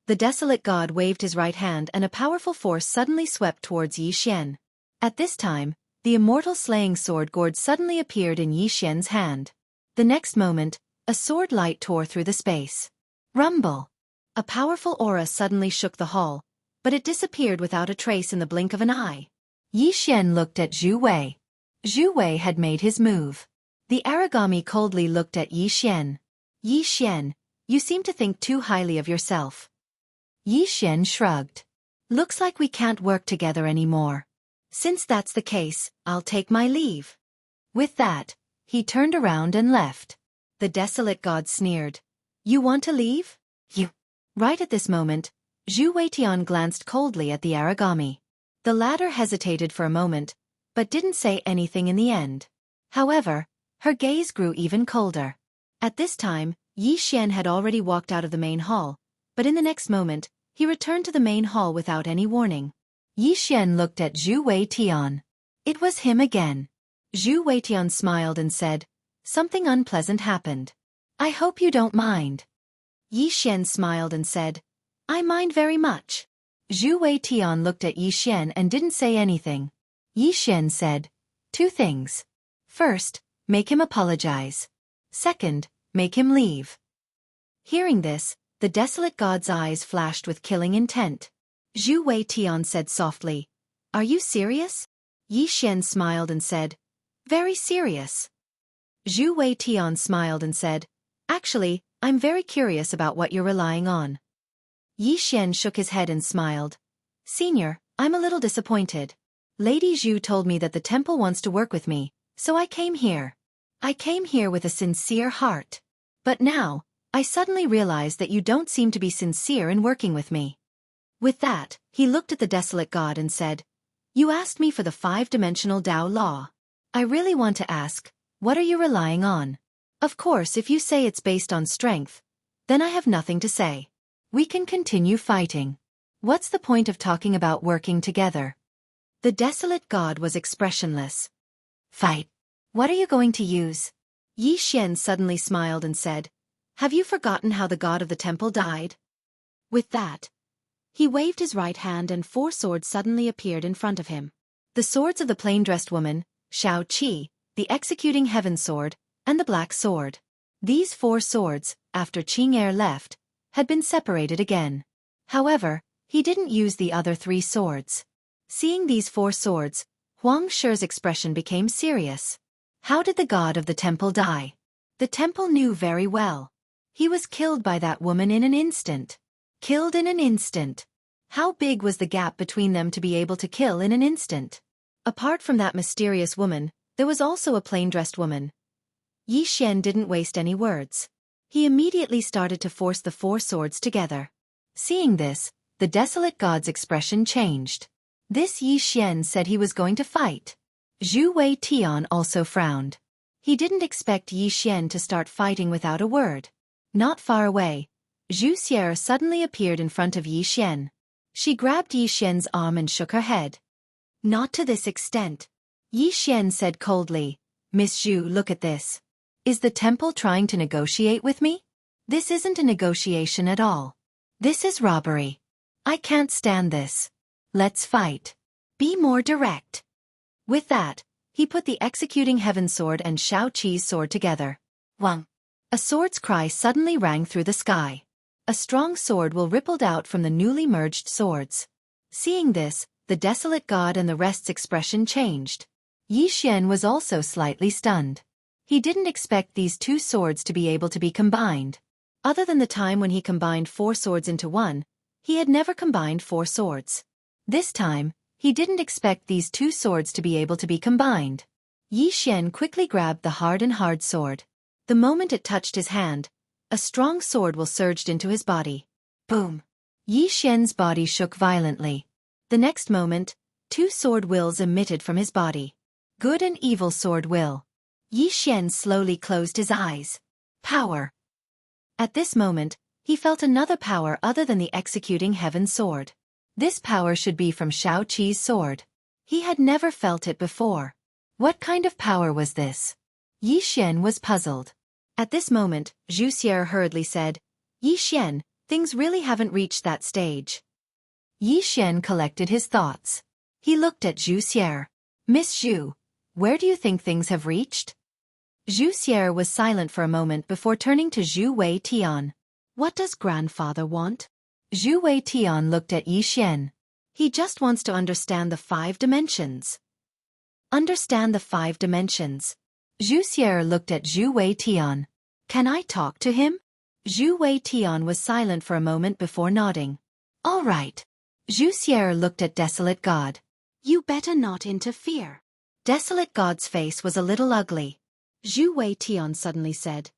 The desolate god waved his right hand and a powerful force suddenly swept towards Yi Xian. At this time, the immortal slaying sword gourd suddenly appeared in Yi Xian's hand. The next moment, a sword light tore through the space. Rumble! A powerful aura suddenly shook the hall, but it disappeared without a trace in the blink of an eye. Yi Xian looked at Zhu Wei. Zhu Wei had made his move. The origami coldly looked at Yi Xian. "Yi Xian, you seem to think too highly of yourself." Yi Xian shrugged. "Looks like we can't work together anymore. Since that's the case, I'll take my leave." With that, he turned around and left. The desolate god sneered. "You want to leave? You." Right at this moment, Xueqi glanced coldly at the origami. The latter hesitated for a moment, but didn't say anything in the end. However, her gaze grew even colder. At this time, Yi Xian had already walked out of the main hall, but in the next moment, he returned to the main hall without any warning. Yi Xian looked at Xueqi. It was him again. Xueqi smiled and said, "Something unpleasant happened. I hope you don't mind." Yi Xian smiled and said, "I mind very much." Xueqi looked at Yi Xian and didn't say anything. Yi Xian said, "2 things. First, make him apologize. Second, make him leave." Hearing this, the desolate god's eyes flashed with killing intent. Xueqi said softly, "Are you serious?" Yi Xian smiled and said, "Very serious." Xueqi smiled and said, "Actually, I'm very curious about what you're relying on." Yi Xian shook his head and smiled. "Senior, I'm a little disappointed. Lady Zhu told me that the temple wants to work with me, so I came here. I came here with a sincere heart. But now, I suddenly realize that you don't seem to be sincere in working with me." With that, he looked at the desolate god and said, "You asked me for the 5-dimensional Tao law. I really want to ask, what are you relying on? Of course, if you say it's based on strength, then I have nothing to say. We can continue fighting. What's the point of talking about working together?" The desolate god was expressionless. "Fight. What are you going to use?" Yi Xian suddenly smiled and said, "Have you forgotten how the god of the temple died?" With that, he waved his right hand and 4 swords suddenly appeared in front of him. The swords of the plain-dressed woman, Xueqi, the executing heaven sword, and the black sword. These 4 swords, after Qing'er left, had been separated again. However, he didn't use the other 3 swords. Seeing these 4 swords, Huang Shi's expression became serious. How did the god of the temple die? The temple knew very well. He was killed by that woman in an instant. Killed in an instant. How big was the gap between them to be able to kill in an instant? Apart from that mysterious woman, there was also a plain-dressed woman. Yi Xian didn't waste any words. He immediately started to force the 4 swords together. Seeing this, the desolate god's expression changed. This Yi Xian said he was going to fight. Xueqi also frowned. He didn't expect Yi Xian to start fighting without a word. Not far away, Xueqi suddenly appeared in front of Yi Xian. She grabbed Yi Xian's arm and shook her head. "Not to this extent." Yi Xian said coldly, "Miss Zhu, look at this. Is the temple trying to negotiate with me? This isn't a negotiation at all. This is robbery. I can't stand this. Let's fight. Be more direct." With that, he put the executing heaven sword and Xueqi's sword together. Wang! A sword's cry suddenly rang through the sky. A strong sword will rippled out from the newly merged swords. Seeing this, the desolate god and the rest's expression changed. Yi Xian was also slightly stunned. He didn't expect these 2 swords to be able to be combined. Other than the time when he combined 4 swords into one, he had never combined 4 swords. This time, he didn't expect these 2 swords to be able to be combined. Yi Xian quickly grabbed the hard sword. The moment it touched his hand, a strong sword will surged into his body. Boom! Yi Xian's body shook violently. The next moment, 2 sword wills emitted from his body. Good and evil sword will. Yi Xian slowly closed his eyes. Power! At this moment, he felt another power other than the executing heaven sword. This power should be from Xueqi's sword. He had never felt it before. What kind of power was this? Yi Xian was puzzled. At this moment, Xueqi hurriedly said, Yi Xian, things really haven't reached that stage. Yi Xian collected his thoughts. He looked at Xueqi. Miss Xu, where do you think things have reached? Xueqi was silent for a moment before turning to Zhu Wei Tian. What does grandfather want? Zhu Wei Tian looked at Yi Xian. He just wants to understand the 5 dimensions. Understand the 5 dimensions. Xueqi looked at Zhu Wei Tian. Can I talk to him? Zhu Wei Tian was silent for a moment before nodding. All right. Xueqi looked at Desolate God. You better not interfere. Desolate God's face was a little ugly. Zhu Wei Tian suddenly said,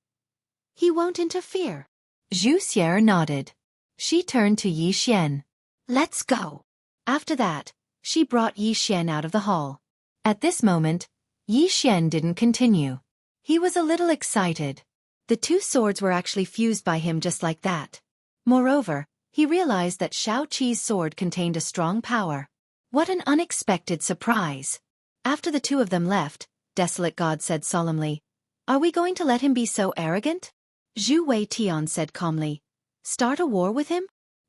He won't interfere. Xueqi nodded. She turned to Yi Xian. Let's go. After that, she brought Yi Xian out of the hall. At this moment, Yi Xian didn't continue. He was a little excited. The 2 swords were actually fused by him just like that. Moreover, he realized that Xueqi's sword contained a strong power. What an unexpected surprise. After the 2 of them left, Desolate God said solemnly, Are we going to let him be so arrogant? Zhu Wei Tian said calmly, Start a war with him?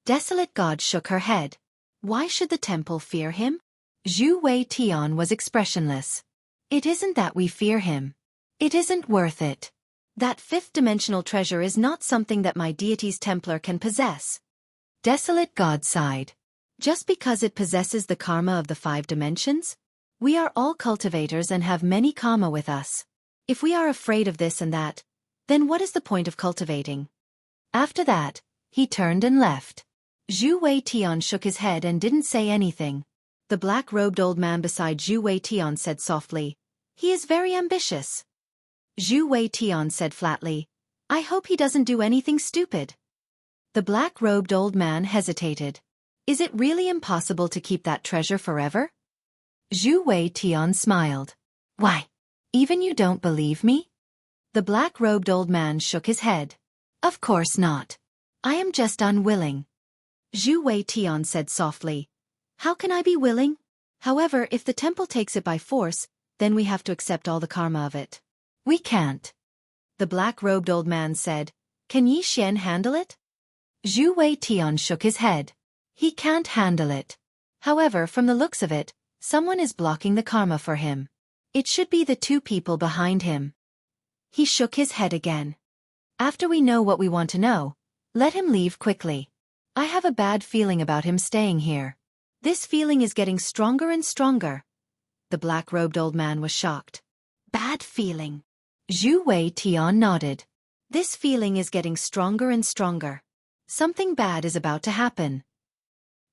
Desolate God shook her head. Why should the temple fear him? Zhu Wei Tian was expressionless. It isn't that we fear him. It isn't worth it. That 5th-dimensional treasure is not something that my deity's Templar can possess. Desolate God sighed. Just because it possesses the karma of the 5 dimensions? We are all cultivators and have many karma with us. If we are afraid of this and that, then what is the point of cultivating? After that, he turned and left. Zhu Wei Tian shook his head and didn't say anything. The black-robed old man beside Zhu Wei Tian said softly, He is very ambitious. Zhu Wei Tian said flatly, I hope he doesn't do anything stupid. The black-robed old man hesitated. Is it really impossible to keep that treasure forever? Zhu Wei Tian smiled. Why? Even you don't believe me? The black-robed old man shook his head. Of course not. I am just unwilling. Zhu Wei Tian said softly, How can I be willing? However, if the temple takes it by force, then we have to accept all the karma of it. We can't. The black-robed old man said, Can Yi Xian handle it? Zhu Wei Tian shook his head. He can't handle it. However, from the looks of it, someone is blocking the karma for him. It should be the 2 people behind him. He shook his head again. After we know what we want to know, let him leave quickly. I have a bad feeling about him staying here. This feeling is getting stronger and stronger. The black-robed old man was shocked. Bad feeling. Zhu Wei Tian nodded. This feeling is getting stronger and stronger. Something bad is about to happen.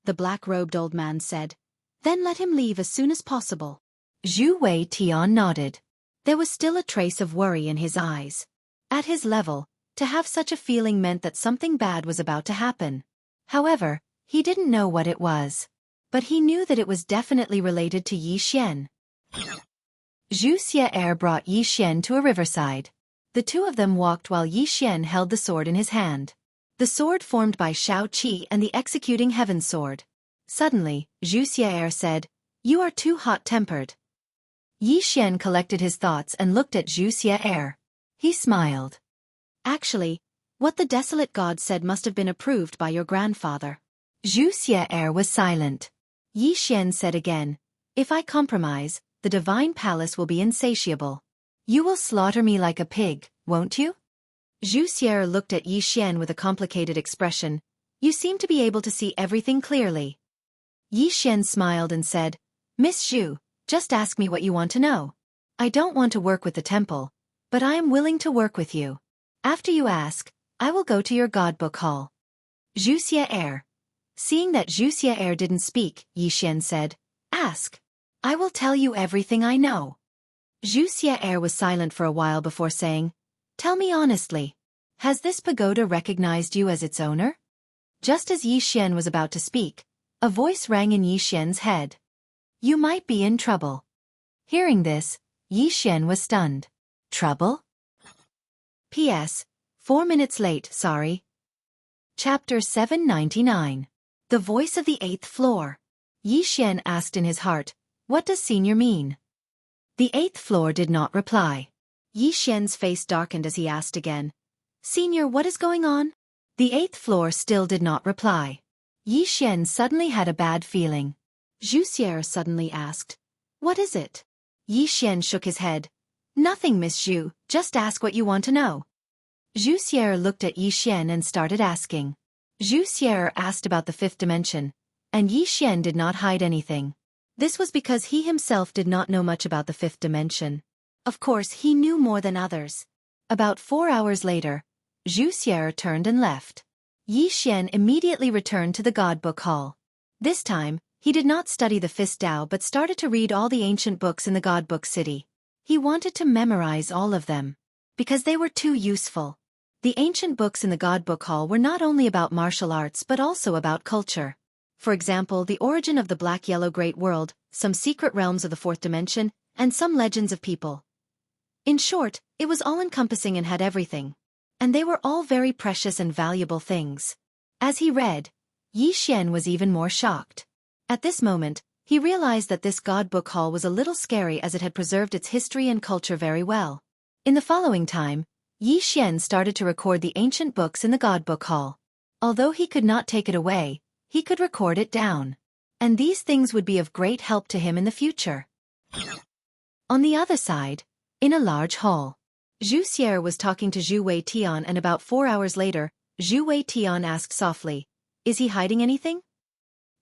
The black-robed old man said, Then let him leave as soon as possible. Zhu Wei Tian nodded. There was still a trace of worry in his eyes. At his level, to have such a feeling meant that something bad was about to happen. However, he didn't know what it was. But he knew that it was definitely related to Yi Xian. Xueqi brought Yi Xian to a riverside. The 2 of them walked while Yi Xian held the sword in his hand. The sword formed by Xueqi and the executing heaven sword. Suddenly, Xueqi said, You are too hot-tempered. Yi Xian collected his thoughts and looked at Xueqi. He smiled. Actually, what the Desolate God said must have been approved by your grandfather. Xueqi was silent. Yi Xian said again, If I compromise, the divine palace will be insatiable. You will slaughter me like a pig, won't you? Xueqi looked at Yi Xian with a complicated expression. You seem to be able to see everything clearly. Yi Xian smiled and said, Miss Xu, just ask me what you want to know. I don't want to work with the temple, but I am willing to work with you. After you ask, I will go to your godbook hall. Xueqi. Seeing that Xueqi didn't speak, Yixian said, Ask. I will tell you everything I know. Xueqi was silent for a while before saying, Tell me honestly. Has this pagoda recognized you as its owner? Just as Yixian was about to speak, a voice rang in Yixian's head. You might be in trouble. Hearing this, Yixian was stunned. Trouble? P.S. 4 minutes late, sorry. Chapter 799. The Voice of the 8th Floor. Yixian asked in his heart, What does senior mean? The 8th floor did not reply. Yixian's face darkened as he asked again, Senior, what is going on? The 8th floor still did not reply. Yixian suddenly had a bad feeling. Xueqi suddenly asked, What is it? Yixian shook his head. Nothing, Miss Xu, just ask what you want to know. Xueqi looked at Yixian and started asking. Xueqi asked about the 5th dimension, and Yixian did not hide anything. This was because he himself did not know much about the 5th dimension. Of course, he knew more than others. About 4 hours later, Xueqi turned and left. Yixian immediately returned to the godbook hall. This time, he did not study the 5th Tao but started to read all the ancient books in the godbook city. He wanted to memorize all of them, because they were too useful. The ancient books in the godbook hall were not only about martial arts but also about culture. For example, the origin of the black-yellow great world, some secret realms of the 4th dimension, and some legends of people. In short, it was all-encompassing and had everything. And they were all very precious and valuable things. As he read, Yixian was even more shocked. At this moment, he realized that this godbook hall was a little scary as it had preserved its history and culture very well. In the following time, Yixian started to record the ancient books in the godbook hall. Although he could not take it away, he could record it down. And these things would be of great help to him in the future. On the other side, in a large hall, Xueqi was talking to Xueqi, and about 4 hours later, Xueqi asked softly, Is he hiding anything?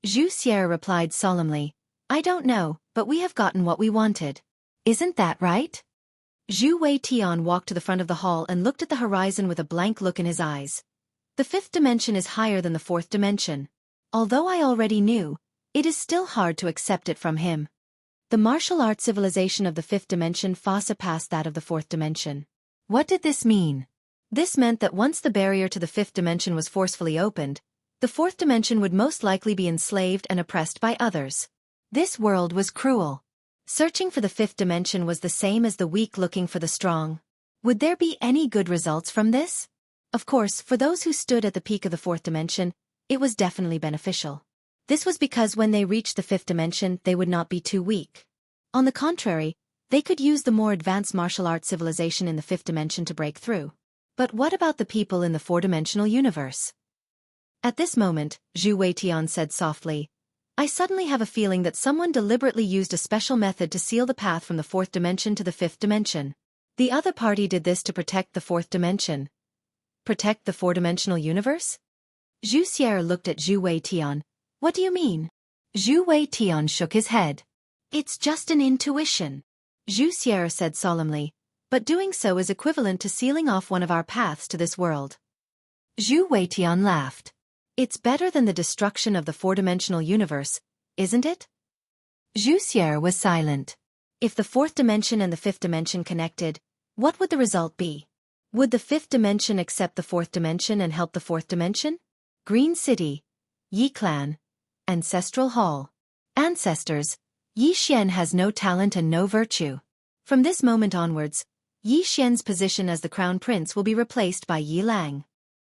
Xueqi replied solemnly, I don't know, but we have gotten what we wanted. Isn't that right? Xueqi walked to the front of the hall and looked at the horizon with a blank look in his eyes. The 5th dimension is higher than the 4th dimension. Although I already knew, it is still hard to accept it from him. The martial arts civilization of the 5th dimension far surpassed that of the 4th dimension. What did this mean? This meant that once the barrier to the 5th dimension was forcefully opened, the 4th dimension would most likely be enslaved and oppressed by others. This world was cruel. Searching for the 5th dimension was the same as the weak looking for the strong. Would there be any good results from this? Of course, for those who stood at the peak of the 4th dimension, it was definitely beneficial. This was because when they reached the 5th dimension, they would not be too weak. On the contrary, they could use the more advanced martial arts civilization in the 5th dimension to break through. But what about the people in the 4-dimensional universe? At this moment, Xueqi said softly, I suddenly have a feeling that someone deliberately used a special method to seal the path from the 4th dimension to the 5th dimension. The other party did this to protect the 4th dimension. Protect the 4-dimensional universe? Xueqi looked at Xueqi. What do you mean? Xueqi shook his head. It's just an intuition. Xueqi said solemnly, but doing so is equivalent to sealing off one of our paths to this world. Xueqi laughed. It's better than the destruction of the 4-dimensional universe, isn't it? Xueqi was silent. If the 4th dimension and the 5th dimension connected, what would the result be? Would the 5th dimension accept the 4th dimension and help the 4th dimension? Green City, Yi Clan, Ancestral Hall. Ancestors, Yixian has no talent and no virtue. From this moment onwards, Yixian's position as the crown prince will be replaced by Yi Lang.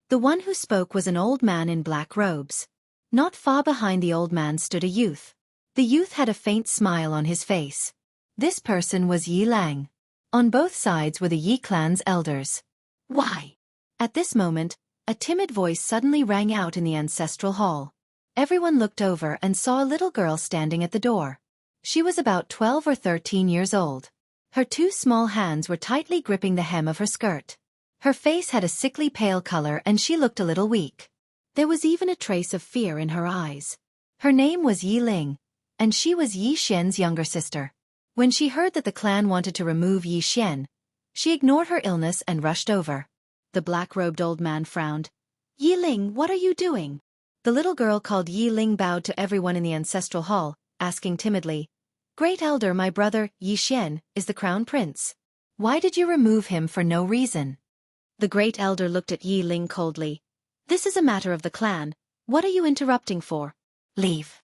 The one who spoke was an old man in black robes. Not far behind the old man stood a youth. The youth had a faint smile on his face. This person was Yi Lang. On both sides were the Yi clan's elders. Why? At this moment, a timid voice suddenly rang out in the ancestral hall. Everyone looked over and saw a little girl standing at the door. She was about 12 or 13 years old. Her 2 small hands were tightly gripping the hem of her skirt. Her face had a sickly pale color and she looked a little weak. There was even a trace of fear in her eyes. Her name was Yi Ling, and she was Yi Xian's younger sister. When she heard that the clan wanted to remove Yi Xian, she ignored her illness and rushed over. The black-robed old man frowned. Yi Ling, what are you doing? The little girl called Yi Ling bowed to everyone in the ancestral hall, asking timidly, Great Elder, my brother, Yi Xian, is the crown prince. Why did you remove him for no reason? The Great Elder looked at Yi Ling coldly. This is a matter of the clan. What are you interrupting for? Leave.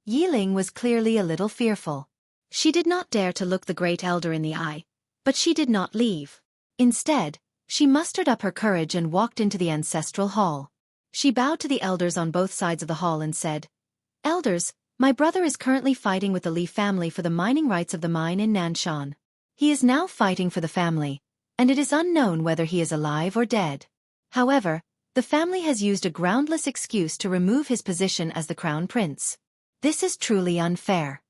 Yi Ling was clearly a little fearful. She did not dare to look the Great Elder in the eye, but she did not leave. Instead, she mustered up her courage and walked into the ancestral hall. She bowed to the elders on both sides of the hall and said, Elders, my brother is currently fighting with the Li family for the mining rights of the mine in Nanshan. He is now fighting for the family, and it is unknown whether he is alive or dead. However, the family has used a groundless excuse to remove his position as the crown prince. This is truly unfair.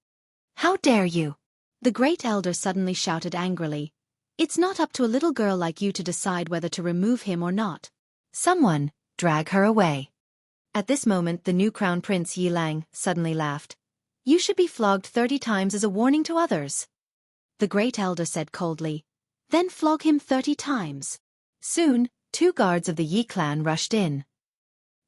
How dare you? The Great Elder suddenly shouted angrily. It's not up to a little girl like you to decide whether to remove him or not. Someone, drag her away. At this moment the new crown prince Yi Lang suddenly laughed. You should be flogged 30 times as a warning to others. The Great Elder said coldly. Then flog him 30 times. Soon, 2 guards of the Yi clan rushed in.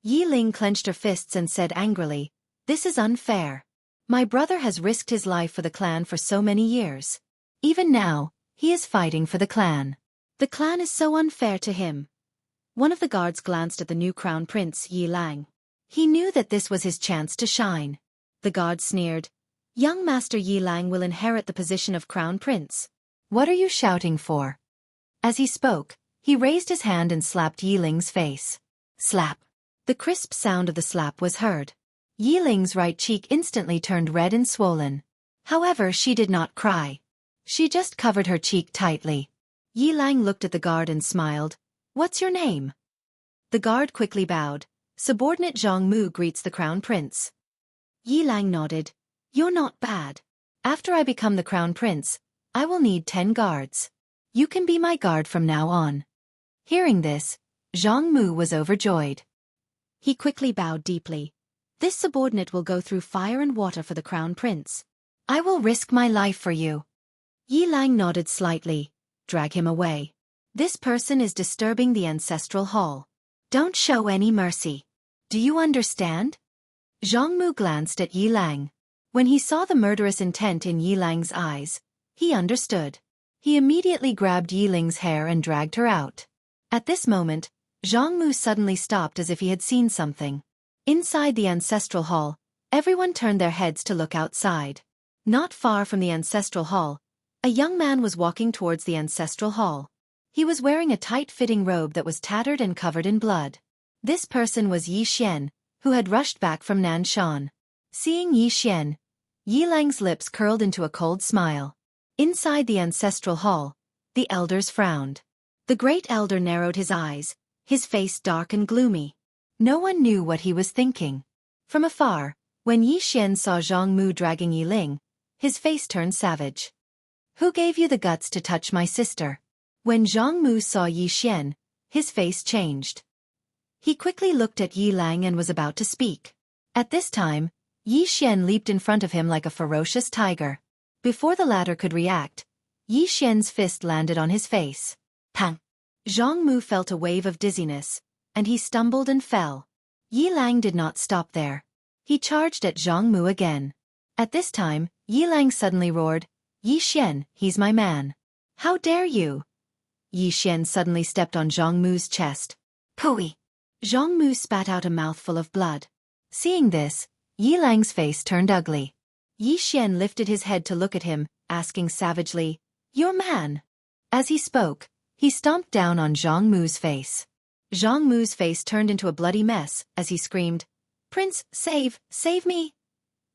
Yi Ling clenched her fists and said angrily, This is unfair. My brother has risked his life for the clan for so many years. Even now, he is fighting for the clan. The clan is so unfair to him. One of the guards glanced at the new crown prince Yi Lang. He knew that this was his chance to shine. The guard sneered, Young Master Yi Lang will inherit the position of crown prince. What are you shouting for? As he spoke, he raised his hand and slapped Yi Ling's face. Slap. The crisp sound of the slap was heard. Yi Ling's right cheek instantly turned red and swollen. However, she did not cry. She just covered her cheek tightly. Yi Lang looked at the guard and smiled. What's your name? The guard quickly bowed. Subordinate Zhang Mu greets the crown prince. Yi Lang nodded. You're not bad. After I become the crown prince, I will need 10 guards. You can be my guard from now on. Hearing this, Zhang Mu was overjoyed. He quickly bowed deeply. This subordinate will go through fire and water for the crown prince. I will risk my life for you. Yi Lang nodded slightly. Drag him away. This person is disturbing the ancestral hall. Don't show any mercy. Do you understand? Zhang Mu glanced at Yi Lang. When he saw the murderous intent in Yi Lang's eyes, he understood. He immediately grabbed Yi Ling's hair and dragged her out. At this moment, Zhang Mu suddenly stopped as if he had seen something. Inside the ancestral hall, everyone turned their heads to look outside. Not far from the ancestral hall, a young man was walking towards the ancestral hall. He was wearing a tight-fitting robe that was tattered and covered in blood. This person was Yi Xian, who had rushed back from Nanshan. Seeing Yi Xian, Yi Lang's lips curled into a cold smile. Inside the ancestral hall, the elders frowned. The Great Elder narrowed his eyes, his face dark and gloomy. No one knew what he was thinking. From afar, when Yi Xian saw Zhang Mu dragging Yi Ling, his face turned savage. Who gave you the guts to touch my sister? When Zhang Mu saw Yi Xian, his face changed. He quickly looked at Yi Lang and was about to speak. At this time, Yi Xian leaped in front of him like a ferocious tiger. Before the latter could react, Yi Xian's fist landed on his face. Pang! Zhang Mu felt a wave of dizziness, and he stumbled and fell. Yi Lang did not stop there. He charged at Zhang Mu again. At this time, Yi Lang suddenly roared, Yi Xian, he's my man. How dare you? Yi Xian suddenly stepped on Zhang Mu's chest. Pooey! Zhang Mu spat out a mouthful of blood. Seeing this, Yi Lang's face turned ugly. Yi Xian lifted his head to look at him, asking savagely, Your man? As he spoke, he stomped down on Zhang Mu's face. Zhang Mu's face turned into a bloody mess as he screamed, Prince, save me!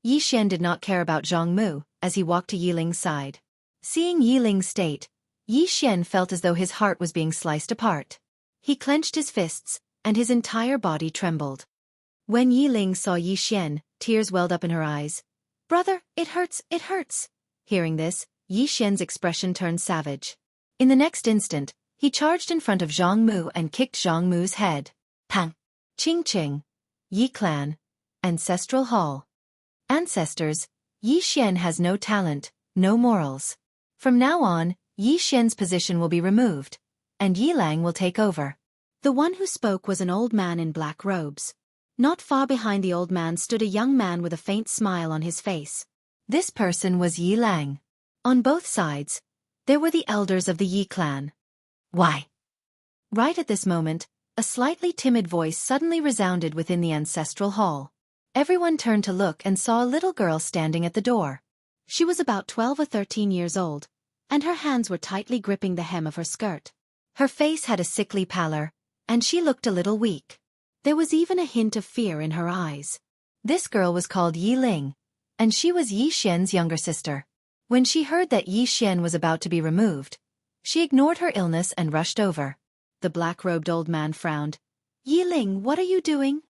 Yi Xian did not care about Zhang Mu as he walked to Yi Ling's side. Seeing Yi Ling's state, Yi Xian felt as though his heart was being sliced apart. He clenched his fists, and his entire body trembled. When Yi Ling saw Yi Xian, tears welled up in her eyes. Brother, it hurts, it hurts. Hearing this, Yi Xian's expression turned savage. In the next instant, he charged in front of Zhang Mu and kicked Zhang Mu's head. Pang! Ching ching! Yi clan. Ancestral hall. Ancestors, Yi Xian has no talent, no morals. From now on, Yi Xian's position will be removed, and Yi Lang will take over. The one who spoke was an old man in black robes. Not far behind the old man stood a young man with a faint smile on his face. This person was Yi Lang. On both sides, there were the elders of the Yi clan. Why? Right at this moment, a slightly timid voice suddenly resounded within the ancestral hall. Everyone turned to look and saw a little girl standing at the door. She was about 12 or 13 years old, and her hands were tightly gripping the hem of her skirt. Her face had a sickly pallor, and she looked a little weak. There was even a hint of fear in her eyes. This girl was called Yi Ling, and she was Yi Xian's younger sister. When she heard that Yi Xian was about to be removed, she ignored her illness and rushed over. The black-robed old man frowned. Yi Ling, what are you doing?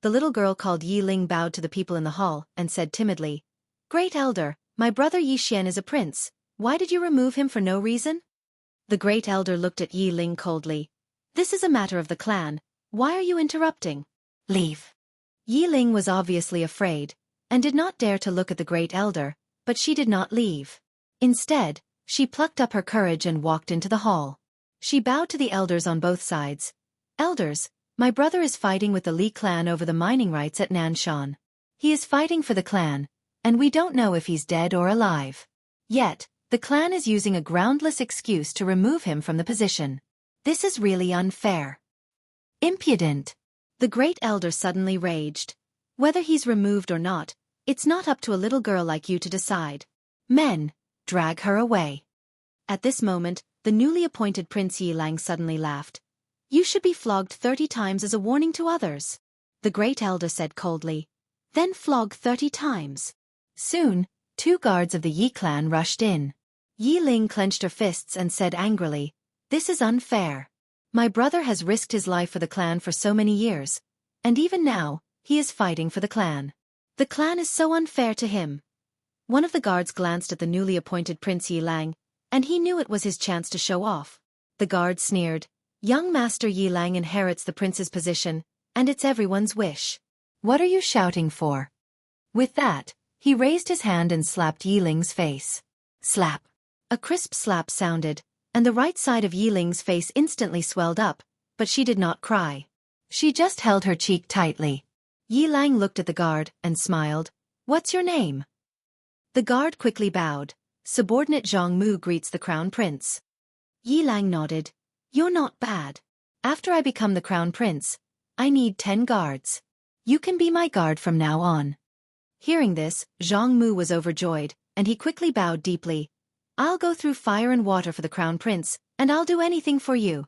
The little girl called Yi Ling bowed to the people in the hall and said timidly, Great Elder, my brother Yi Xian is a prince. Why did you remove him for no reason? The Great Elder looked at Yi Ling coldly. This is a matter of the clan. Why are you interrupting? Leave. Yi Ling was obviously afraid, and did not dare to look at the Great Elder, but she did not leave. Instead, she plucked up her courage and walked into the hall. She bowed to the elders on both sides. Elders, my brother is fighting with the Li clan over the mining rights at Nanshan. He is fighting for the clan, and we don't know if he's dead or alive. Yet, the clan is using a groundless excuse to remove him from the position. This is really unfair. Impudent. The Great Elder suddenly raged. Whether he's removed or not, it's not up to a little girl like you to decide. Men, drag her away. At this moment, the newly appointed Prince Yi Lang suddenly laughed. You should be flogged 30 times as a warning to others. The Great Elder said coldly. Then flog 30 times. Soon, 2 guards of the Yi clan rushed in. Yi Ling clenched her fists and said angrily, This is unfair. My brother has risked his life for the clan for so many years, and even now, he is fighting for the clan. The clan is so unfair to him. One of the guards glanced at the newly appointed Prince Yi Lang, and he knew it was his chance to show off. The guard sneered, Young Master Yi Lang inherits the prince's position, and it's everyone's wish. What are you shouting for? With that, he raised his hand and slapped Yi Ling's face. Slap. A crisp slap sounded, and the right side of Yi Ling's face instantly swelled up, but she did not cry. She just held her cheek tightly. Yi Lang looked at the guard and smiled. What's your name? The guard quickly bowed. Subordinate Zhang Mu greets the crown prince. Yi Lang nodded. You're not bad. After I become the crown prince, I need 10 guards. You can be my guard from now on. Hearing this, Zhang Mu was overjoyed, and he quickly bowed deeply. I'll go through fire and water for the crown prince, and I'll do anything for you.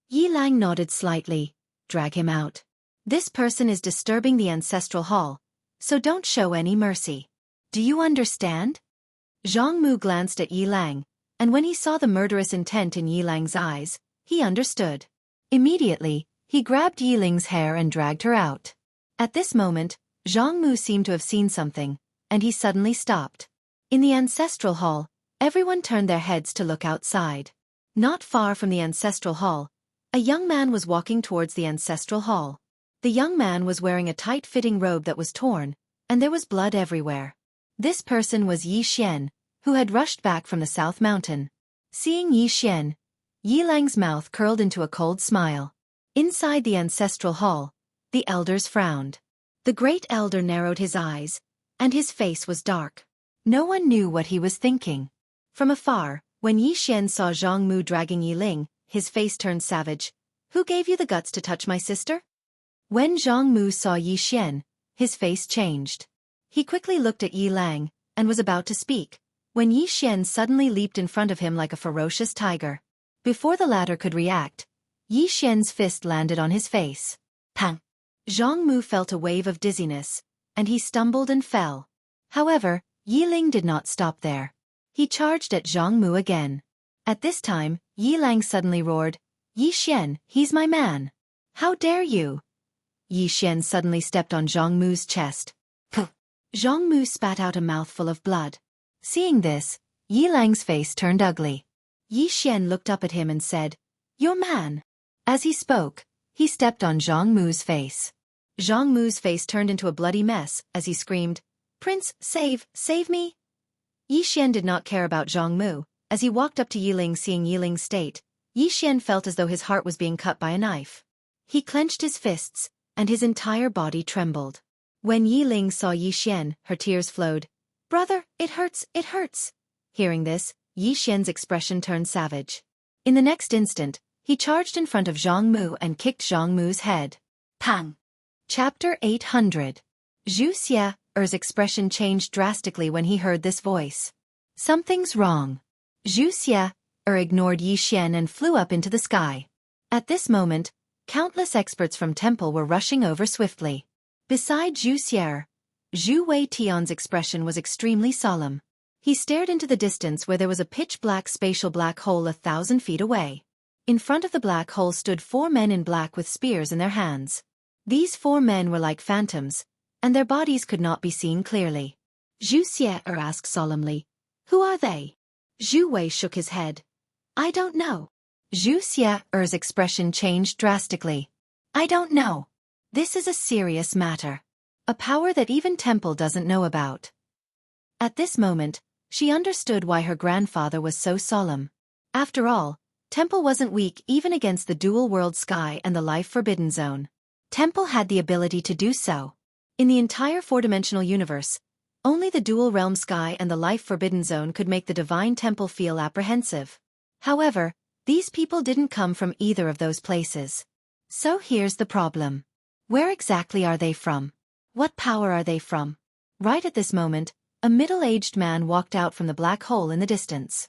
Yi Lang nodded slightly. Drag him out. This person is disturbing the ancestral hall, so don't show any mercy. Do you understand? Zhang Mu glanced at Yi Lang, and when he saw the murderous intent in Yi Lang's eyes, he understood. Immediately, he grabbed Yi Ling's hair and dragged her out. At this moment, Zhang Mu seemed to have seen something, and he suddenly stopped. In the ancestral hall, everyone turned their heads to look outside. Not far from the ancestral hall, a young man was walking towards the ancestral hall. The young man was wearing a tight-fitting robe that was torn, and there was blood everywhere. This person was Yi Xian, who had rushed back from the South Mountain. Seeing Yi Xian, Yi Lang's mouth curled into a cold smile. Inside the ancestral hall, the elders frowned. The Great Elder narrowed his eyes, and his face was dark. No one knew what he was thinking. From afar, when Yi Xian saw Zhang Mu dragging Yi Ling, his face turned savage. Who gave you the guts to touch my sister? When Zhang Mu saw Yi Xian, his face changed. He quickly looked at Yi Lang, and was about to speak, when Yi Xian suddenly leaped in front of him like a ferocious tiger. Before the latter could react, Yi Xian's fist landed on his face. Pang! Zhang Mu felt a wave of dizziness, and he stumbled and fell. However, Yi Ling did not stop there. He charged at Zhang Mu again. At this time, Yi Lang suddenly roared, Yi Xian, he's my man. How dare you? Yi Xian suddenly stepped on Zhang Mu's chest. Puh! Zhang Mu spat out a mouthful of blood. Seeing this, Yi Lang's face turned ugly. Yi Xian looked up at him and said, Your man. As he spoke, he stepped on Zhang Mu's face. Zhang Mu's face turned into a bloody mess as he screamed, Prince, save me! Yi Xian did not care about Zhang Mu. As he walked up to Yi Ling, seeing Yi Ling's state, Yi Xian felt as though his heart was being cut by a knife. He clenched his fists, and his entire body trembled. When Yi Ling saw Yi Xian, her tears flowed. "Brother, it hurts, it hurts." Hearing this, Yi Xian's expression turned savage. In the next instant, he charged in front of Zhang Mu and kicked Zhang Mu's head. Pang! Chapter 800. Zhu Xie's expression changed drastically when he heard this voice. Something's wrong. Zhu Xie ignored Yi Xian and flew up into the sky. At this moment, countless experts from temple were rushing over swiftly. Beside Zhu Xie, Zhu Wei Tian's expression was extremely solemn. He stared into the distance where there was a pitch-black spatial black hole 1,000 feet away. In front of the black hole stood 4 men in black with spears in their hands. These 4 men were like phantoms, and their bodies could not be seen clearly. Zhu Xie asked solemnly, "Who are they?" Zhu Wei shook his head. "I don't know." Zhu Xie's expression changed drastically. "I don't know. This is a serious matter. A power that even Temple doesn't know about." At this moment, she understood why her grandfather was so solemn. After all, Temple wasn't weak even against the dual world sky and the life forbidden zone. Temple had the ability to do so. In the entire four-dimensional universe, only the dual realm sky and the life forbidden zone could make the divine temple feel apprehensive. However, these people didn't come from either of those places. So here's the problem. Where exactly are they from? What power are they from? Right at this moment, a middle-aged man walked out from the black hole in the distance.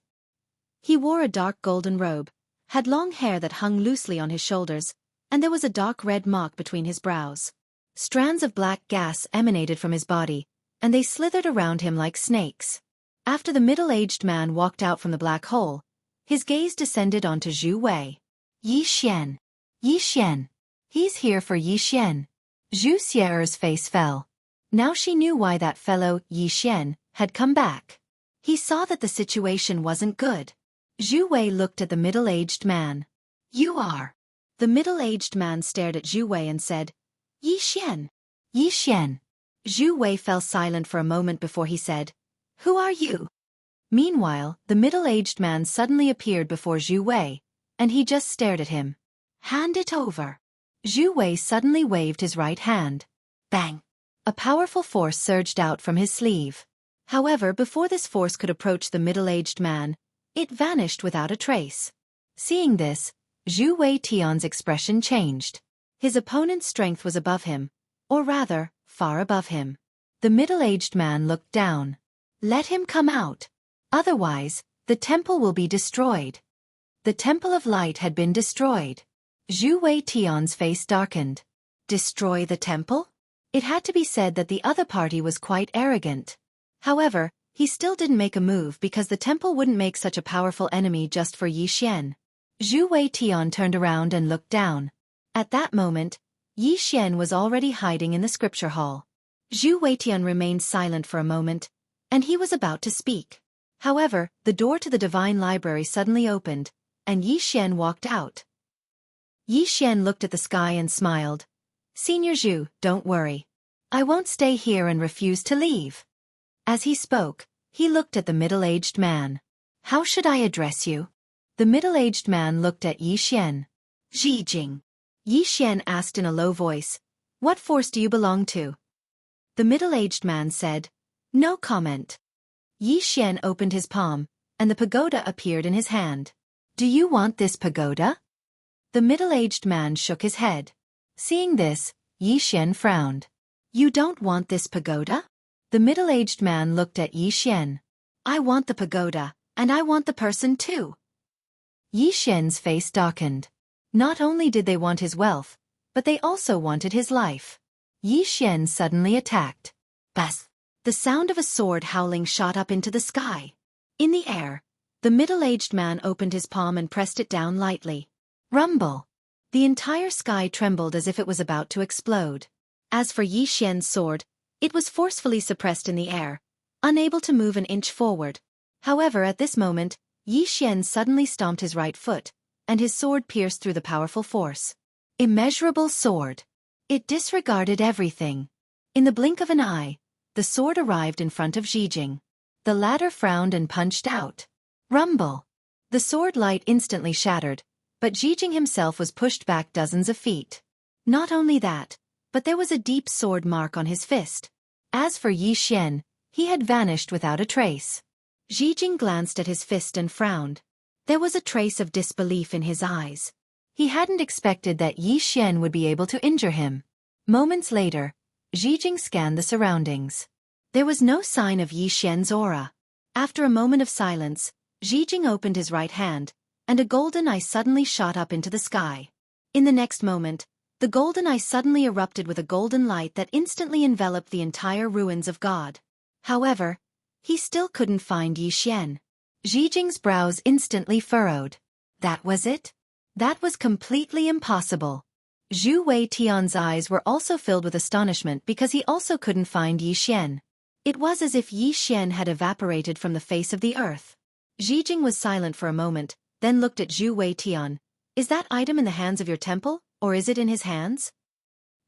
He wore a dark golden robe, had long hair that hung loosely on his shoulders, and there was a dark red mark between his brows. Strands of black gas emanated from his body, and they slithered around him like snakes. After the middle-aged man walked out from the black hole, his gaze descended onto Zhu Wei. "Yi Xian. Yi Xian. He's here for Yi Xian." Zhu Xie's face fell. Now she knew why that fellow, Yi Xian, had come back. He saw that the situation wasn't good. Zhu Wei looked at the middle-aged man. "You are." The middle-aged man stared at Zhu Wei and said, "Yi Xian. Yi Xian." Zhu Wei fell silent for a moment before he said, "Who are you?" Meanwhile, the middle-aged man suddenly appeared before Zhu Wei, and he just stared at him. "Hand it over." Zhu Wei suddenly waved his right hand. Bang! A powerful force surged out from his sleeve. However, before this force could approach the middle-aged man, it vanished without a trace. Seeing this, Zhu Wei Tian's expression changed. His opponent's strength was above him, or rather, far above him. The middle-aged man looked down. "Let him come out. Otherwise, the temple will be destroyed." The Temple of Light had been destroyed. Zhu Wei Tian's face darkened. Destroy the temple? It had to be said that the other party was quite arrogant. However, he still didn't make a move because the temple wouldn't make such a powerful enemy just for Yi Xian. Zhu Wei Tian turned around and looked down. At that moment, Yi Xian was already hiding in the scripture hall. Zhu Wei Tian remained silent for a moment, and he was about to speak. However, the door to the divine library suddenly opened, and Yi Xian walked out. Yi Xian looked at the sky and smiled. "Senior Zhu, don't worry. I won't stay here and refuse to leave." As he spoke, he looked at the middle-aged man. "How should I address you?" The middle-aged man looked at Yi Xian. "Zhijing." Yi Xian asked in a low voice, "What force do you belong to?" The middle-aged man said, "No comment." Yi Xian opened his palm, and the pagoda appeared in his hand. "Do you want this pagoda?" The middle-aged man shook his head. Seeing this, Yi Xian frowned. "You don't want this pagoda?" The middle-aged man looked at Yi Xian. "I want the pagoda, and I want the person too." Yi Xian's face darkened. Not only did they want his wealth, but they also wanted his life. Yi Xian suddenly attacked. Bas! The sound of a sword howling shot up into the sky. In the air, the middle-aged man opened his palm and pressed it down lightly. Rumble! The entire sky trembled as if it was about to explode. As for Yi Xian's sword, it was forcefully suppressed in the air, unable to move an inch forward. However, at this moment, Yi Xian suddenly stomped his right foot, and his sword pierced through the powerful force. Immeasurable sword. It disregarded everything. In the blink of an eye, the sword arrived in front of Zhijing. The latter frowned and punched out. Rumble! The sword light instantly shattered, but Zhijing himself was pushed back dozens of feet. Not only that, but there was a deep sword mark on his fist. As for Yi Xian, he had vanished without a trace. Jijing glanced at his fist and frowned. There was a trace of disbelief in his eyes. He hadn't expected that Yi Xian would be able to injure him. Moments later, Jijing scanned the surroundings. There was no sign of Yi Xian's aura. After a moment of silence, Jijing opened his right hand, and a golden eye suddenly shot up into the sky. In the next moment, the golden eye suddenly erupted with a golden light that instantly enveloped the entire ruins of God. However, he still couldn't find Yi Xian. Jijing's brows instantly furrowed. That was it? That was completely impossible. Zhu Weitian's eyes were also filled with astonishment because he also couldn't find Yi Xian. It was as if Yi Xian had evaporated from the face of the earth. Jijing was silent for a moment, then looked at Zhu Weitian. Is that item in the hands of your temple, or is it in his hands?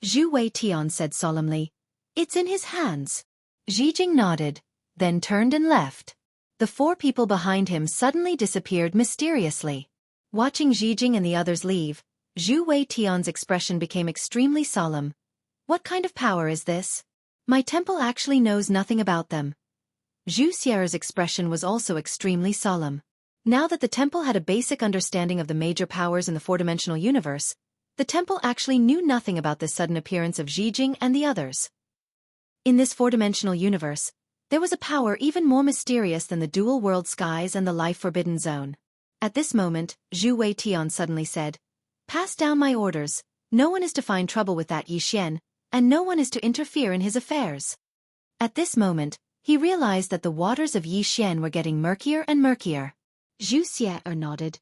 Zhu Weitian said solemnly. It's in his hands. Jijing nodded, then turned and left. The four people behind him suddenly disappeared mysteriously. Watching Jijing and the others leave, Zhu Weitian's expression became extremely solemn. What kind of power is this? My temple actually knows nothing about them. Zhu Xie's expression was also extremely solemn. Now that the temple had a basic understanding of the major powers in the four-dimensional universe, the temple actually knew nothing about this sudden appearance of Jijing and the others. In this four-dimensional universe, there was a power even more mysterious than the dual-world skies and the life-forbidden zone. At this moment, Zhu Weitian suddenly said, Pass down my orders, no one is to find trouble with that Yi Xian, and no one is to interfere in his affairs. At this moment, he realized that the waters of Yi Xian were getting murkier and murkier. Zhu Xie nodded.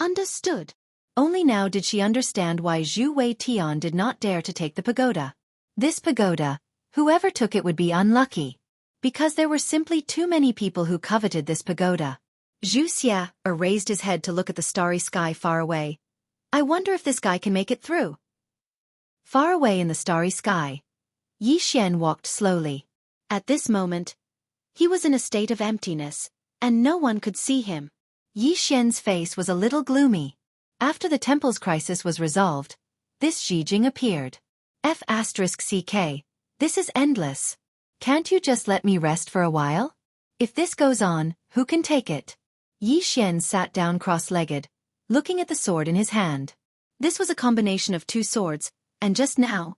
Understood. Only now did she understand why Zhu Weitian did not dare to take the pagoda. This pagoda, whoever took it would be unlucky. Because there were simply too many people who coveted this pagoda. Zhu Xie raised his head to look at the starry sky far away. I wonder if this guy can make it through. Far away in the starry sky, Yi Xian walked slowly. At this moment, he was in a state of emptiness, and no one could see him. Yi Xian's face was a little gloomy. After the temple's crisis was resolved, this Jijing appeared. F***CK, this is endless. Can't you just let me rest for a while? If this goes on, who can take it? Yi Xian sat down cross-legged, looking at the sword in his hand. This was a combination of two swords, and just now,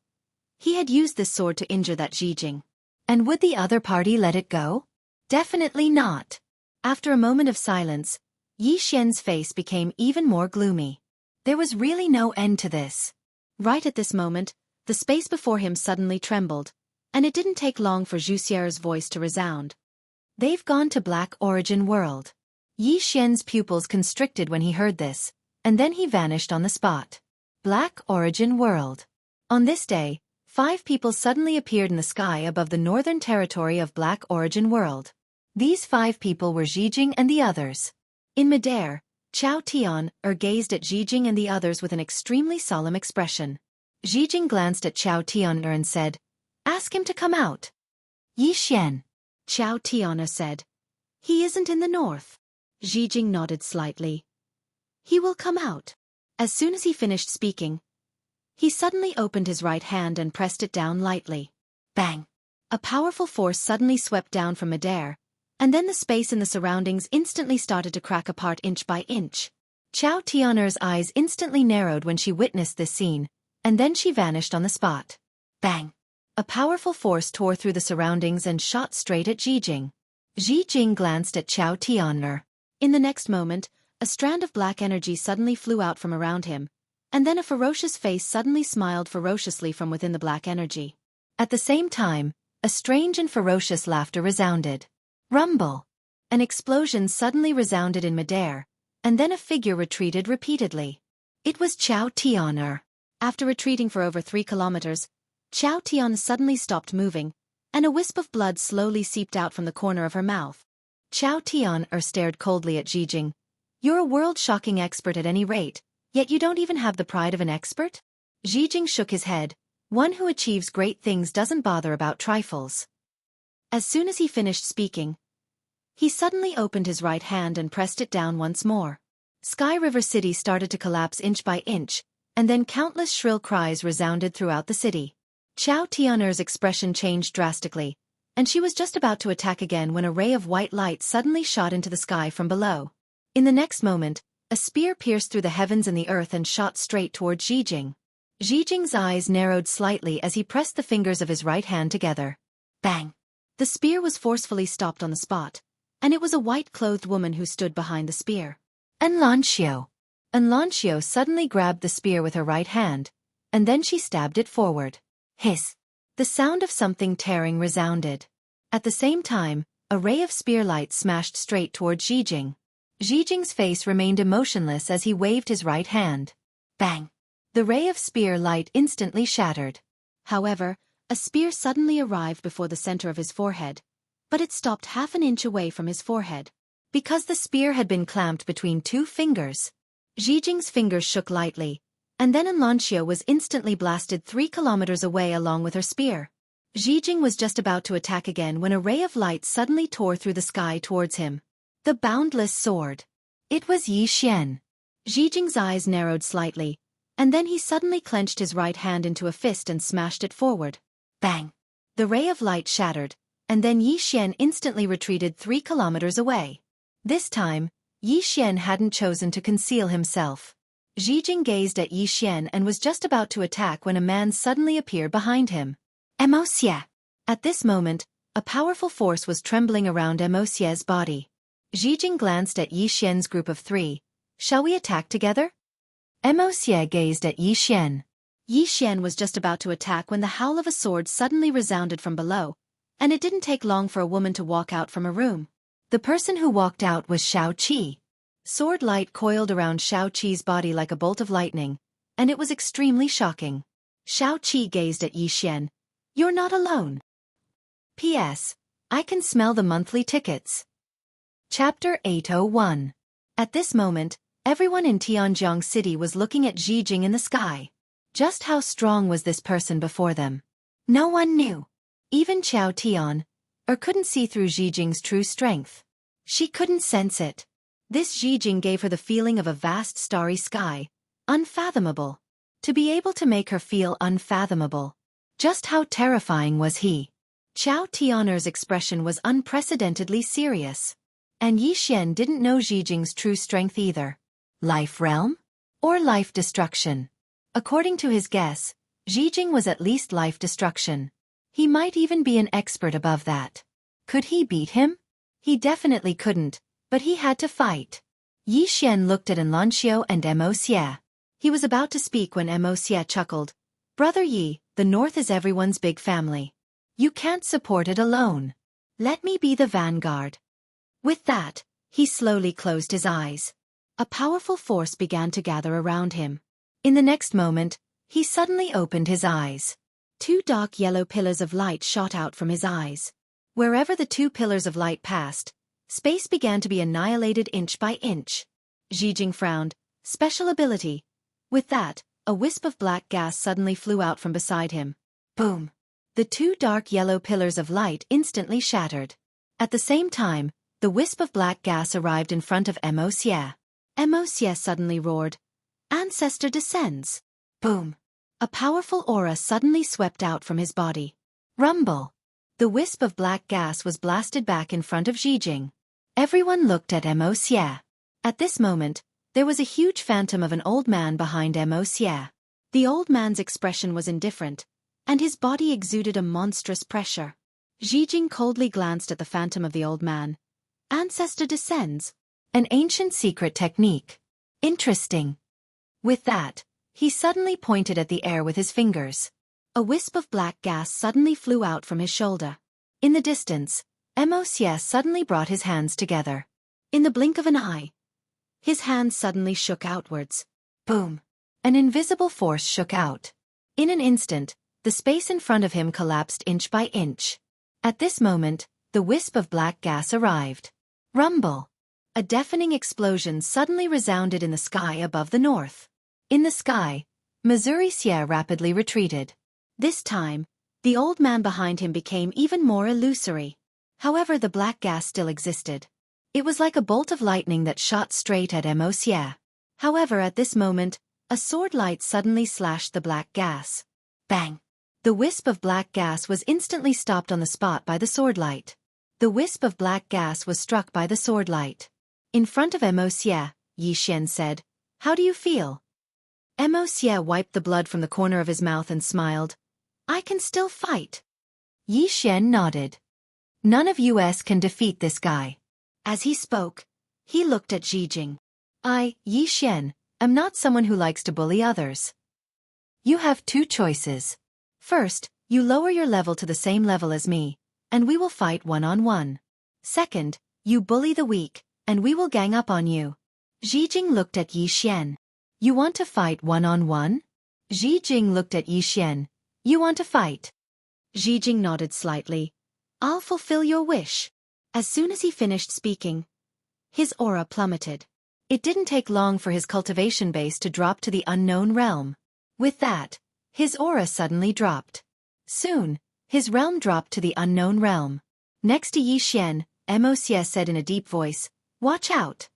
he had used this sword to injure that Jijing. And would the other party let it go? Definitely not. After a moment of silence, Yi Xian's face became even more gloomy. There was really no end to this. Right at this moment, the space before him suddenly trembled, and it didn't take long for Zhu Xie's voice to resound. They've gone to Black Origin World. Yi Xian's pupils constricted when he heard this, and then he vanished on the spot. Black Origin World. On this day, 5 people suddenly appeared in the sky above the northern territory of Black Origin World. These 5 people were Jijing and the others. In midair, Chao Tian gazed at Jijing and the others with an extremely solemn expression. Jijing glanced at Chao Tian and said, Ask him to come out. Yi Xian. Chao Tian said. He isn't in the north. Jijing nodded slightly. He will come out. As soon as he finished speaking, he suddenly opened his right hand and pressed it down lightly. Bang! A powerful force suddenly swept down from midair, and then the space in the surroundings instantly started to crack apart inch by inch. Chao Tianer's eyes instantly narrowed when she witnessed this scene, and then she vanished on the spot. Bang! A powerful force tore through the surroundings and shot straight at Jijing. Jijing glanced at Chao Tianer. In the next moment, a strand of black energy suddenly flew out from around him, and then a ferocious face suddenly smiled ferociously from within the black energy. At the same time, a strange and ferocious laughter resounded. Rumble! An explosion suddenly resounded in midair, and then a figure retreated repeatedly. It was Chao Tianer. After retreating for over 3 kilometers, Chao Tian suddenly stopped moving, and a wisp of blood slowly seeped out from the corner of her mouth. Chao Tian stared coldly at Jijing. You're a world-shocking expert at any rate, yet you don't even have the pride of an expert? Jijing shook his head. One who achieves great things doesn't bother about trifles. As soon as he finished speaking, he suddenly opened his right hand and pressed it down once more. Sky River City started to collapse inch by inch, and then countless shrill cries resounded throughout the city. Xiao Tianer's expression changed drastically, and she was just about to attack again when a ray of white light suddenly shot into the sky from below. In the next moment, a spear pierced through the heavens and the earth and shot straight toward Xijing. Xijing's eyes narrowed slightly as he pressed the fingers of his right hand together. Bang! The spear was forcefully stopped on the spot, and it was a white-clothed woman who stood behind the spear. Enlancio. Enlancio suddenly grabbed the spear with her right hand, and then she stabbed it forward. Hiss! The sound of something tearing resounded. At the same time, a ray of spear light smashed straight toward Xijing. Xijing's face remained emotionless as he waved his right hand. Bang! The ray of spear light instantly shattered. However, a spear suddenly arrived before the center of his forehead, but it stopped half an inch away from his forehead. Because the spear had been clamped between two fingers, Xijing's fingers shook lightly, and then Enlancio was instantly blasted 3 kilometers away along with her spear. Xijing was just about to attack again when a ray of light suddenly tore through the sky towards him. The boundless sword. It was Yi Xian. Xijing's eyes narrowed slightly, and then he suddenly clenched his right hand into a fist and smashed it forward. Bang! The ray of light shattered, and then Yi Xian instantly retreated 3 kilometers away. This time, Yi Xian hadn't chosen to conceal himself. Xijing gazed at Yi Xian and was just about to attack when a man suddenly appeared behind him. Emoxie! At this moment, a powerful force was trembling around Emocie's body. Xijing glanced at Yi Xian's group of 3. Shall we attack together? Emoxie gazed at Yi Xian. Yi Xian was just about to attack when the howl of a sword suddenly resounded from below, and it didn't take long for a woman to walk out from a room. The person who walked out was Xueqi. Sword light coiled around Xueqi's body like a bolt of lightning, and it was extremely shocking. Xueqi gazed at Yi Xian. You're not alone. P.S. I can smell the monthly tickets. Chapter 801. At this moment, everyone in Tianjiang City was looking at Xijing in the sky. Just how strong was this person before them? No one knew. Even Xiao Tian, couldn't see through Xijing's true strength. She couldn't sense it. This Xijing gave her the feeling of a vast starry sky, unfathomable. To be able to make her feel unfathomable. Just how terrifying was he? Xiao Tianer's expression was unprecedentedly serious. And Yi Xian didn't know Xijing's true strength either. Life realm? Or life destruction? According to his guess, Xijing was at least life destruction. He might even be an expert above that. Could he beat him? He definitely couldn't, but he had to fight. Yi Xian looked at Enlancio and Emoxie. He was about to speak when Emoxie chuckled. Brother Yi, the North is everyone's big family. You can't support it alone. Let me be the vanguard. With that, he slowly closed his eyes. A powerful force began to gather around him. In the next moment, he suddenly opened his eyes. 2 dark yellow pillars of light shot out from his eyes. Wherever the 2 pillars of light passed, space began to be annihilated inch by inch. Xijing frowned. Special ability. With that, a wisp of black gas suddenly flew out from beside him. Boom! The 2 dark yellow pillars of light instantly shattered. At the same time, the wisp of black gas arrived in front of Emoxie. Emoxie suddenly roared. Ancestor descends. Boom! A powerful aura suddenly swept out from his body. Rumble! The wisp of black gas was blasted back in front of Xijing. Everyone looked at Emoxie. At this moment, there was a huge phantom of an old man behind Emoxie. The old man's expression was indifferent, and his body exuded a monstrous pressure. Xijing coldly glanced at the phantom of the old man. Ancestor descends. An ancient secret technique. Interesting. With that, he suddenly pointed at the air with his fingers. A wisp of black gas suddenly flew out from his shoulder. In the distance, Emoxie suddenly brought his hands together. In the blink of an eye, his hands suddenly shook outwards. Boom! An invisible force shook out. In an instant, the space in front of him collapsed inch by inch. At this moment, the wisp of black gas arrived. Rumble! A deafening explosion suddenly resounded in the sky above the north. In the sky, Missouri-Xie rapidly retreated. This time, the old man behind him became even more illusory. However, the black gas still existed. It was like a bolt of lightning that shot straight at Emoxie. However, at this moment, A sword light suddenly slashed the black gas. Bang! The wisp of black gas was instantly stopped on the spot by the sword light. The wisp of black gas was struck by the sword light. In front of Xie, Yi Xian said, "How do you feel?" Xie wiped the blood from the corner of his mouth and smiled. "I can still fight." Yi Xian nodded. "None of us can defeat this guy." As he spoke, he looked at Xijing. "I, Yi Xian, am not someone who likes to bully others. You have two choices. First, you lower your level to the same level as me, and we will fight one-on-one. Second, you bully the weak, and we will gang up on you." Xijing looked at Yi Xian. "You want to fight one-on-one?" Xijing looked at Yi Xian. "You want to fight?" Xijing nodded slightly. "I'll fulfill your wish." As soon as he finished speaking, his aura plummeted. It didn't take long for his cultivation base to drop to the unknown realm. With that, his aura suddenly dropped. Soon, his realm dropped to the unknown realm. Next to Yi Xian, Xie said in a deep voice, "Watch out."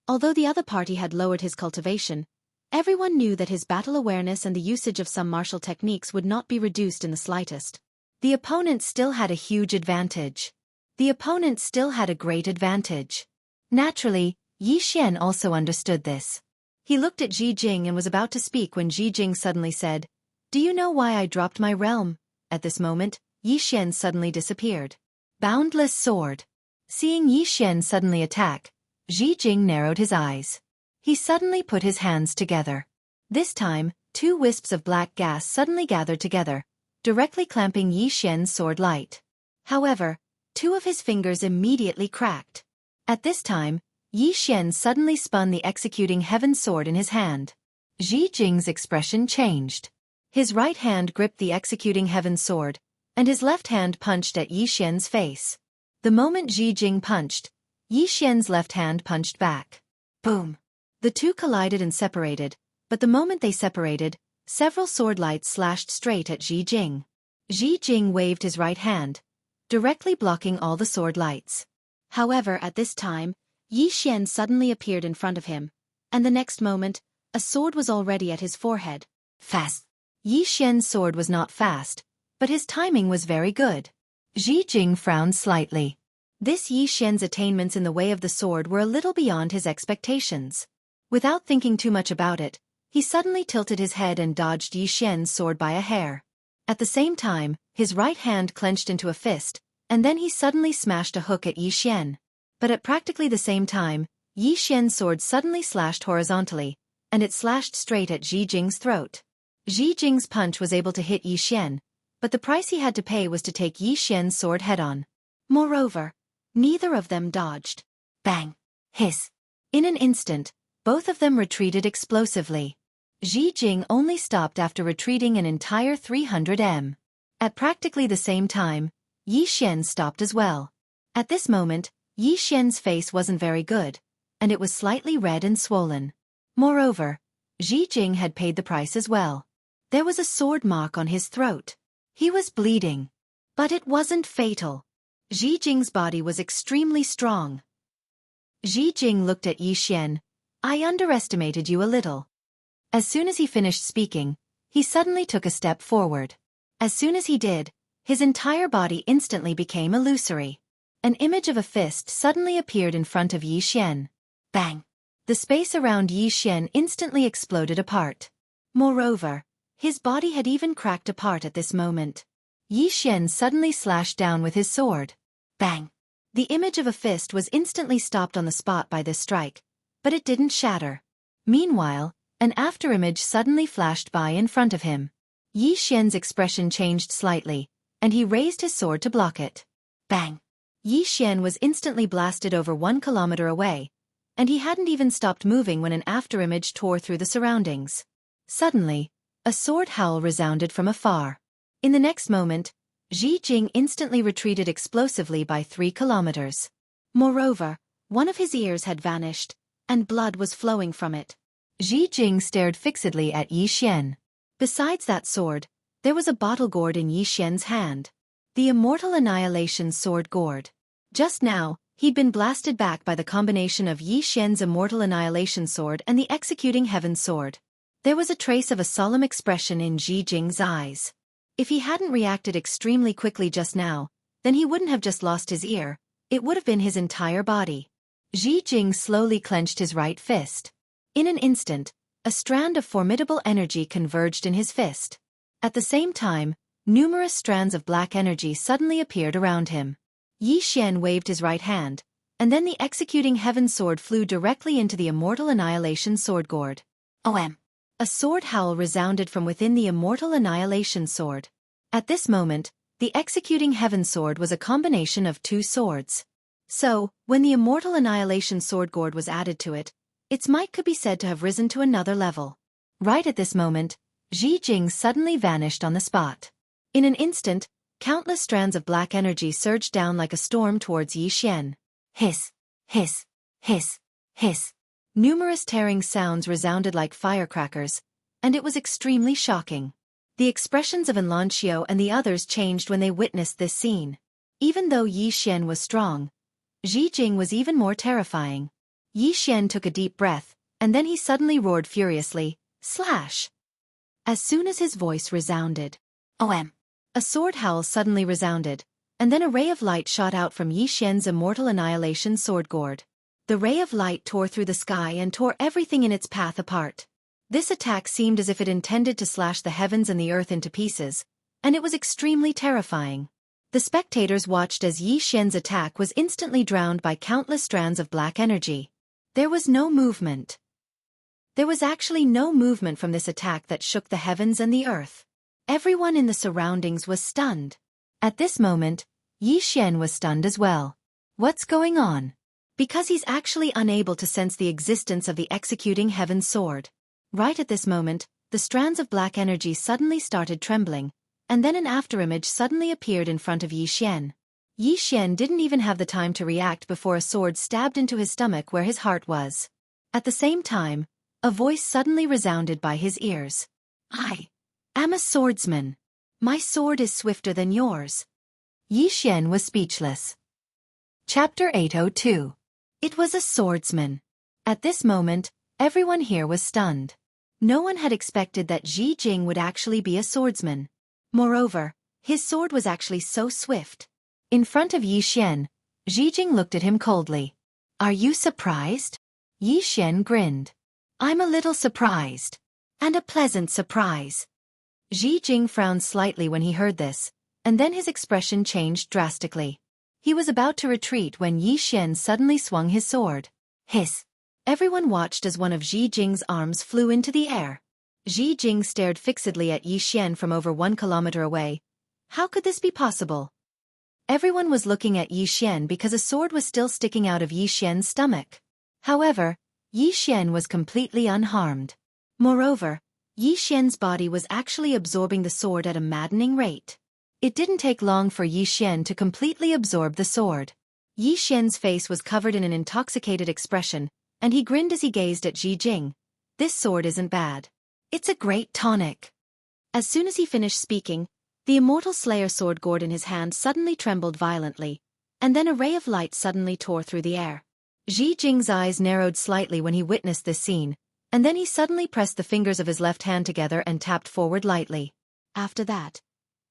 Although the other party had lowered his cultivation, everyone knew that his battle awareness and the usage of some martial techniques would not be reduced in the slightest. The opponent still had a huge advantage. The opponent still had a great advantage. Naturally, Yi Xian also understood this. He looked at Xijing and was about to speak when Xijing suddenly said, "Do you know why I dropped my realm?" At this moment, Yi Xian suddenly disappeared. Boundless sword. Seeing Yi Xian suddenly attack, Xijing narrowed his eyes. He suddenly put his hands together. This time, two wisps of black gas suddenly gathered together, directly clamping Yi Xian's sword light. However, two of his fingers immediately cracked. At this time, Yi Xian suddenly spun the executing heaven sword in his hand. Xijing's expression changed. His right hand gripped the executing heaven sword, and his left hand punched at Yi Xian's face. The moment Xijing punched, Yi Xian's left hand punched back. Boom! The two collided and separated, but the moment they separated, several sword lights slashed straight at Xijing. Xijing waved his right hand, directly blocking all the sword lights. However, at this time, Yi Xian suddenly appeared in front of him, and the next moment, a sword was already at his forehead. Fast! Yi Xian's sword was not fast, but his timing was very good. Xijing frowned slightly. This Yi Xian's attainments in the way of the sword were a little beyond his expectations. Without thinking too much about it, he suddenly tilted his head and dodged Yi Xian's sword by a hair. At the same time, his right hand clenched into a fist, and then he suddenly smashed a hook at Yi Xian. But at practically the same time, Yi Xian's sword suddenly slashed horizontally, and it slashed straight at Xijing's throat. Xijing's punch was able to hit Yi Xian, but the price he had to pay was to take Yi Xian's sword head-on. Moreover, neither of them dodged. Bang! Hiss! In an instant, both of them retreated explosively. Xijing only stopped after retreating an entire 300 m. At practically the same time, Yi Xian stopped as well. At this moment, Yi Xian's face wasn't very good, and it was slightly red and swollen. Moreover, Xijing had paid the price as well. There was a sword mark on his throat. He was bleeding. But it wasn't fatal. Xijing's body was extremely strong. Xijing looked at Yi Xian. "I underestimated you a little." As soon as he finished speaking, he suddenly took a step forward. As soon as he did, his entire body instantly became illusory. An image of a fist suddenly appeared in front of Yi Xian. Bang! The space around Yi Xian instantly exploded apart. Moreover, his body had even cracked apart at this moment. Yi Xian suddenly slashed down with his sword. Bang! The image of a fist was instantly stopped on the spot by this strike, but it didn't shatter. Meanwhile, an afterimage suddenly flashed by in front of him. Yi Xian's expression changed slightly, and he raised his sword to block it. Bang! Yi Xian was instantly blasted over 1 kilometer away, and he hadn't even stopped moving when an afterimage tore through the surroundings. Suddenly, a sword howl resounded from afar. In the next moment, Xijing instantly retreated explosively by 3 kilometers. Moreover, one of his ears had vanished, and blood was flowing from it. Xijing stared fixedly at Yi Xian. Besides that sword, there was a bottle gourd in Yi Xian's hand. The Immortal Annihilation Sword Gourd. Just now, he'd been blasted back by the combination of Yi Xian's Immortal Annihilation Sword and the Executing Heaven Sword. There was a trace of a solemn expression in Ji Jing's eyes. If he hadn't reacted extremely quickly just now, then he wouldn't have just lost his ear, it would have been his entire body. Ji Jing slowly clenched his right fist. In an instant, a strand of formidable energy converged in his fist. At the same time, numerous strands of black energy suddenly appeared around him. Yi Xian waved his right hand, and then the executing heaven sword flew directly into the immortal annihilation sword gourd. OM! A sword howl resounded from within the immortal annihilation sword. At this moment, the executing heaven sword was a combination of two swords. So, when the immortal annihilation sword gourd was added to it, its might could be said to have risen to another level. Right at this moment, Ji Jing suddenly vanished on the spot. In an instant, countless strands of black energy surged down like a storm towards Yi Xian. Hiss, hiss, hiss, hiss. Numerous tearing sounds resounded like firecrackers, and it was extremely shocking. The expressions of Enlancio and the others changed when they witnessed this scene. Even though Yi Xian was strong, Ji Jing was even more terrifying. Yi Xian took a deep breath, and then he suddenly roared furiously, slash! As soon as his voice resounded, OM! A sword howl suddenly resounded, and then a ray of light shot out from Yi Xian's immortal annihilation sword gourd. The ray of light tore through the sky and tore everything in its path apart. This attack seemed as if it intended to slash the heavens and the earth into pieces, and it was extremely terrifying. The spectators watched as Yi Xian's attack was instantly drowned by countless strands of black energy. There was no movement. There was actually no movement from this attack that shook the heavens and the earth. Everyone in the surroundings was stunned. At this moment, Yi Xian was stunned as well. What's going on? Because he's actually unable to sense the existence of the executing heaven sword. Right at this moment, the strands of black energy suddenly started trembling, and then an afterimage suddenly appeared in front of Yi Xian. Yi Xian didn't even have the time to react before a sword stabbed into his stomach where his heart was. At the same time, a voice suddenly resounded by his ears. I am a swordsman. My sword is swifter than yours. Yi Xian was speechless. Chapter 802. It was a swordsman. At this moment, everyone here was stunned. No one had expected that Ji Jing would actually be a swordsman. Moreover, his sword was actually so swift. In front of Yi Xian, Ji Jing looked at him coldly. Are you surprised? Yi Xian grinned. I'm a little surprised. And a pleasant surprise. Ji Jing frowned slightly when he heard this, and then his expression changed drastically. He was about to retreat when Yi Xian suddenly swung his sword. Hiss! Everyone watched as one of Ji Jing's arms flew into the air. Ji Jing stared fixedly at Yi Xian from over 1 kilometer away. How could this be possible? Everyone was looking at Yi Xian because a sword was still sticking out of Yi Xian's stomach. However, Yi Xian was completely unharmed. Moreover, Yi Xian's body was actually absorbing the sword at a maddening rate. It didn't take long for Yi Xian to completely absorb the sword. Yi Xian's face was covered in an intoxicated expression, and he grinned as he gazed at Ji Jing. This sword isn't bad. It's a great tonic. As soon as he finished speaking, the immortal Slayer sword gourd in his hand suddenly trembled violently, and then a ray of light suddenly tore through the air. Ji Jing's eyes narrowed slightly when he witnessed this scene, and then he suddenly pressed the fingers of his left hand together and tapped forward lightly. After that,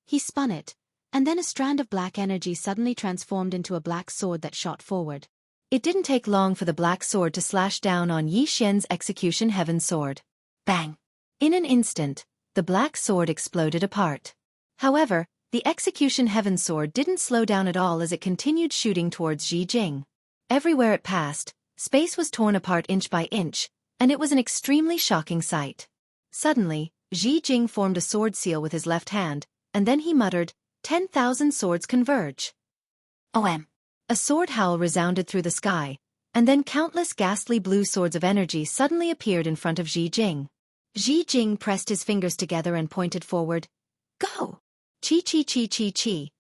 he spun it, and then a strand of black energy suddenly transformed into a black sword that shot forward. It didn't take long for the black sword to slash down on Yi Xian's execution heaven sword. Bang! In an instant, the black sword exploded apart. However, the execution heaven sword didn't slow down at all as it continued shooting towards Ji Jing. Everywhere it passed, space was torn apart inch by inch, and it was an extremely shocking sight. Suddenly, Ji Jing formed a sword seal with his left hand, and then he muttered, 10,000 swords converge. OM! A sword howl resounded through the sky, and then countless ghastly blue swords of energy suddenly appeared in front of Ji Jing. Ji Jing pressed his fingers together and pointed forward. Go! Chi chi chi chi chi.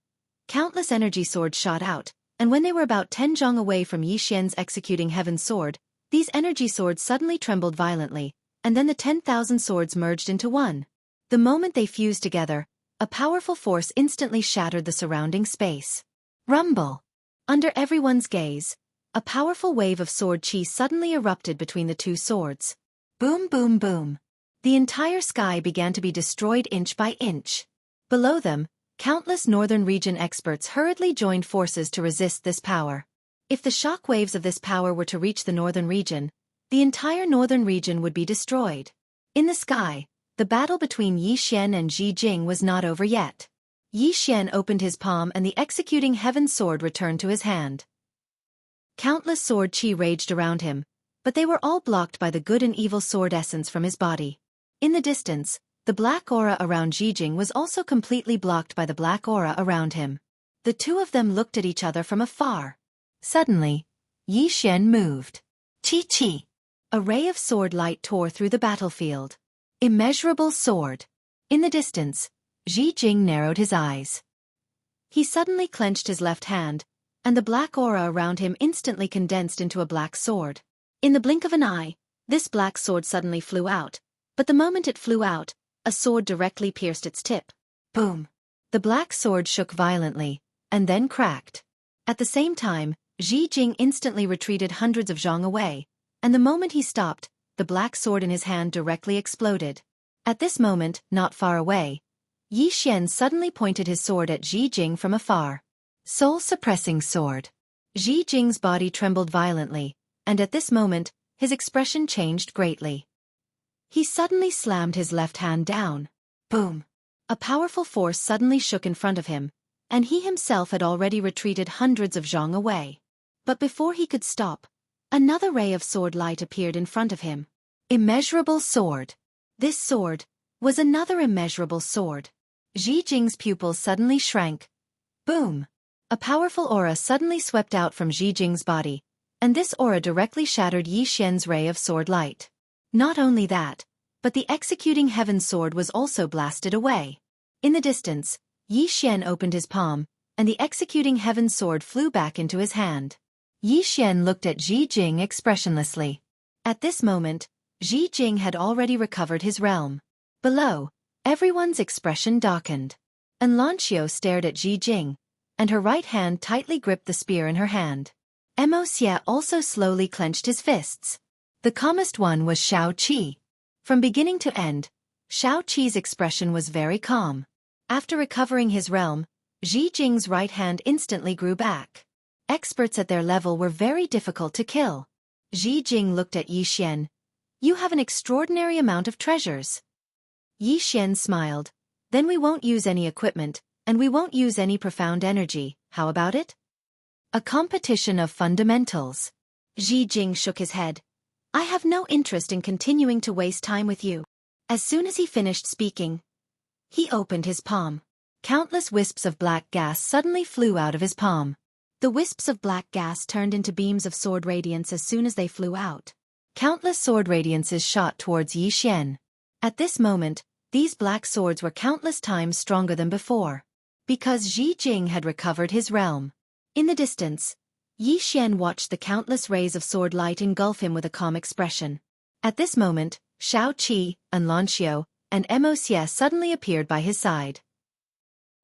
Countless energy swords shot out, and when they were about 10 zhong away from Yi Xian's executing heaven sword, these energy swords suddenly trembled violently, and then the 10,000 swords merged into one. The moment they fused together, a powerful force instantly shattered the surrounding space. Rumble! Under everyone's gaze, a powerful wave of sword chi suddenly erupted between the two swords. Boom boom boom. The entire sky began to be destroyed inch by inch. Below them, countless northern region experts hurriedly joined forces to resist this power. If the shock waves of this power were to reach the northern region, the entire northern region would be destroyed. In the sky, the battle between Yi Xian and Ji Jing was not over yet. Yi Xian opened his palm and the executing heaven sword returned to his hand. Countless sword chi raged around him, but they were all blocked by the good and evil sword essence from his body. In the distance, the black aura around Ji Jing was also completely blocked by the black aura around him. The two of them looked at each other from afar. Suddenly, Yi Xian moved. Chi. A ray of sword light tore through the battlefield. Immeasurable sword. In the distance, Ji Jing narrowed his eyes. He suddenly clenched his left hand, and the black aura around him instantly condensed into a black sword. In the blink of an eye, this black sword suddenly flew out, but the moment it flew out, a sword directly pierced its tip. Boom! The black sword shook violently, and then cracked. At the same time, Ji Jing instantly retreated hundreds of zhang away, and the moment he stopped, the black sword in his hand directly exploded. At this moment, not far away, Yi Xian suddenly pointed his sword at Ji Jing from afar. Soul-suppressing sword. Ji Jing's body trembled violently, and at this moment, his expression changed greatly. He suddenly slammed his left hand down. Boom! A powerful force suddenly shook in front of him, and he himself had already retreated hundreds of zhang away. But before he could stop, another ray of sword light appeared in front of him. Immeasurable sword. This sword was another immeasurable sword. Ji Jing's pupils suddenly shrank. Boom! A powerful aura suddenly swept out from Ji Jing's body, and this aura directly shattered Yi Xian's ray of sword light. Not only that, but the executing heaven sword was also blasted away. In the distance, Yi Xian opened his palm, and the executing heaven sword flew back into his hand. Yi Xian looked at Ji Jing expressionlessly. At this moment, Ji Jing had already recovered his realm. Below, everyone's expression darkened. Enlancio stared at Ji Jing, and her right hand tightly gripped the spear in her hand. Xie also slowly clenched his fists. The calmest one was Xueqi. From beginning to end, Xueqi's expression was very calm. After recovering his realm, Ji Jing's right hand instantly grew back. Experts at their level were very difficult to kill. Ji Jing looked at Yi Xian. You have an extraordinary amount of treasures. Yi Xian smiled. Then we won't use any equipment, and we won't use any profound energy, how about it? A competition of fundamentals. Ji Jing shook his head. I have no interest in continuing to waste time with you. As soon as he finished speaking, he opened his palm. Countless wisps of black gas suddenly flew out of his palm. The wisps of black gas turned into beams of sword radiance as soon as they flew out. Countless sword radiances shot towards Yi Xian. At this moment, these black swords were countless times stronger than before. Because Ji Jing had recovered his realm. In the distance, Yi Xian watched the countless rays of sword light engulf him with a calm expression. At this moment, Xueqi, Enlancio, and Xie suddenly appeared by his side.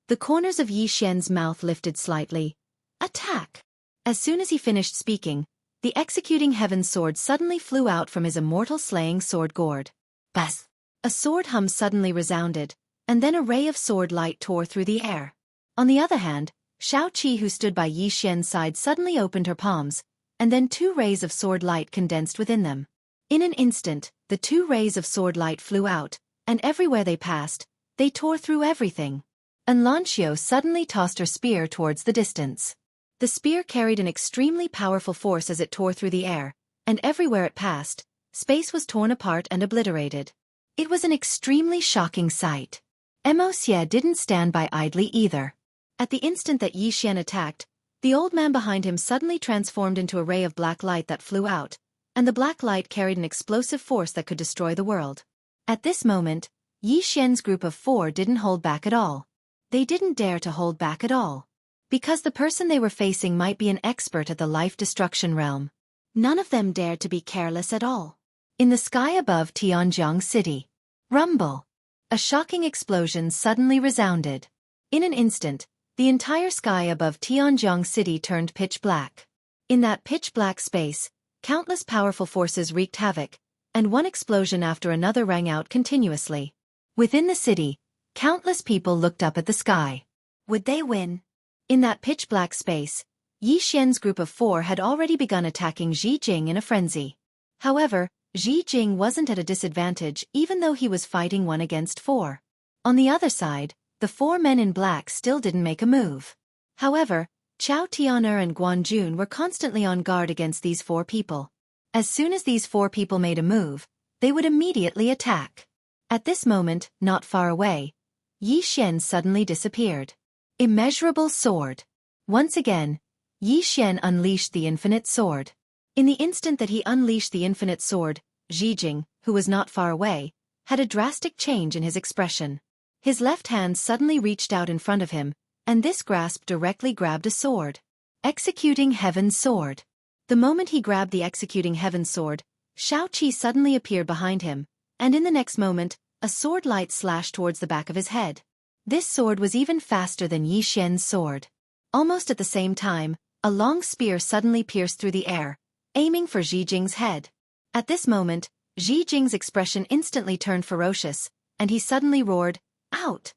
The corners of Yi Xian's mouth lifted slightly. Attack! As soon as he finished speaking, the executing heaven sword suddenly flew out from his immortal slaying sword gourd. Buzz! A sword hum suddenly resounded, and then a ray of sword light tore through the air. On the other hand, Xueqi, who stood by Yi Xian's side, suddenly opened her palms, and then two rays of sword light condensed within them. In an instant, the two rays of sword light flew out, and everywhere they passed, they tore through everything. Enlancio suddenly tossed her spear towards the distance. The spear carried an extremely powerful force as it tore through the air, and everywhere it passed, space was torn apart and obliterated. It was an extremely shocking sight. Xie didn't stand by idly either. At the instant that Yi Xian attacked, the old man behind him suddenly transformed into a ray of black light that flew out, and the black light carried an explosive force that could destroy the world. At this moment, Yi Xian's group of 4 didn't hold back at all. They didn't dare to hold back at all. Because the person they were facing might be an expert at the life-destruction realm. None of them dared to be careless at all. In the sky above Tianjiang City. Rumble! A shocking explosion suddenly resounded. In an instant, the entire sky above Tianjiang City turned pitch black. In that pitch-black space, countless powerful forces wreaked havoc, and one explosion after another rang out continuously. Within the city, countless people looked up at the sky. Would they win? In that pitch-black space, Yi Xian's group of 4 had already begun attacking Ji Jing in a frenzy. However, Ji Jing wasn't at a disadvantage even though he was fighting 1 against 4. On the other side, the 4 men in black still didn't make a move. However, Chao Tian'er and Guan Jun were constantly on guard against these 4 people. As soon as these 4 people made a move, they would immediately attack. At this moment, not far away, Yi Xian suddenly disappeared. Immeasurable sword. Once again, Yi Xian unleashed the infinite sword. In the instant that he unleashed the infinite sword, Ji Jing, who was not far away, had a drastic change in his expression. His left hand suddenly reached out in front of him, and this grasp directly grabbed a sword. Executing Heaven's Sword. The moment he grabbed the Executing Heaven's Sword, Xueqi suddenly appeared behind him, and in the next moment, a sword light slashed towards the back of his head. This sword was even faster than Yi Xian's sword. Almost at the same time, a long spear suddenly pierced through the air, aiming for Ji Jing's head. At this moment, Ji Jing's expression instantly turned ferocious, and he suddenly roared, "Out!"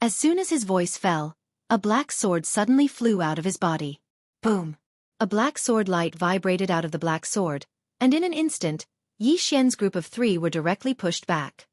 As soon as his voice fell, a black sword suddenly flew out of his body. Boom! A black sword light vibrated out of the black sword, and in an instant, Yi Xian's group of 3 were directly pushed back.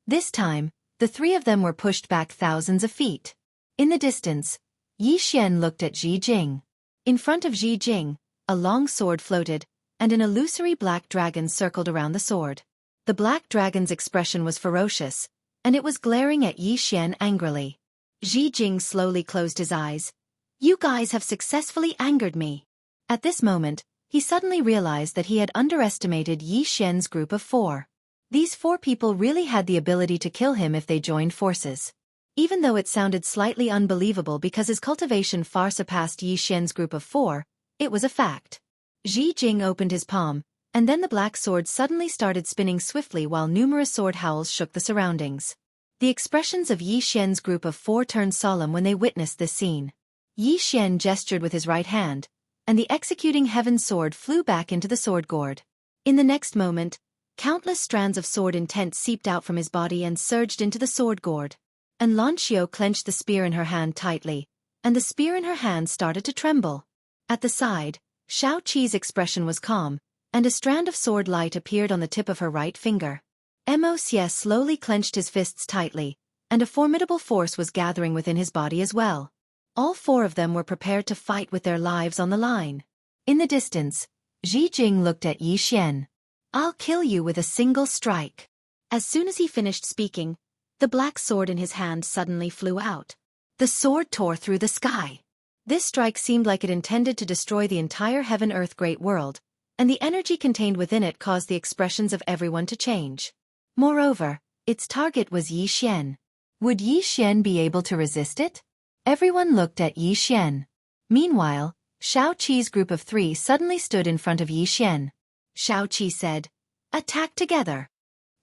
This time, the 3 of them were pushed back thousands of feet. In the distance, Yi Xian looked at Ji Jing. In front of Ji Jing, a long sword floated, and an illusory black dragon circled around the sword. The black dragon's expression was ferocious, and it was glaring at Yi Xian angrily. Ji Jing slowly closed his eyes. "You guys have successfully angered me." At this moment, he suddenly realized that he had underestimated Yi Xian's group of 4. These 4 people really had the ability to kill him if they joined forces. Even though it sounded slightly unbelievable because his cultivation far surpassed Yi Xian's group of 4, it was a fact. Ji Jing opened his palm, and then the black sword suddenly started spinning swiftly while numerous sword howls shook the surroundings. The expressions of Yi Xian's group of 4 turned solemn when they witnessed this scene. Yi Xian gestured with his right hand, and the Executing Heaven's Sword flew back into the sword gourd. In the next moment, countless strands of sword intent seeped out from his body and surged into the sword gourd. And Lan Xiao clenched the spear in her hand tightly, and the spear in her hand started to tremble. At the side, Xueqi's expression was calm, and a strand of sword light appeared on the tip of her right finger. Mo Xie slowly clenched his fists tightly, and a formidable force was gathering within his body as well. All 4 of them were prepared to fight with their lives on the line. In the distance, Ji Jing looked at Yi Xian. "I'll kill you with a single strike." As soon as he finished speaking, the black sword in his hand suddenly flew out. The sword tore through the sky. This strike seemed like it intended to destroy the entire heaven-earth great world, and the energy contained within it caused the expressions of everyone to change. Moreover, its target was Yi Xian. Would Yi Xian be able to resist it? Everyone looked at Yi Xian. Meanwhile, Xueqi's group of 3 suddenly stood in front of Yi Xian. Xueqi said, "Attack together."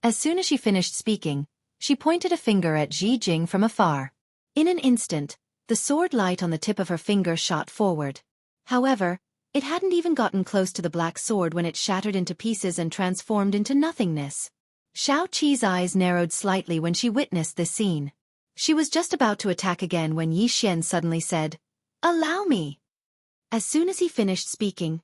As soon as she finished speaking, she pointed a finger at Ji Jing from afar. In an instant, the sword light on the tip of her finger shot forward. However, it hadn't even gotten close to the black sword when it shattered into pieces and transformed into nothingness. Xueqi's eyes narrowed slightly when she witnessed this scene. She was just about to attack again when Yi Xian suddenly said, "Allow me." As soon as he finished speaking,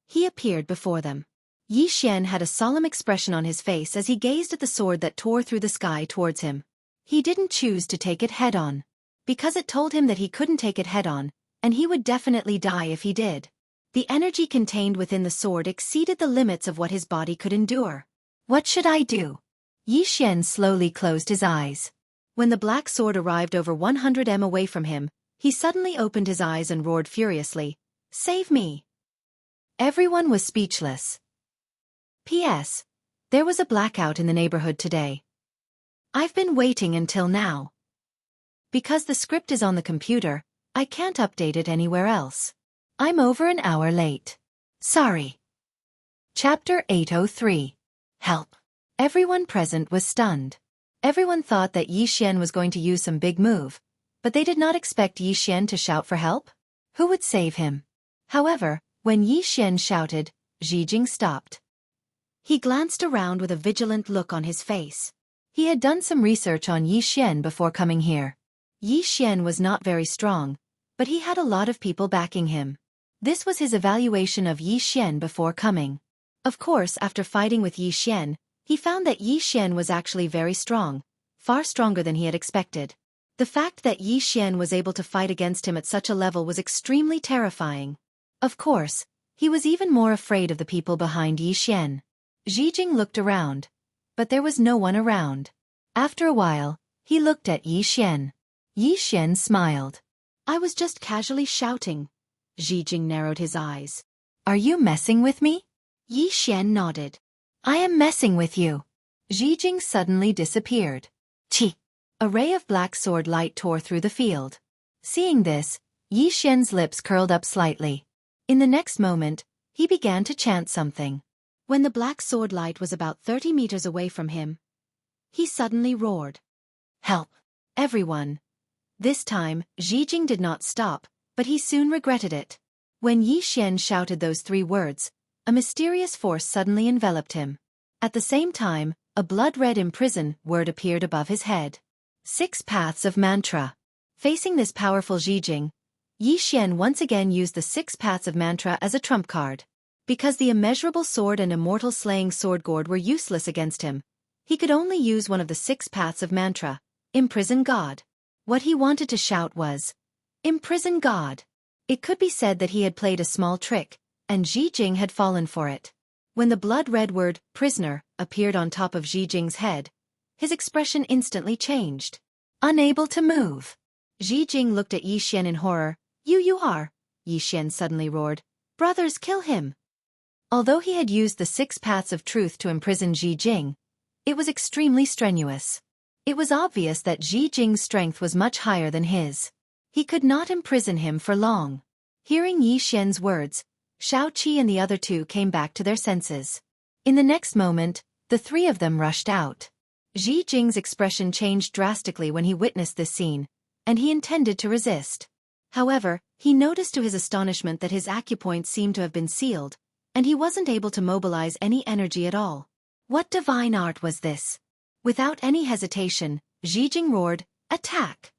he appeared before them. Yi Xian had a solemn expression on his face as he gazed at the sword that tore through the sky towards him. He didn't choose to take it head-on, because it told him that he couldn't take it head-on, and he would definitely die if he did. The energy contained within the sword exceeded the limits of what his body could endure. "What should I do?" Yi Xian slowly closed his eyes. When the black sword arrived over 100 m away from him, he suddenly opened his eyes and roared furiously, "Save me!" Everyone was speechless. P.S. There was a blackout in the neighborhood today. I've been waiting until now. Because the script is on the computer, I can't update it anywhere else. I'm over an hour late. Sorry. Chapter 803. Help. Everyone present was stunned. Everyone thought that Yi Xian was going to use some big move, but they did not expect Yi Xian to shout for help. Who would save him? However, when Yi Xian shouted, Ji Jing stopped. He glanced around with a vigilant look on his face. He had done some research on Yi Xian before coming here. Yi Xian was not very strong, but he had a lot of people backing him. This was his evaluation of Yi Xian before coming. Of course, after fighting with Yi Xian, he found that Yi Xian was actually very strong, far stronger than he had expected. The fact that Yi Xian was able to fight against him at such a level was extremely terrifying. Of course, he was even more afraid of the people behind Yi Xian. Jing looked around, but there was no one around. After a while, he looked at Yi Xian. Yi Xian smiled. "I was just casually shouting." Jing narrowed his eyes. "Are you messing with me?" Yi Xian nodded. "I am messing with you." Jing suddenly disappeared. Chi! A ray of black sword light tore through the field. Seeing this, Yi Xian's lips curled up slightly. In the next moment, he began to chant something. When the black sword light was about 30 meters away from him, he suddenly roared. "Help! Everyone!" This time, Jing did not stop, but he soon regretted it. When Yi Xian shouted those 3 words, a mysterious force suddenly enveloped him. At the same time, a blood-red imprison word appeared above his head. 6 Paths of Mantra. Facing this powerful Jing, Yi Xian once again used the 6 Paths of Mantra as a trump card. Because the immeasurable sword and immortal slaying sword gourd were useless against him, he could only use one of the 6 Paths of Mantra, Imprison God. What he wanted to shout was, "Imprison God!" It could be said that he had played a small trick, and Jing had fallen for it. When the blood-red word, prisoner, appeared on top of Jing's head, his expression instantly changed. Unable to move. Jing looked at Yi Xian in horror. You are," Yi Xian suddenly roared. "Brothers, kill him!" Although he had used the 6 Paths of Truth to imprison Jing, it was extremely strenuous. It was obvious that Jing's strength was much higher than his. He could not imprison him for long. Hearing Yi Xian's words, Xueqi and the other 2 came back to their senses. In the next moment, the 3 of them rushed out. Jing's expression changed drastically when he witnessed this scene, and he intended to resist. However, he noticed to his astonishment that his acupoint seemed to have been sealed, and he wasn't able to mobilize any energy at all. What divine art was this? Without any hesitation, Jing roared, "Attack!"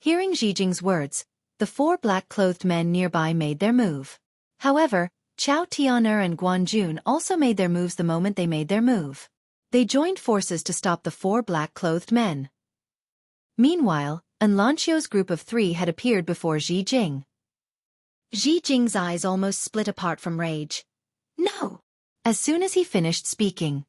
Hearing Jing's words, the 4 black-clothed men nearby made their move. However, Chao Tian'er and Guan Jun also made their moves the moment they made their move. They joined forces to stop the 4 black-clothed men. Meanwhile, Anlanchio's group of 3 had appeared before Jing. Jing's eyes almost split apart from rage. "No!" As soon as he finished speaking.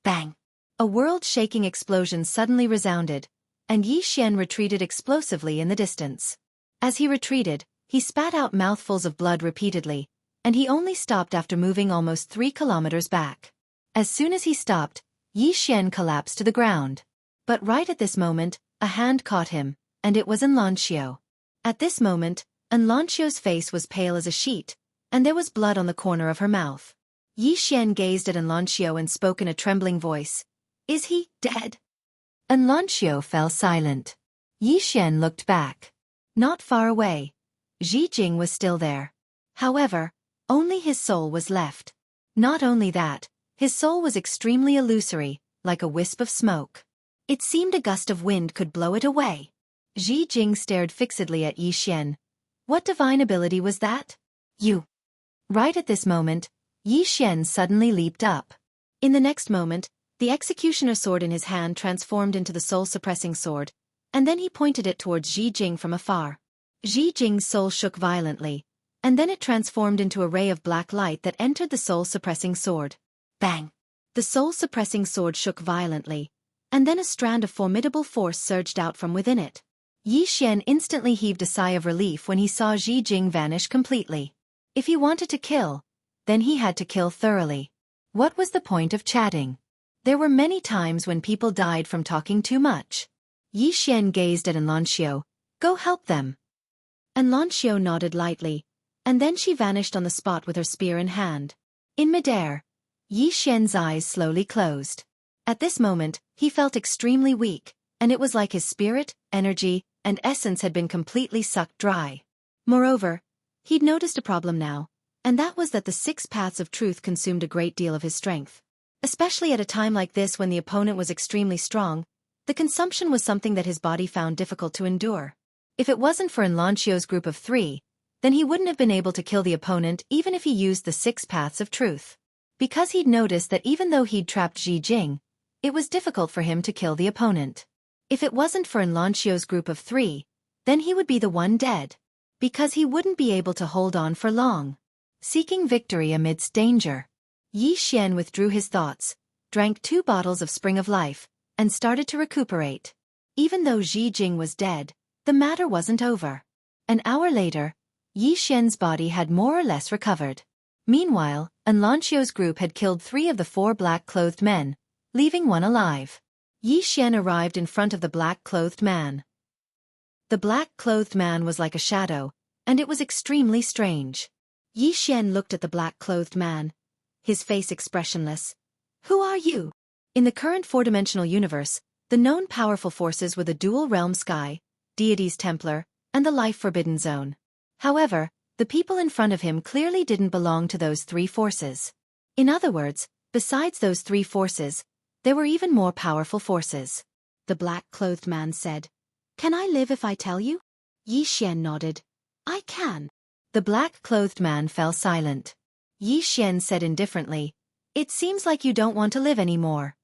Bang! A world-shaking explosion suddenly resounded, and Yi Xian retreated explosively in the distance. As he retreated, he spat out mouthfuls of blood repeatedly, and he only stopped after moving almost 3 kilometers back. As soon as he stopped, Yi Xian collapsed to the ground. But right at this moment, a hand caught him, and it was Anlanchio. At this moment, Anlanchio's face was pale as a sheet, and there was blood on the corner of her mouth. Yi Xian gazed at Anlanchio and spoke in a trembling voice. "Is he dead?" Anlanchio fell silent. Yi Xian looked back. Not far away, Jing was still there. However, only his soul was left. Not only that, his soul was extremely illusory, like a wisp of smoke. It seemed a gust of wind could blow it away. Jing stared fixedly at Yi Xian. What divine ability was that? You. Right at this moment, Yi Xian suddenly leaped up. In the next moment, the executioner sword in his hand transformed into the soul-suppressing sword, and then he pointed it towards Jing from afar. Jing's soul shook violently, and then it transformed into a ray of black light that entered the soul-suppressing sword. Bang! The soul-suppressing sword shook violently, and then a strand of formidable force surged out from within it. Yi Xian instantly heaved a sigh of relief when he saw Jing vanish completely. If he wanted to kill, then he had to kill thoroughly. What was the point of chatting? There were many times when people died from talking too much. Yi Xian gazed at Anlanchio. "Go help them." Anlanchio nodded lightly, and then she vanished on the spot with her spear in hand. In midair, Yi Xian's eyes slowly closed. At this moment, he felt extremely weak, and it was like his spirit, energy, and essence had been completely sucked dry. Moreover, he'd noticed a problem now, And that was that the 6 paths of truth consumed a great deal of his strength. Especially at a time like this when the opponent was extremely strong, the consumption was something that his body found difficult to endure. If it wasn't for Enlanchio's group of 3, then he wouldn't have been able to kill the opponent even if he used the 6 paths of truth. Because he'd noticed that even though he'd trapped Ji Jing, it was difficult for him to kill the opponent. If it wasn't for Enlanchio's group of 3, then he would be the one dead. Because he wouldn't be able to hold on for long. Seeking victory amidst danger. Yi Xian withdrew his thoughts, drank 2 bottles of Spring of Life, and started to recuperate. Even though Ji Jing was dead, the matter wasn't over. An hour later, Yi Xian's body had more or less recovered. Meanwhile, Enlanchio's group had killed 3 of the 4 black-clothed men, leaving 1 alive. Yi Xian arrived in front of the black-clothed man. The black-clothed man was like a shadow, and it was extremely strange. Yi Xian looked at the black-clothed man, his face expressionless. Who are you? In the current 4-dimensional universe, the known powerful forces were the dual-realm sky, deity's Templar, and the life-forbidden zone. However, the people in front of him clearly didn't belong to those 3 forces. In other words, besides those 3 forces, there were even more powerful forces. The black-clothed man said, "Can I live if I tell you?" Yi Xian nodded. "I can." The black-clothed man fell silent. Yi Xian said indifferently, "It seems like you don't want to live anymore."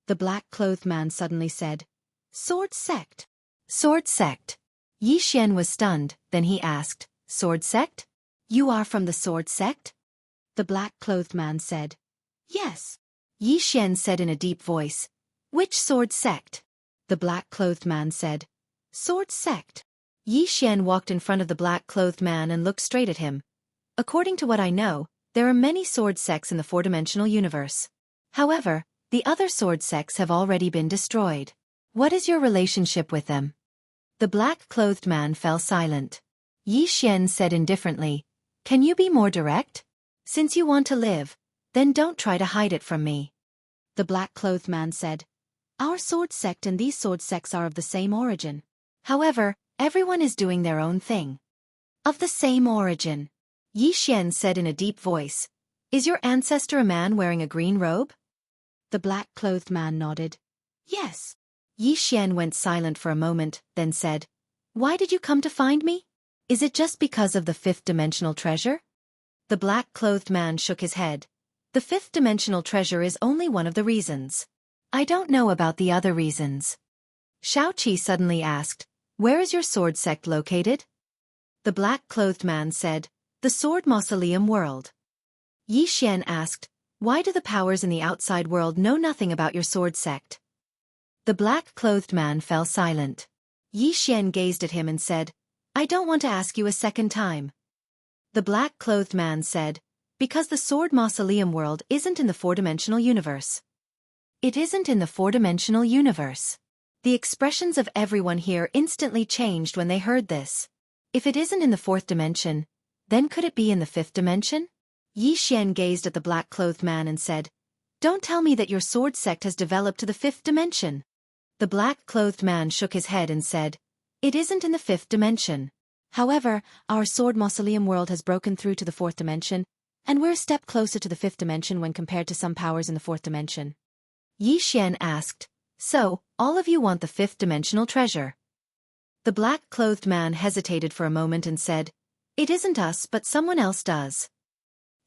The black-clothed man suddenly said, "Sword sect." Sword sect. Yi Xian was stunned, then he asked, "Sword sect? You are from the sword sect?" The black-clothed man said, "Yes." Yi Xian said in a deep voice, "Which sword sect?" The black-clothed man said, "Sword sect." Yi Xian walked in front of the black-clothed man and looked straight at him. "According to what I know, there are many sword sects in the 4-dimensional universe. However, the other sword sects have already been destroyed. What is your relationship with them?" The black-clothed man fell silent. Yi Xian said indifferently, "Can you be more direct? Since you want to live, then don't try to hide it from me." The black-clothed man said, "Our sword sect and these sword sects are of the same origin. However, everyone is doing their own thing." "Of the same origin," Yi Xian said in a deep voice. "Is your ancestor a man wearing a green robe?" The black-clothed man nodded. "Yes." Yi Xian went silent for a moment, then said, "Why did you come to find me? Is it just because of the 5th-dimensional treasure?" The black-clothed man shook his head. "The 5th-dimensional treasure is only one of the reasons. I don't know about the other reasons." Xueqi suddenly asked, "Where is your sword sect located?" The black-clothed man said, "The Sword Mausoleum World." Yi Xian asked, "Why do the powers in the outside world know nothing about your sword sect?" The black-clothed man fell silent. Yi Xian gazed at him and said, "I don't want to ask you a second time." The black-clothed man said, "Because the Sword Mausoleum World isn't in the 4-dimensional universe." "It isn't in the 4-dimensional universe." The expressions of everyone here instantly changed when they heard this. If it isn't in the 4th dimension, then could it be in the 5th dimension? Yi Xian gazed at the black-clothed man and said, "Don't tell me that your sword sect has developed to the 5th dimension." The black-clothed man shook his head and said, "It isn't in the 5th dimension. However, our Sword Mausoleum World has broken through to the 4th dimension, and we're a step closer to the 5th dimension when compared to some powers in the 4th dimension." Yi Xian asked, "So, all of you want the 5th-dimensional treasure?" The black-clothed man hesitated for a moment and said, "It isn't us but someone else does."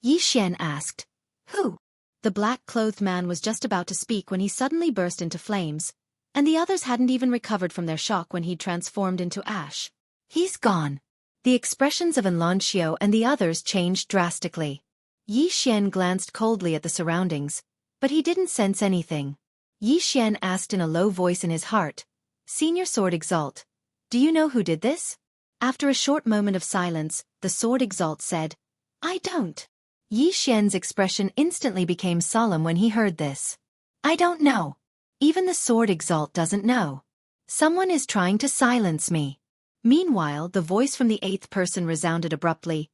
Yi Xian asked, "Who?" The black-clothed man was just about to speak when he suddenly burst into flames, and the others hadn't even recovered from their shock when he'd transformed into ash. "He's gone." The expressions of Enlanchio and the others changed drastically. Yi Xian glanced coldly at the surroundings, but he didn't sense anything. Yi Xian asked in a low voice in his heart, "Senior Sword Exalt, do you know who did this?" After a short moment of silence, the Sword Exalt said, "I don't." Yi Xian's expression instantly became solemn when he heard this. "I don't know. Even the Sword Exalt doesn't know. Someone is trying to silence me." Meanwhile, the voice from the 8th person resounded abruptly,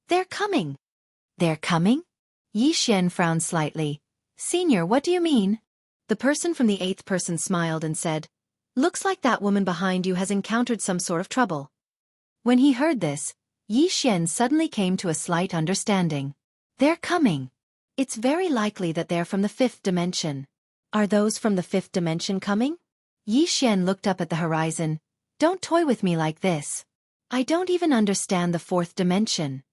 "They're coming." "They're coming?" Yi Xian frowned slightly. "Senior, what do you mean?" The person from the 8th person smiled and said, "Looks like that woman behind you has encountered some sort of trouble." When he heard this, Yi Xian suddenly came to a slight understanding. They're coming. It's very likely that they're from the fifth dimension. Are those from the fifth dimension coming? Yi Xian looked up at the horizon. Don't toy with me like this. I don't even understand the fourth dimension.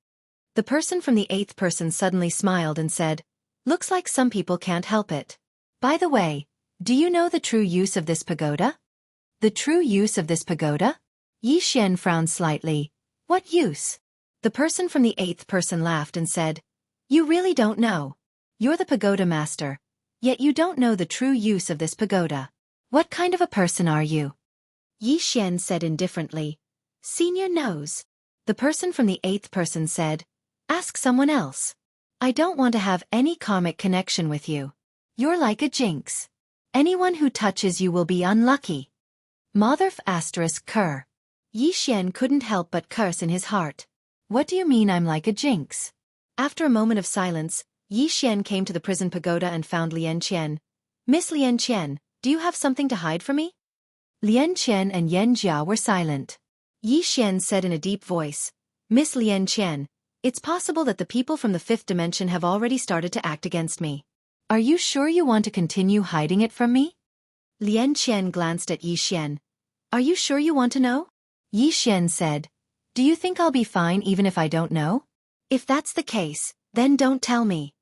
The person from the eighth person suddenly smiled and said, looks like some people can't help it. By the way, do you know the true use of this pagoda? The true use of this pagoda? Yi Xian frowned slightly. What use? The person from the eighth person laughed and said, you really don't know. You're the pagoda master, yet you don't know the true use of this pagoda. What kind of a person are you? Yi Xian said indifferently, Senior knows. The person from the eighth person said, ask someone else. I don't want to have any karmic connection with you. You're like a jinx. Anyone who touches you will be unlucky. Motherf * cur. Yi Xian couldn't help but curse in his heart. What do you mean I'm like a jinx? After a moment of silence, Yi Xian came to the prison pagoda and found Lian Qian. Miss Lian Qian, do you have something to hide from me? Lian Qian and Yan Jia were silent. Yi Xian said in a deep voice, Miss Lian Qian, it's possible that the people from the fifth dimension have already started to act against me. Are you sure you want to continue hiding it from me? Lian Qian glanced at Yi Xian. Are you sure you want to know? Yi Xian said, do you think I'll be fine even if I don't know? If that's the case, then don't tell me.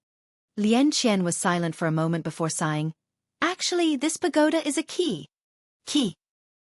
Lian Qian was silent for a moment before sighing. Actually, this pagoda is a key. Key.